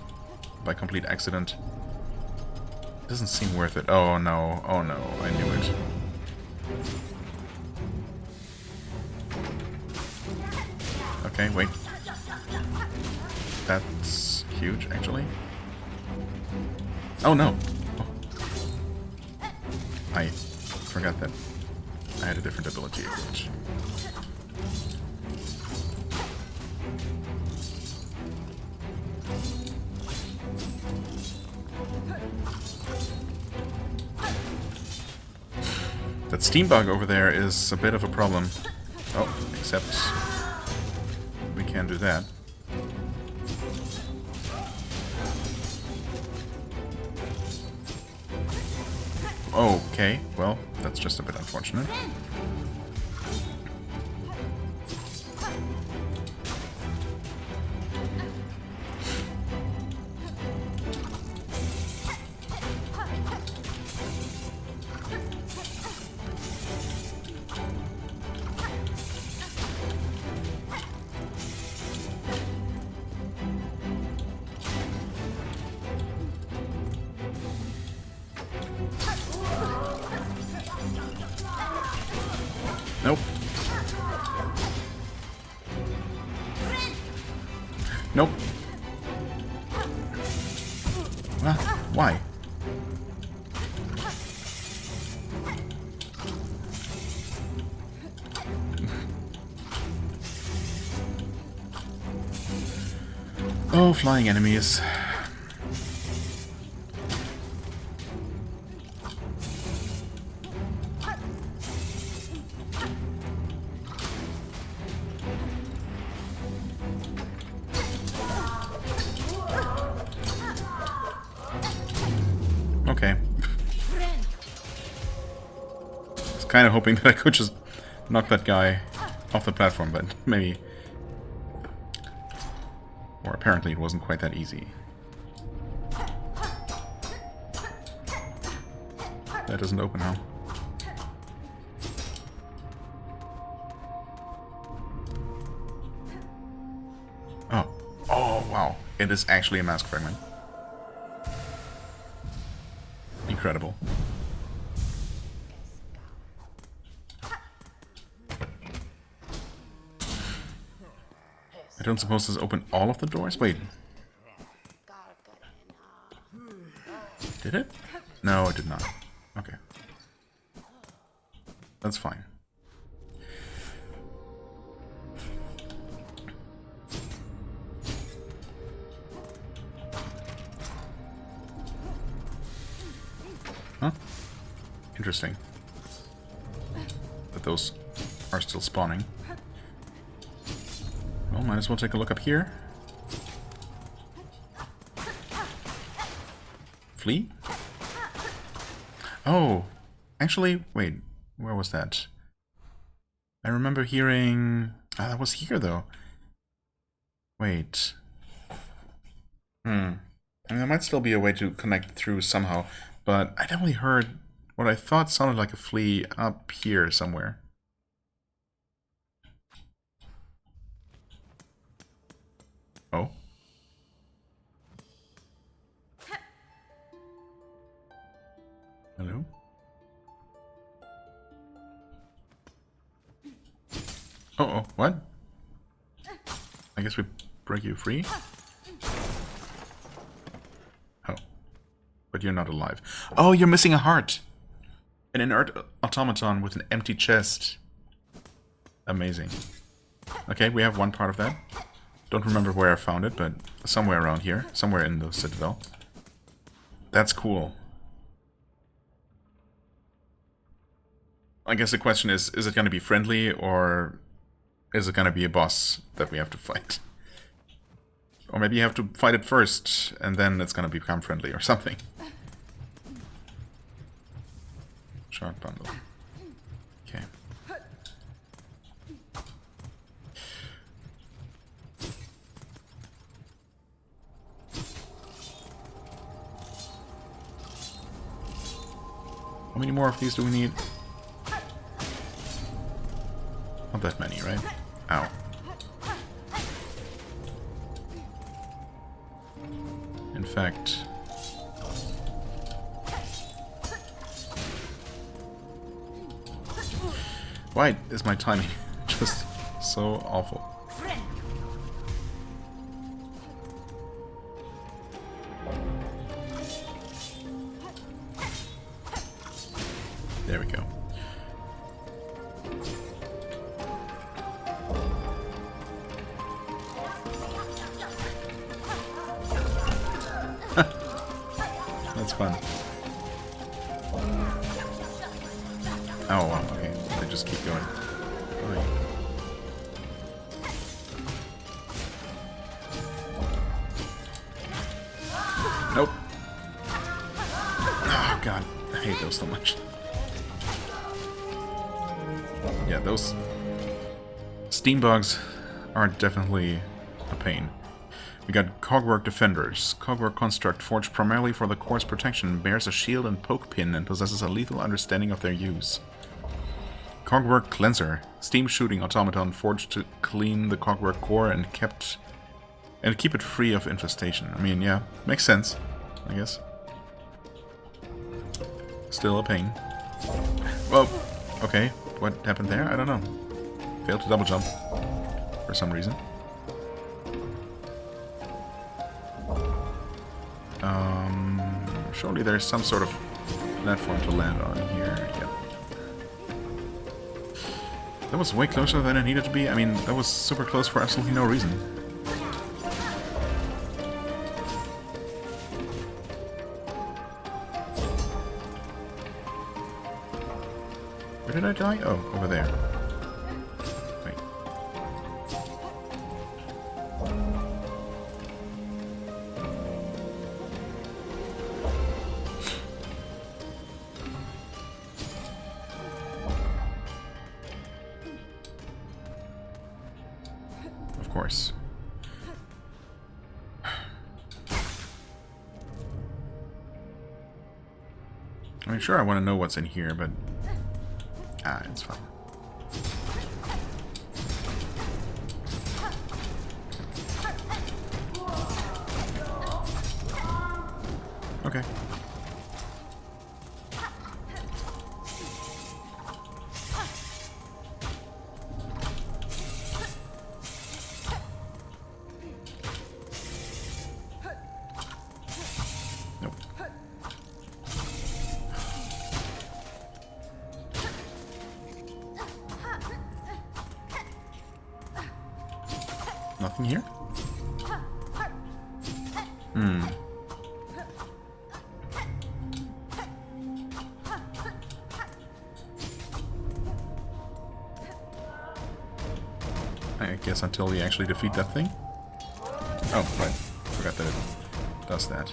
by complete accident doesn't seem worth it. Oh no, I knew it. Okay, wait. That's huge, actually. Oh no! Oh. I forgot that I had a different ability equipped. That steam bug over there is a bit of a problem. Oh, except we can't do that. Okay, well, that's just a bit unfortunate. Nope. Nope. Why? Oh, flying enemies. Okay. I was kind of hoping that I could just knock that guy off the platform, but maybe... Or apparently it wasn't quite that easy. That doesn't open now. Oh. Oh, wow. It is actually a mask fragment. Incredible. I don't suppose this opened all of the doors? Wait. Did it? No, it did not. Okay. That's fine. Huh? Interesting. That those are still spawning. Well, might as well take a look up here. Flee? Oh, actually, wait, where was that? I remember hearing... Ah, that was here, though. Wait. I mean, there might still be a way to connect through somehow, but I definitely heard what I thought sounded like a flea up here somewhere. Oh. Hello? Oh, what? I guess we break you free? Oh. But you're not alive. Oh, you're missing a heart! An inert automaton with an empty chest. Amazing. Okay, we have one part of that. Don't remember where I found it, but somewhere around here. Somewhere in the Citadel. That's cool. I guess the question is it going to be friendly, or is it going to be a boss that we have to fight? Or maybe you have to fight it first, and then it's going to become friendly or something. Short bundle. Okay. How many more of these do we need? Not that many, right? Ow. In fact... Why is my timing just so awful? There we go. That's fun. Oh wow, okay. They just keep going. Right. Nope. Oh god, I hate those so much. Yeah, those steam bugs are definitely a pain. We got Cogwork Defenders. Cogwork construct forged primarily for the core's protection, bears a shield and poke pin, and possesses a lethal understanding of their use. Cogwork Cleanser. Steam shooting automaton forged to clean the Cogwork core and keep it free of infestation. I mean, yeah, makes sense, I guess. Still a pain. Well, okay. What happened there? I don't know. Failed to double jump for some reason. Surely there's some sort of platform to land on here. Yep. That was way closer than it needed to be. I mean, that was super close for absolutely no reason. Where did I die? Oh, over there. Wait. Of course. I mean, sure, I want to know what's in here, but... Ah, it's fine. Okay. Nope. Nothing here? Hmm. I guess until we actually defeat that thing? Oh, right. Forgot that it does that.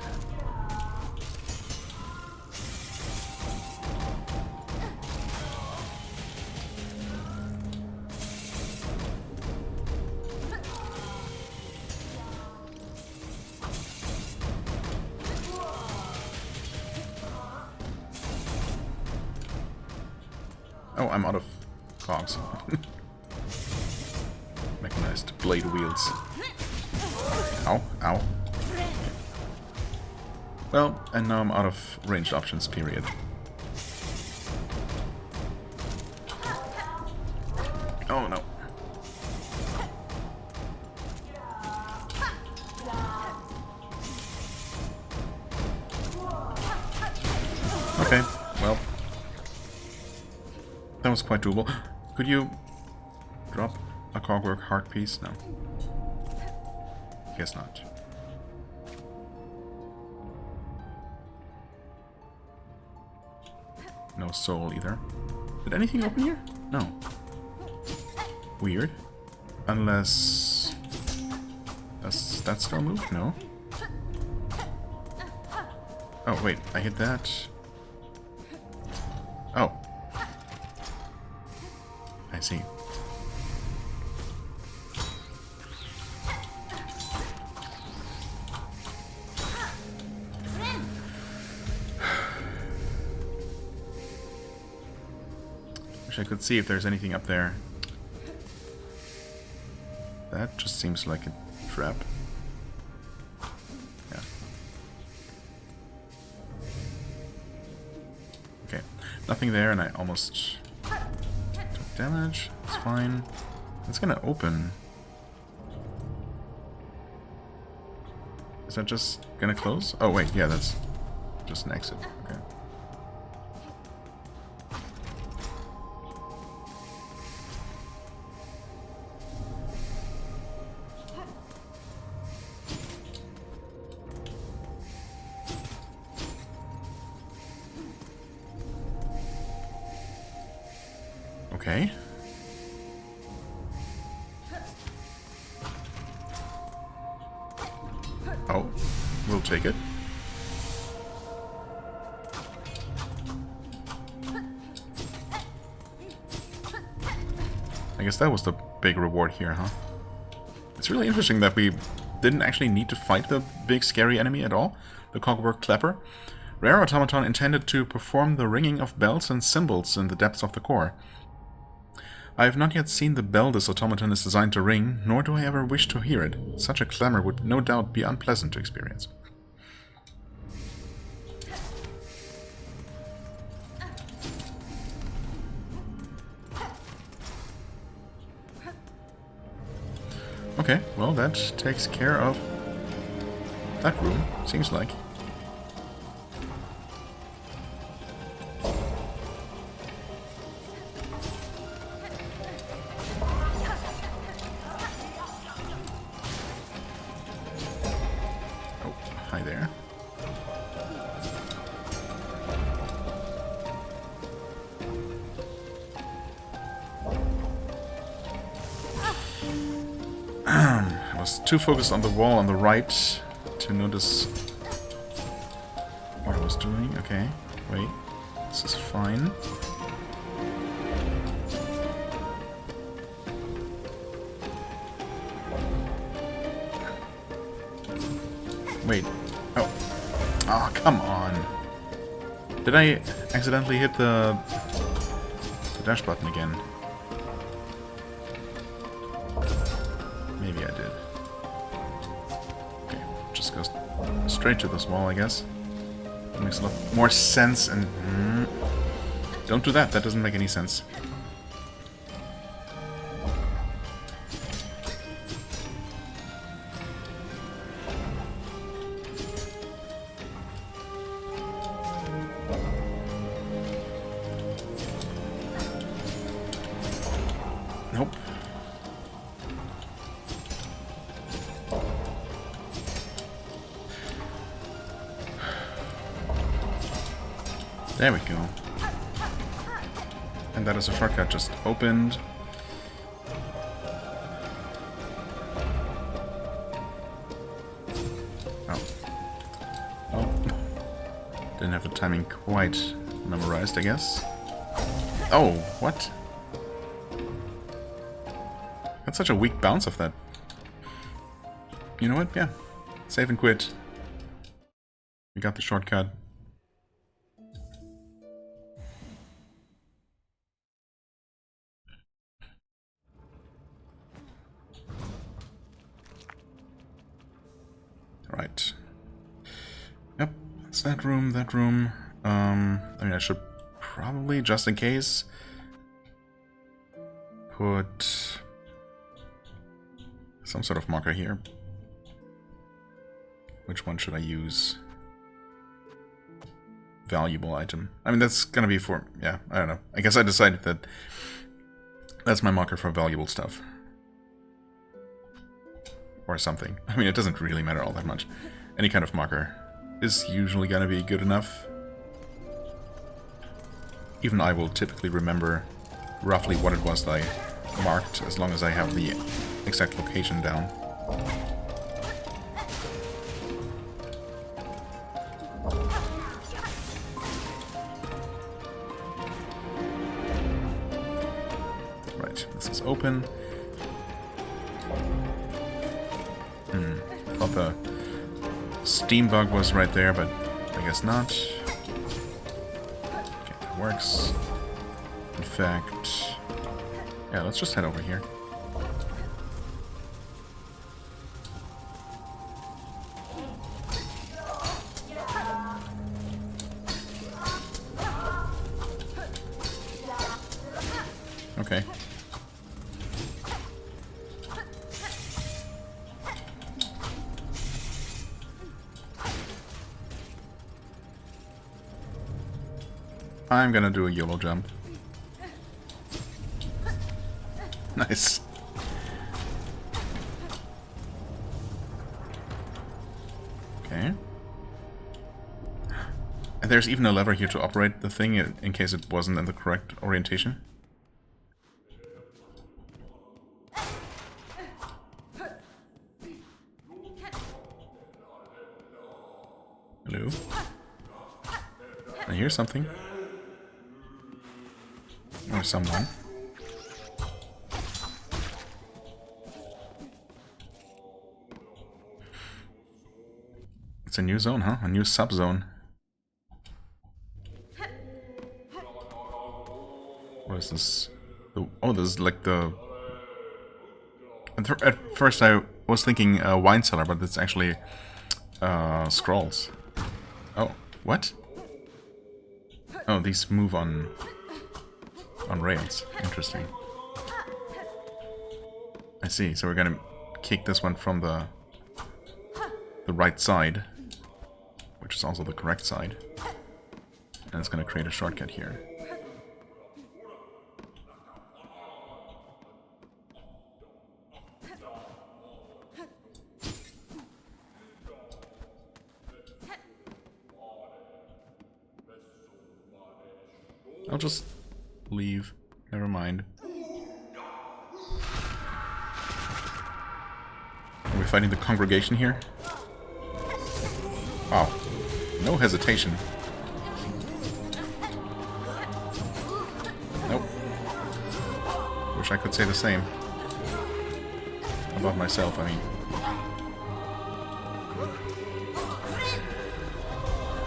Oh, I'm out of cogs. Mechanized blade wheels. Ow, ow. Well, and now I'm out of ranged options, period. Oh no. Okay, well. That was quite doable. Could you drop a Cogwork heart piece? No. Guess not. No soul either. Did anything open here? No. Weird. Unless... Does that still move? No. Oh, wait. I hit that. Oh. I see. Wish I could see if there's anything up there. That just seems like a trap. Yeah. Okay. Nothing there, and I almost took damage. It's fine. It's gonna open. Is that just gonna close? Oh, wait. Yeah, that's just an exit. Okay. Okay. Oh, we'll take it. I guess that was the big reward here, huh? It's really interesting that we didn't actually need to fight the big scary enemy at all, the Cogwork Clapper. Rare automaton intended to perform the ringing of bells and cymbals in the depths of the core. I have not yet seen the bell this automaton is designed to ring, nor do I ever wish to hear it. Such a clamor would no doubt be unpleasant to experience. Okay, well that takes care of that room, seems like. Hi there. I was too focused on the wall on the right to notice what I was doing. Okay, wait. This is fine. Wait. Oh. Oh, come on. Did I accidentally hit the dash button again? Maybe I did. Okay, just go straight to this wall, I guess. That makes a lot more sense, and... don't do that, that doesn't make any sense. Nope. There we go. And that is a shortcut just opened. Oh. Oh. Didn't have the timing quite memorized, I guess. Oh, what? That's such a weak bounce of that. You know what? Yeah. Save and quit. We got the shortcut. Right. Yep. That's that room, that room. I mean, I should probably, just in case, put some sort of marker here. Which one should I use? Valuable item. I mean, that's gonna be for... yeah, I don't know. I guess I decided that that's my marker for valuable stuff. Or something. I mean, it doesn't really matter all that much. Any kind of marker is usually gonna be good enough. even I will typically remember roughly what it was that I marked, as long as I have the exact location down. Right, this is open. Thought the steam bug was right there, but I guess not. Okay, that works. In fact, yeah, let's just head over here. Okay. I'm gonna do a YOLO jump. Nice. Okay. And there's even a lever here to operate the thing in case it wasn't in the correct orientation. Hello? I hear something. Or someone. It's a new zone, huh? A new sub-zone. What is this? Oh, this is like the... At first I was thinking wine cellar, but it's actually scrolls. Oh, what? Oh, these move on rails. Interesting. I see. So we're gonna kick this one from the right side, which is also the correct side, and it's gonna create a shortcut here. I'll just leave. Never mind. Are we fighting the congregation here? Wow. No hesitation. Nope. Wish I could say the same about myself, I mean.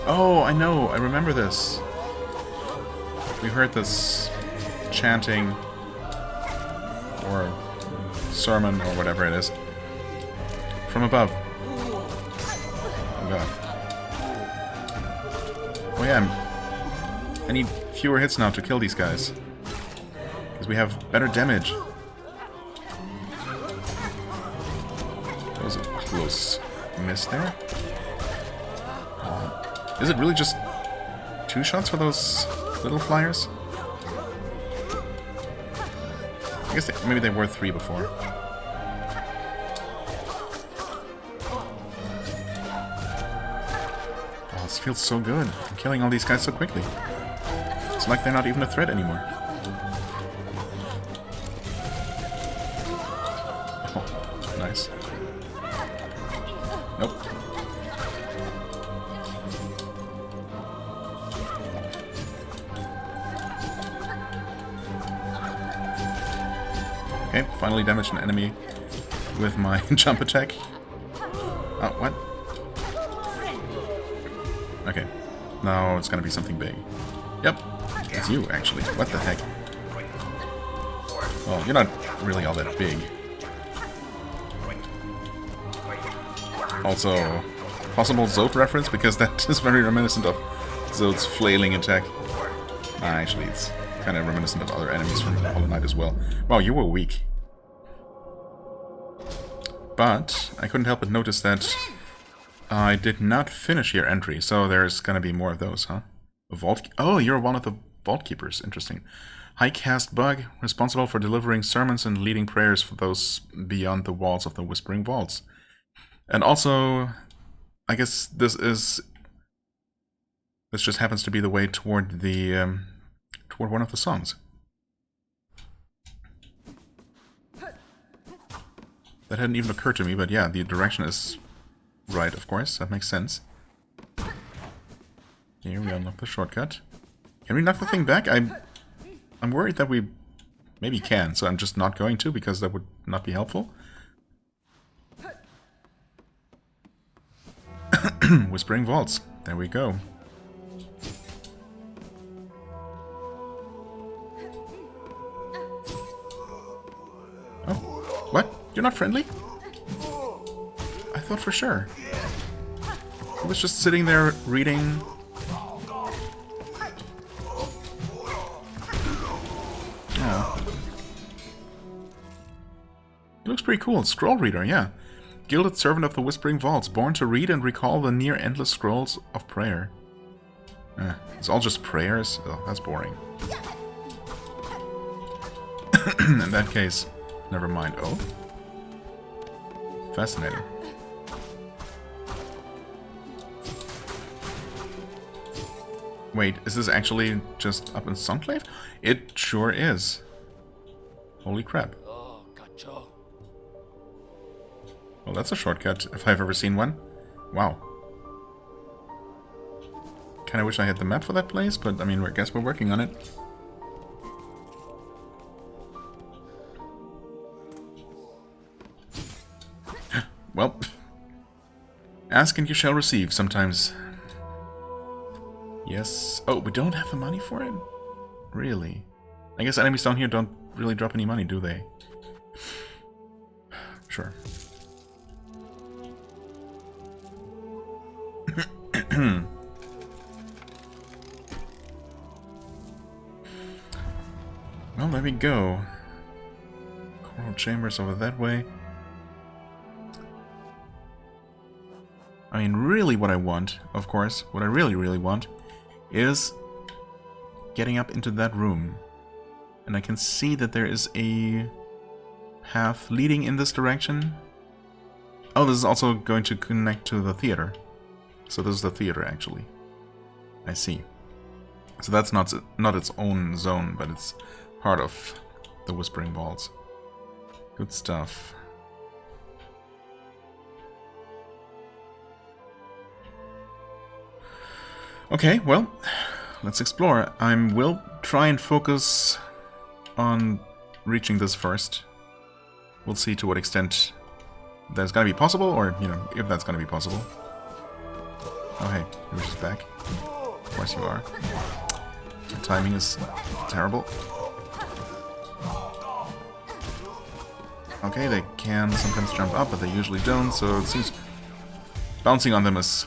Oh, I know. I remember this. We heard this chanting or sermon or whatever it is from above. Oh god. Oh yeah, I need fewer hits now to kill these guys, because we have better damage. That was a close miss there. Is it really just 2 shots for those little flyers? I guess maybe they were 3 before. Oh, this feels so good. I'm killing all these guys so quickly. It's like they're not even a threat anymore. Oh, nice. Nope. Okay, finally damaged an enemy with my jump attack. Oh, what? Okay, now it's gonna be something big. Yep, it's you, actually. What the heck? Well, you're not really all that big. Also, possible Zod reference, because that is very reminiscent of Zod's flailing attack. Actually, it's kind of reminiscent of other enemies from Hollow Knight as well. Wow, you were weak. But I couldn't help but notice that I did not finish your entry, so there's gonna be more of those, huh? A vault. Oh, you're one of the vault keepers. Interesting. High caste bug, responsible for delivering sermons and leading prayers for those beyond the walls of the Whispering Vaults. And also, I guess this just happens to be the way toward the toward one of the songs. That hadn't even occurred to me, but yeah, the direction is right, of course. That makes sense. Here we unlock the shortcut. Can we knock the thing back? I'm worried that we maybe can, so I'm just not going to, because that would not be helpful. Whispering Vaults. There we go. Oh, what? You're not friendly? I thought for sure. He was just sitting there reading. Oh. It looks pretty cool. Scroll reader, yeah. Gilded servant of the Whispering Vaults, born to read and recall the near endless scrolls of prayer. It's all just prayers? Oh, that's boring. In that case, never mind. Oh. Fascinating. Wait, is this actually just up in Songclave? It sure is. Holy crap. Well, that's a shortcut, if I've ever seen one. Wow. Kinda wish I had the map for that place, but I mean, I guess we're working on it. Well, ask and you shall receive sometimes. Yes. Oh, we don't have the money for it? Really? I guess enemies down here don't really drop any money, do they? Sure. Well, there we go. Coral chambers over that way. I mean, really what I want, of course, what I really want, is getting up into that room. And I can see that there is a path leading in this direction. Oh, this is also going to connect to the theater. So this is the theater, actually. I see. So that's not its own zone, but it's part of the Whispering Vaults. Good stuff. Okay, well, let's explore. I will try and focus on reaching this first. We'll see to what extent that's gonna be possible, or, you know, if that's gonna be possible. Oh hey, you're just back. Of course you are. The timing is terrible. Okay, they can sometimes jump up, but they usually don't, so it seems bouncing on them is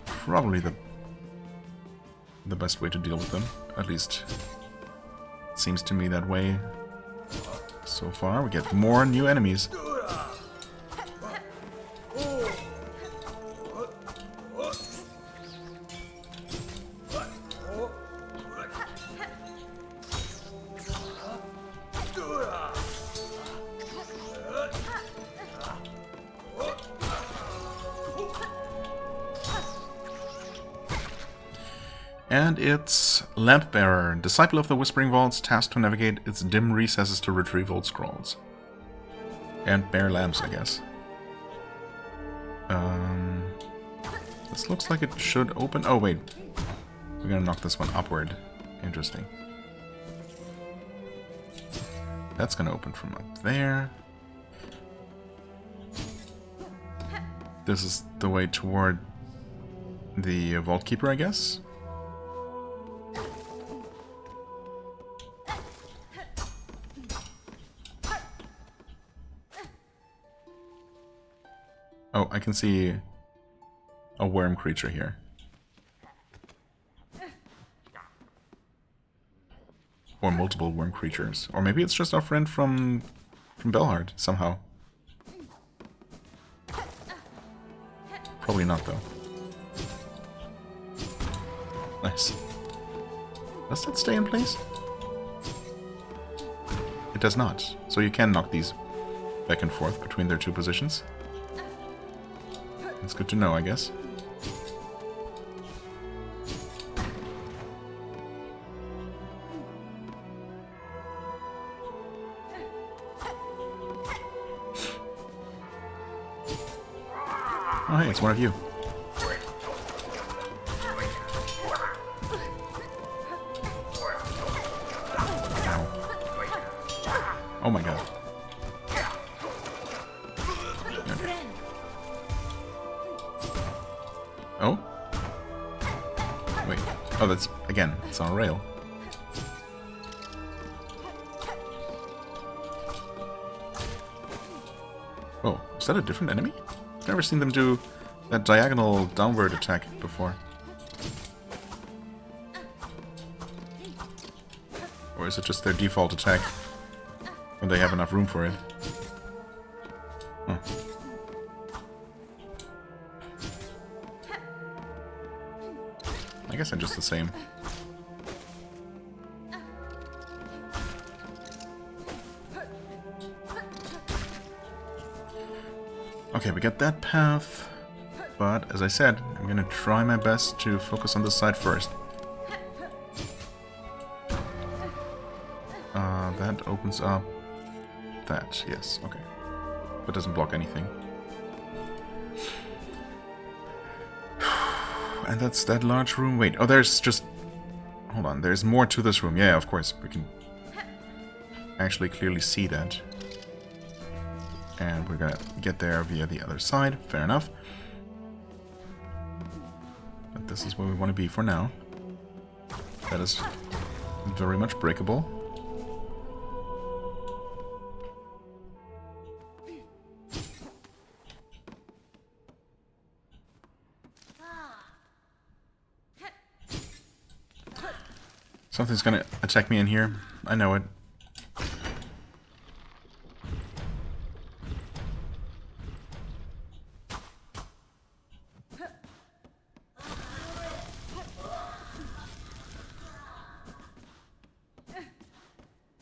probably the best way to deal with them. At least it seems to me that way so far. We get more new enemies. And it's Lampbearer, disciple of the Whispering Vaults, tasked to navigate its dim recesses to retrieve old scrolls. And bear lamps, I guess. This looks like it should open... Oh, wait. We're gonna knock this one upward. Interesting. That's gonna open from up there. This is the way toward the Vault Keeper, I guess. Oh, I can see a worm creature here. Or multiple worm creatures. Or maybe it's just our friend from Belhard, somehow. Probably not, though. Nice. Does that stay in place? It does not. So you can knock these back and forth between their two positions. That's good to know, I guess. it's one of you. Ow. Oh my god. Okay. Oh? Wait. Oh, that's, again, it's on a rail. Oh, is that a different enemy? I've never seen them do that diagonal downward attack before. Or is it just their default attack when they have enough room for it? Huh. I guess they're just the same. Okay, we got that path, but as I said, I'm gonna try my best to focus on this side first. That opens up that, yes, okay. But doesn't block anything. And that's that large room. Wait, oh, there's just... Hold on, there's more to this room. Yeah, of course, we can actually clearly see that. And we're gonna get there via the other side. Fair enough. But this is where we want to be for now. That is very much breakable. Something's gonna attack me in here. I know it.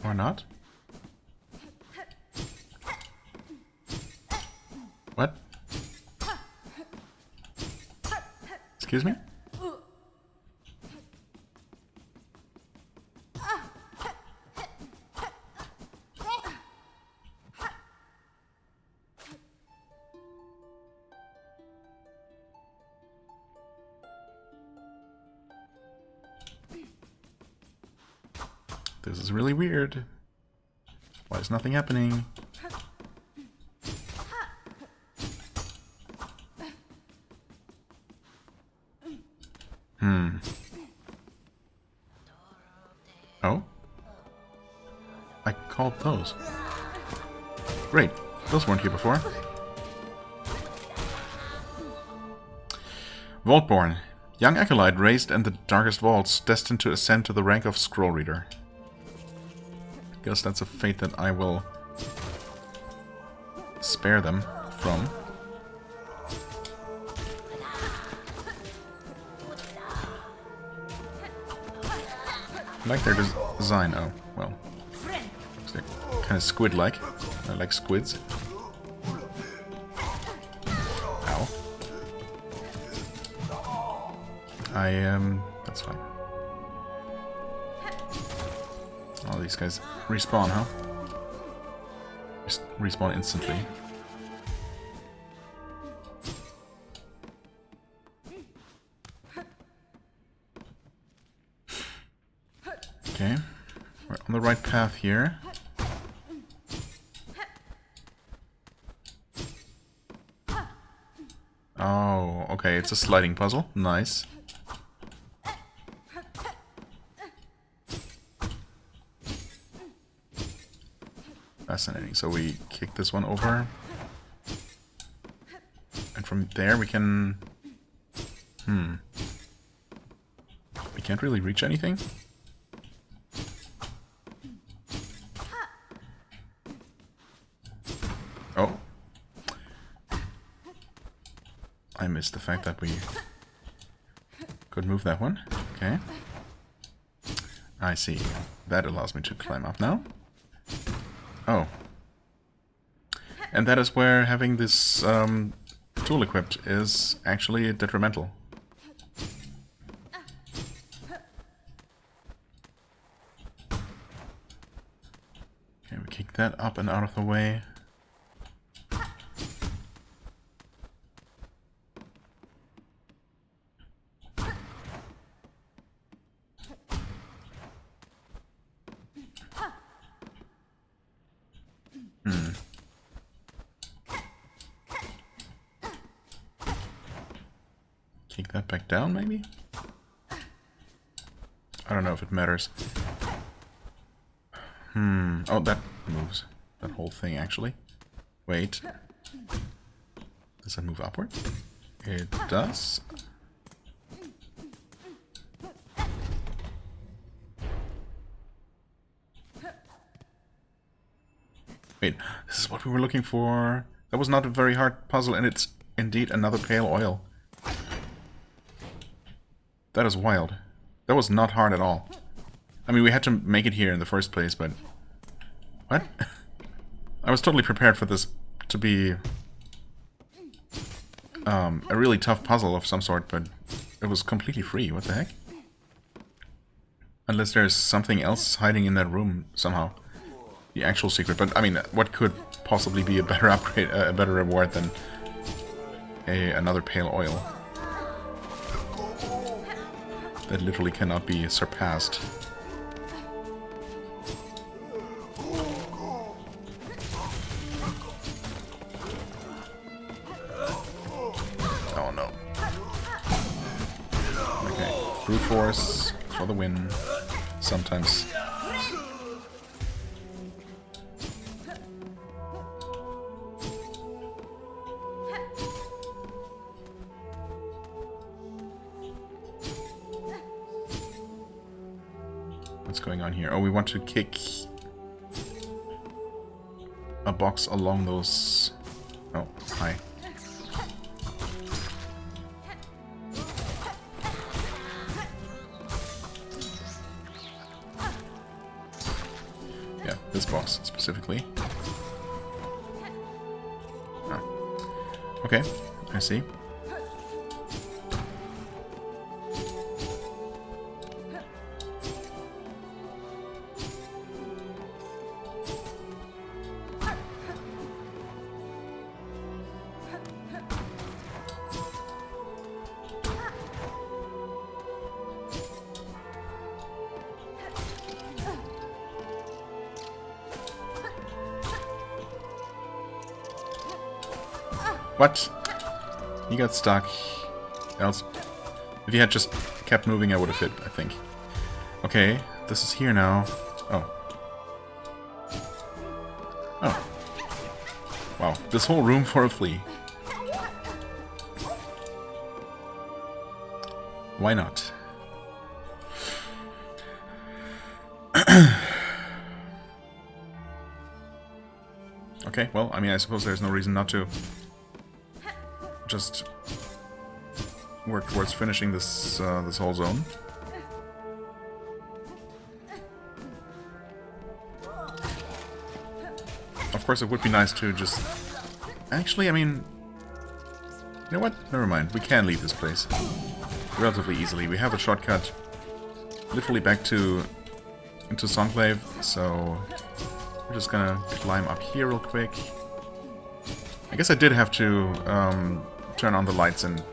Or not? What? Excuse me? This is really weird. Why is nothing happening? Oh? I called those. Great. Those weren't here before. Vaultborn. Young acolyte raised in the darkest vaults, destined to ascend to the rank of scroll reader. Guess that's a fate that I will spare them from. I like their design. Oh, well. They're kind of squid-like. I like squids. Ow. That's fine. Oh, these guys respawn, huh? Just respawn instantly. Okay, we're on the right path here. Oh, okay, it's a sliding puzzle. Nice. Fascinating. So we kick this one over. And from there we can... We can't really reach anything? Oh. I missed the fact that we could move that one. Okay. I see. That allows me to climb up now. Oh. And that is where having this tool equipped is actually detrimental. Okay, we kick that up and out of the way. Kick that back down, maybe? I don't know if it matters. Oh, that moves. That whole thing, actually. Wait. Does that move upward? It does. Wait, this is what we were looking for. That was not a very hard puzzle, and it's indeed another pale oil. That is wild. That was not hard at all. I mean, we had to make it here in the first place, but... What? I was totally prepared for this to be... a really tough puzzle of some sort, but it was completely free. What the heck? Unless there's something else hiding in that room somehow. The actual secret. But, I mean, what could possibly be a better upgrade, a better reward than another pale oil? That literally cannot be surpassed. Oh no. Okay, brute force for the win. Sometimes. What's going on here? Oh, we want to kick a box along those... Oh, hi. Yeah, this box specifically. Oh. Okay, I see. What? He got stuck. Else, if he had just kept moving, I would have hit, I think. Okay, this is here now. Oh. Oh. Wow, this whole room for a flea. Why not? Okay, well, I mean, I suppose there's no reason not to. Just work towards finishing this this whole zone. Of course, it would be nice to just... Actually, I mean... You know what? Never mind. We can leave this place relatively easily. We have a shortcut literally back to into Longplay, so we're just gonna climb up here real quick. I guess I did have to turn on the lights and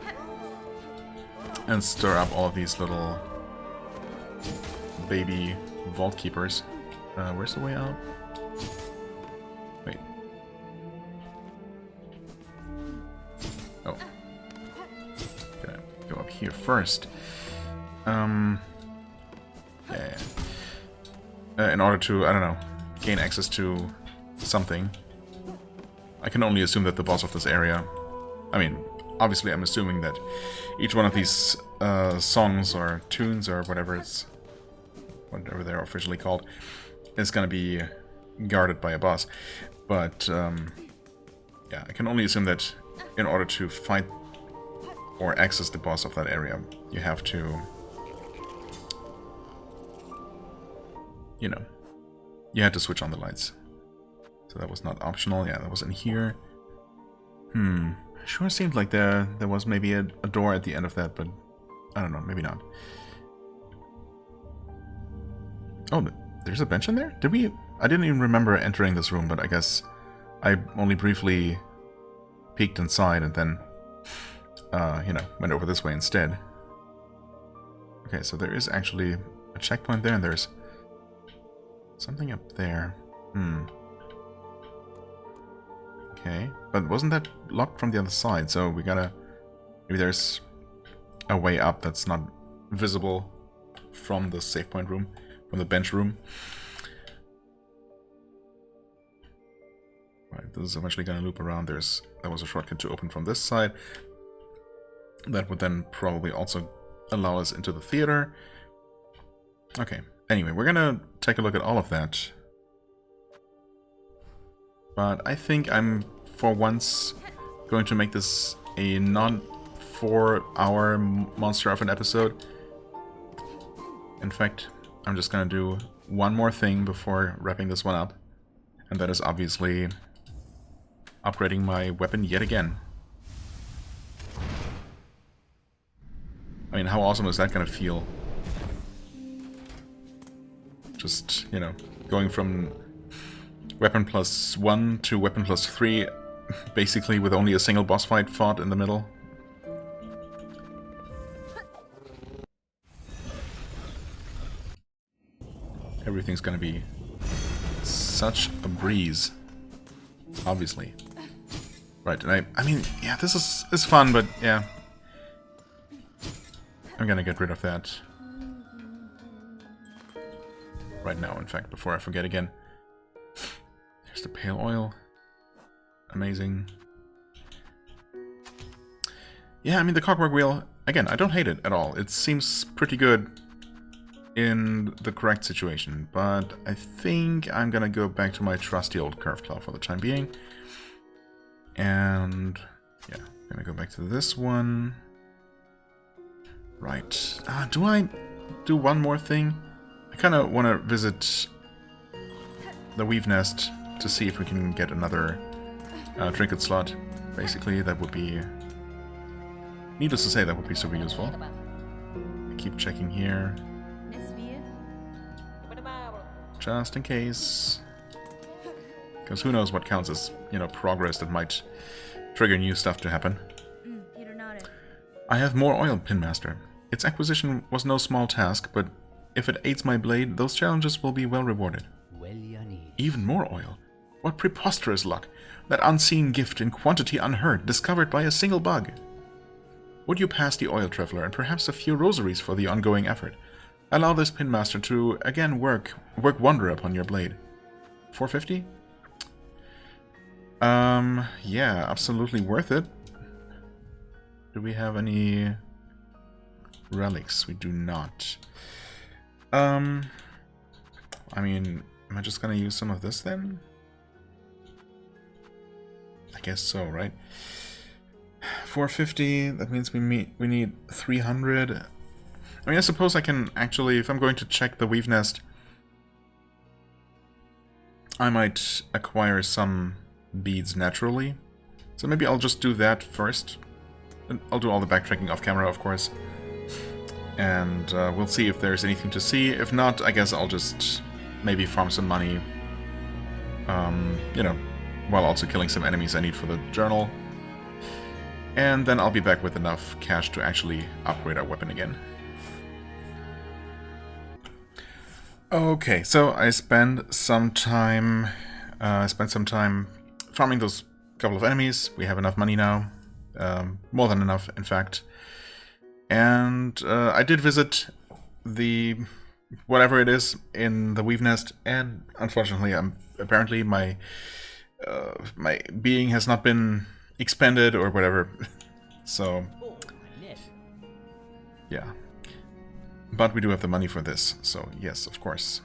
stir up all of these little baby vault keepers. Where's the way out? Wait. Oh. Gonna go up here first. Yeah. In order to, I don't know, gain access to something. I can only assume that the boss of this area... I mean, obviously I'm assuming that each one of these songs or tunes or whatever they're officially called is going to be guarded by a boss. But, yeah, I can only assume that in order to fight or access the boss of that area, you have to... You know, you had to switch on the lights. So that was not optional. Yeah, that was in here. Sure seemed like there was maybe a door at the end of that, but I don't know, maybe not. Oh, there's a bench in there? Did we... I didn't even remember entering this room, but I guess I only briefly peeked inside and then, you know, went over this way instead. Okay, so there is actually a checkpoint there, and there's something up there. Okay, but wasn't that locked from the other side? So we gotta... Maybe there's a way up that's not visible from the save point room, from the bench room. Right, this is eventually going to loop around. There was a shortcut to open from this side. That would then probably also allow us into the theater. Okay, anyway, we're going to take a look at all of that. But I think I'm, for once, going to make this a non-4-hour monster of an episode. In fact, I'm just going to do one more thing before wrapping this one up. And that is obviously upgrading my weapon yet again. I mean, how awesome is that going to feel? Just, you know, going from weapon +1 to weapon +3, basically with only a single boss fight fought in the middle. Everything's gonna be such a breeze, obviously. Right, and I mean, yeah, this is fun, but yeah. I'm gonna get rid of that right now, in fact, before I forget again. There's the pale oil. Amazing. Yeah, I mean, the clockwork wheel, again, I don't hate it at all. It seems pretty good in the correct situation, but I think I'm gonna go back to my trusty old curved claw for the time being. And yeah, I'm gonna go back to this one. Right. Do I do one more thing? I kind of want to visit the Weave Nest to see if we can get another trinket slot. Basically, that would be... Needless to say, that would be super useful. I keep checking here. Just in case. Because who knows what counts as, you know, progress that might trigger new stuff to happen. I have more oil, Pinmaster. Its acquisition was no small task, but if it aids my blade, those challenges will be well rewarded. Even more oil? What preposterous luck! That unseen gift in quantity unheard, discovered by a single bug. Would you pass the oil traveler and perhaps a few rosaries for the ongoing effort? Allow this Pinmaster to again work wonder upon your blade. 450? Yeah, absolutely worth it. Do we have any relics? We do not. I mean, am I just gonna use some of this then? I guess so, right? 450, that means we need 300. I mean, I suppose I can actually, if I'm going to check the Weave Nest, I might acquire some beads naturally. So maybe I'll just do that first. I'll do all the backtracking off camera, of course. And we'll see if there's anything to see. If not, I guess I'll just maybe farm some money. You know, while also killing some enemies I need for the journal. And then I'll be back with enough cash to actually upgrade our weapon again. Okay, so I spent some time farming those couple of enemies. We have enough money now. More than enough, in fact. And I did visit the whatever it is in the Weave Nest, and unfortunately, apparently my my being has not been expended or whatever. So yeah, but we do have the money for this, so yes, of course.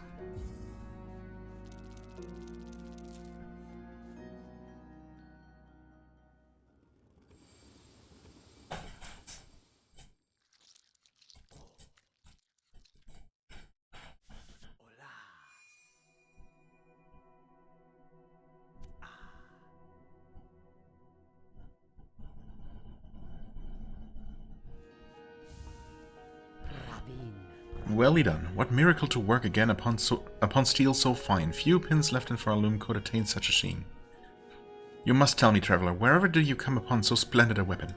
Well done. What miracle to work again upon steel so fine. Few pins left in for a loom could attain such a sheen. You must tell me, traveler, wherever did you come upon so splendid a weapon?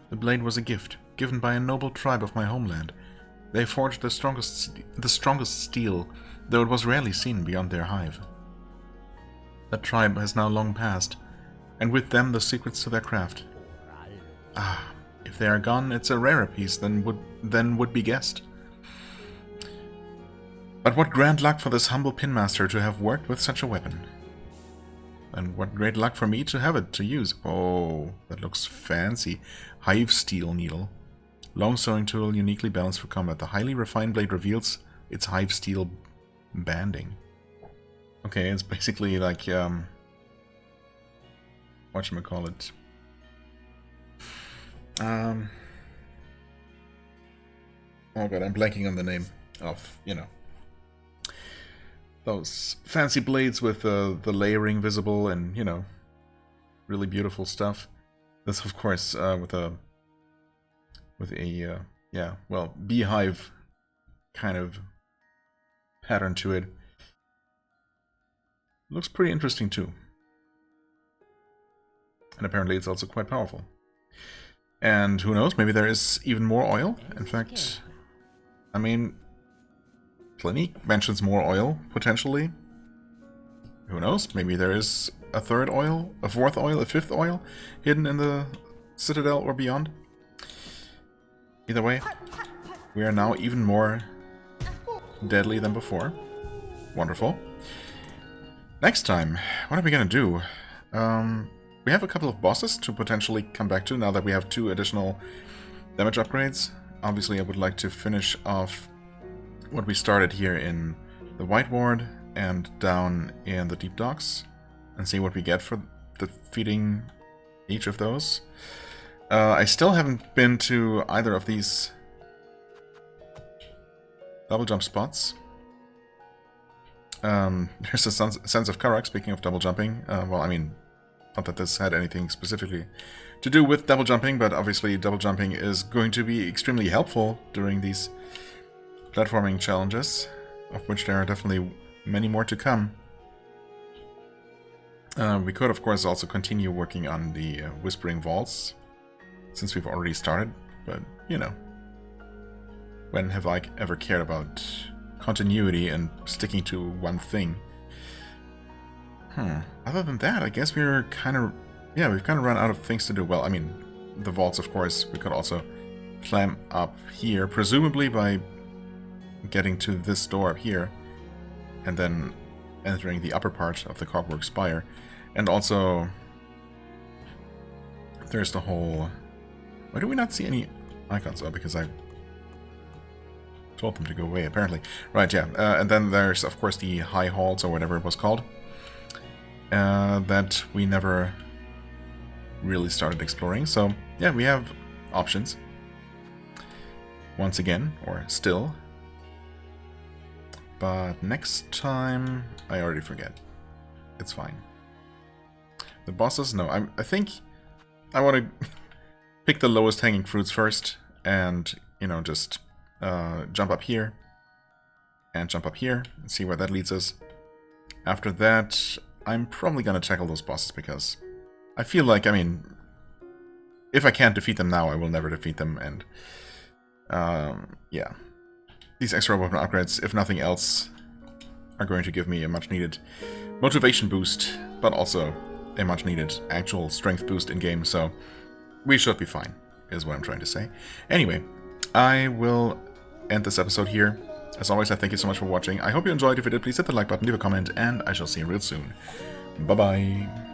The blade was a gift, given by a noble tribe of my homeland. They forged the strongest steel, though it was rarely seen beyond their hive. That tribe has now long passed, and with them the secrets to their craft. Ah, If they are gone, it's a rarer piece than would be guessed. But what grand luck for this humble pinmaster to have worked with such a weapon. And what great luck for me to have it to use. Oh, that looks fancy. Hive steel needle. Long sewing tool, uniquely balanced for combat. The highly refined blade reveals its hive steel banding. Okay, it's basically like, whatchamacallit. Oh god, I'm blanking on the name of, you know, those fancy blades with the layering visible and, you know, really beautiful stuff. This, of course, with a yeah, well, beehive kind of pattern to it. Looks pretty interesting too. And apparently it's also quite powerful. And who knows, maybe there is even more oil. In fact, I mean, Pliny mentions more oil, potentially. Who knows, maybe there is a third oil, a fourth oil, a fifth oil hidden in the Citadel or beyond. Either way, we are now even more deadly than before. Wonderful. Next time, what are we gonna do? We have a couple of bosses to potentially come back to now that we have 2 additional damage upgrades. Obviously, I would like to finish off what we started here in the White Ward and down in the Deep Docks and see what we get for defeating each of those. I still haven't been to either of these double jump spots. There's a sense of Karak, speaking of double jumping. Well, I mean, not that this had anything specifically to do with double jumping, but obviously double jumping is going to be extremely helpful during these platforming challenges, of which there are definitely many more to come. We could, of course, also continue working on the Whispering Vaults, since we've already started, but, you know, when have I ever cared about continuity and sticking to one thing? Other than that, I guess we're kind of... yeah, we've kind of run out of things to do. Well, I mean, the vaults, of course, we could also climb up here, presumably by getting to this door up here, and then entering the upper part of the Clockwork Spire. And also, there's the whole... why do we not see any icons? Oh, because I told them to go away, apparently. Right, yeah. And then there's, of course, the High Halls, or whatever it was called, that we never really started exploring. So, yeah, we have options. Once again, or still. But next time, I already forget. It's fine. The bosses? No, I think I want to pick the lowest hanging fruits first, and, you know, just jump up here, and jump up here, and see where that leads us. After that, I'm probably going to tackle those bosses, because I feel like, I mean, if I can't defeat them now, I will never defeat them, and, yeah. These extra weapon upgrades, if nothing else, are going to give me a much-needed motivation boost, but also a much-needed actual strength boost in-game, so we should be fine, is what I'm trying to say. Anyway, I will end this episode here. As always, I thank you so much for watching. I hope you enjoyed. If you did, please hit the like button, leave a comment, and I shall see you real soon. Bye-bye.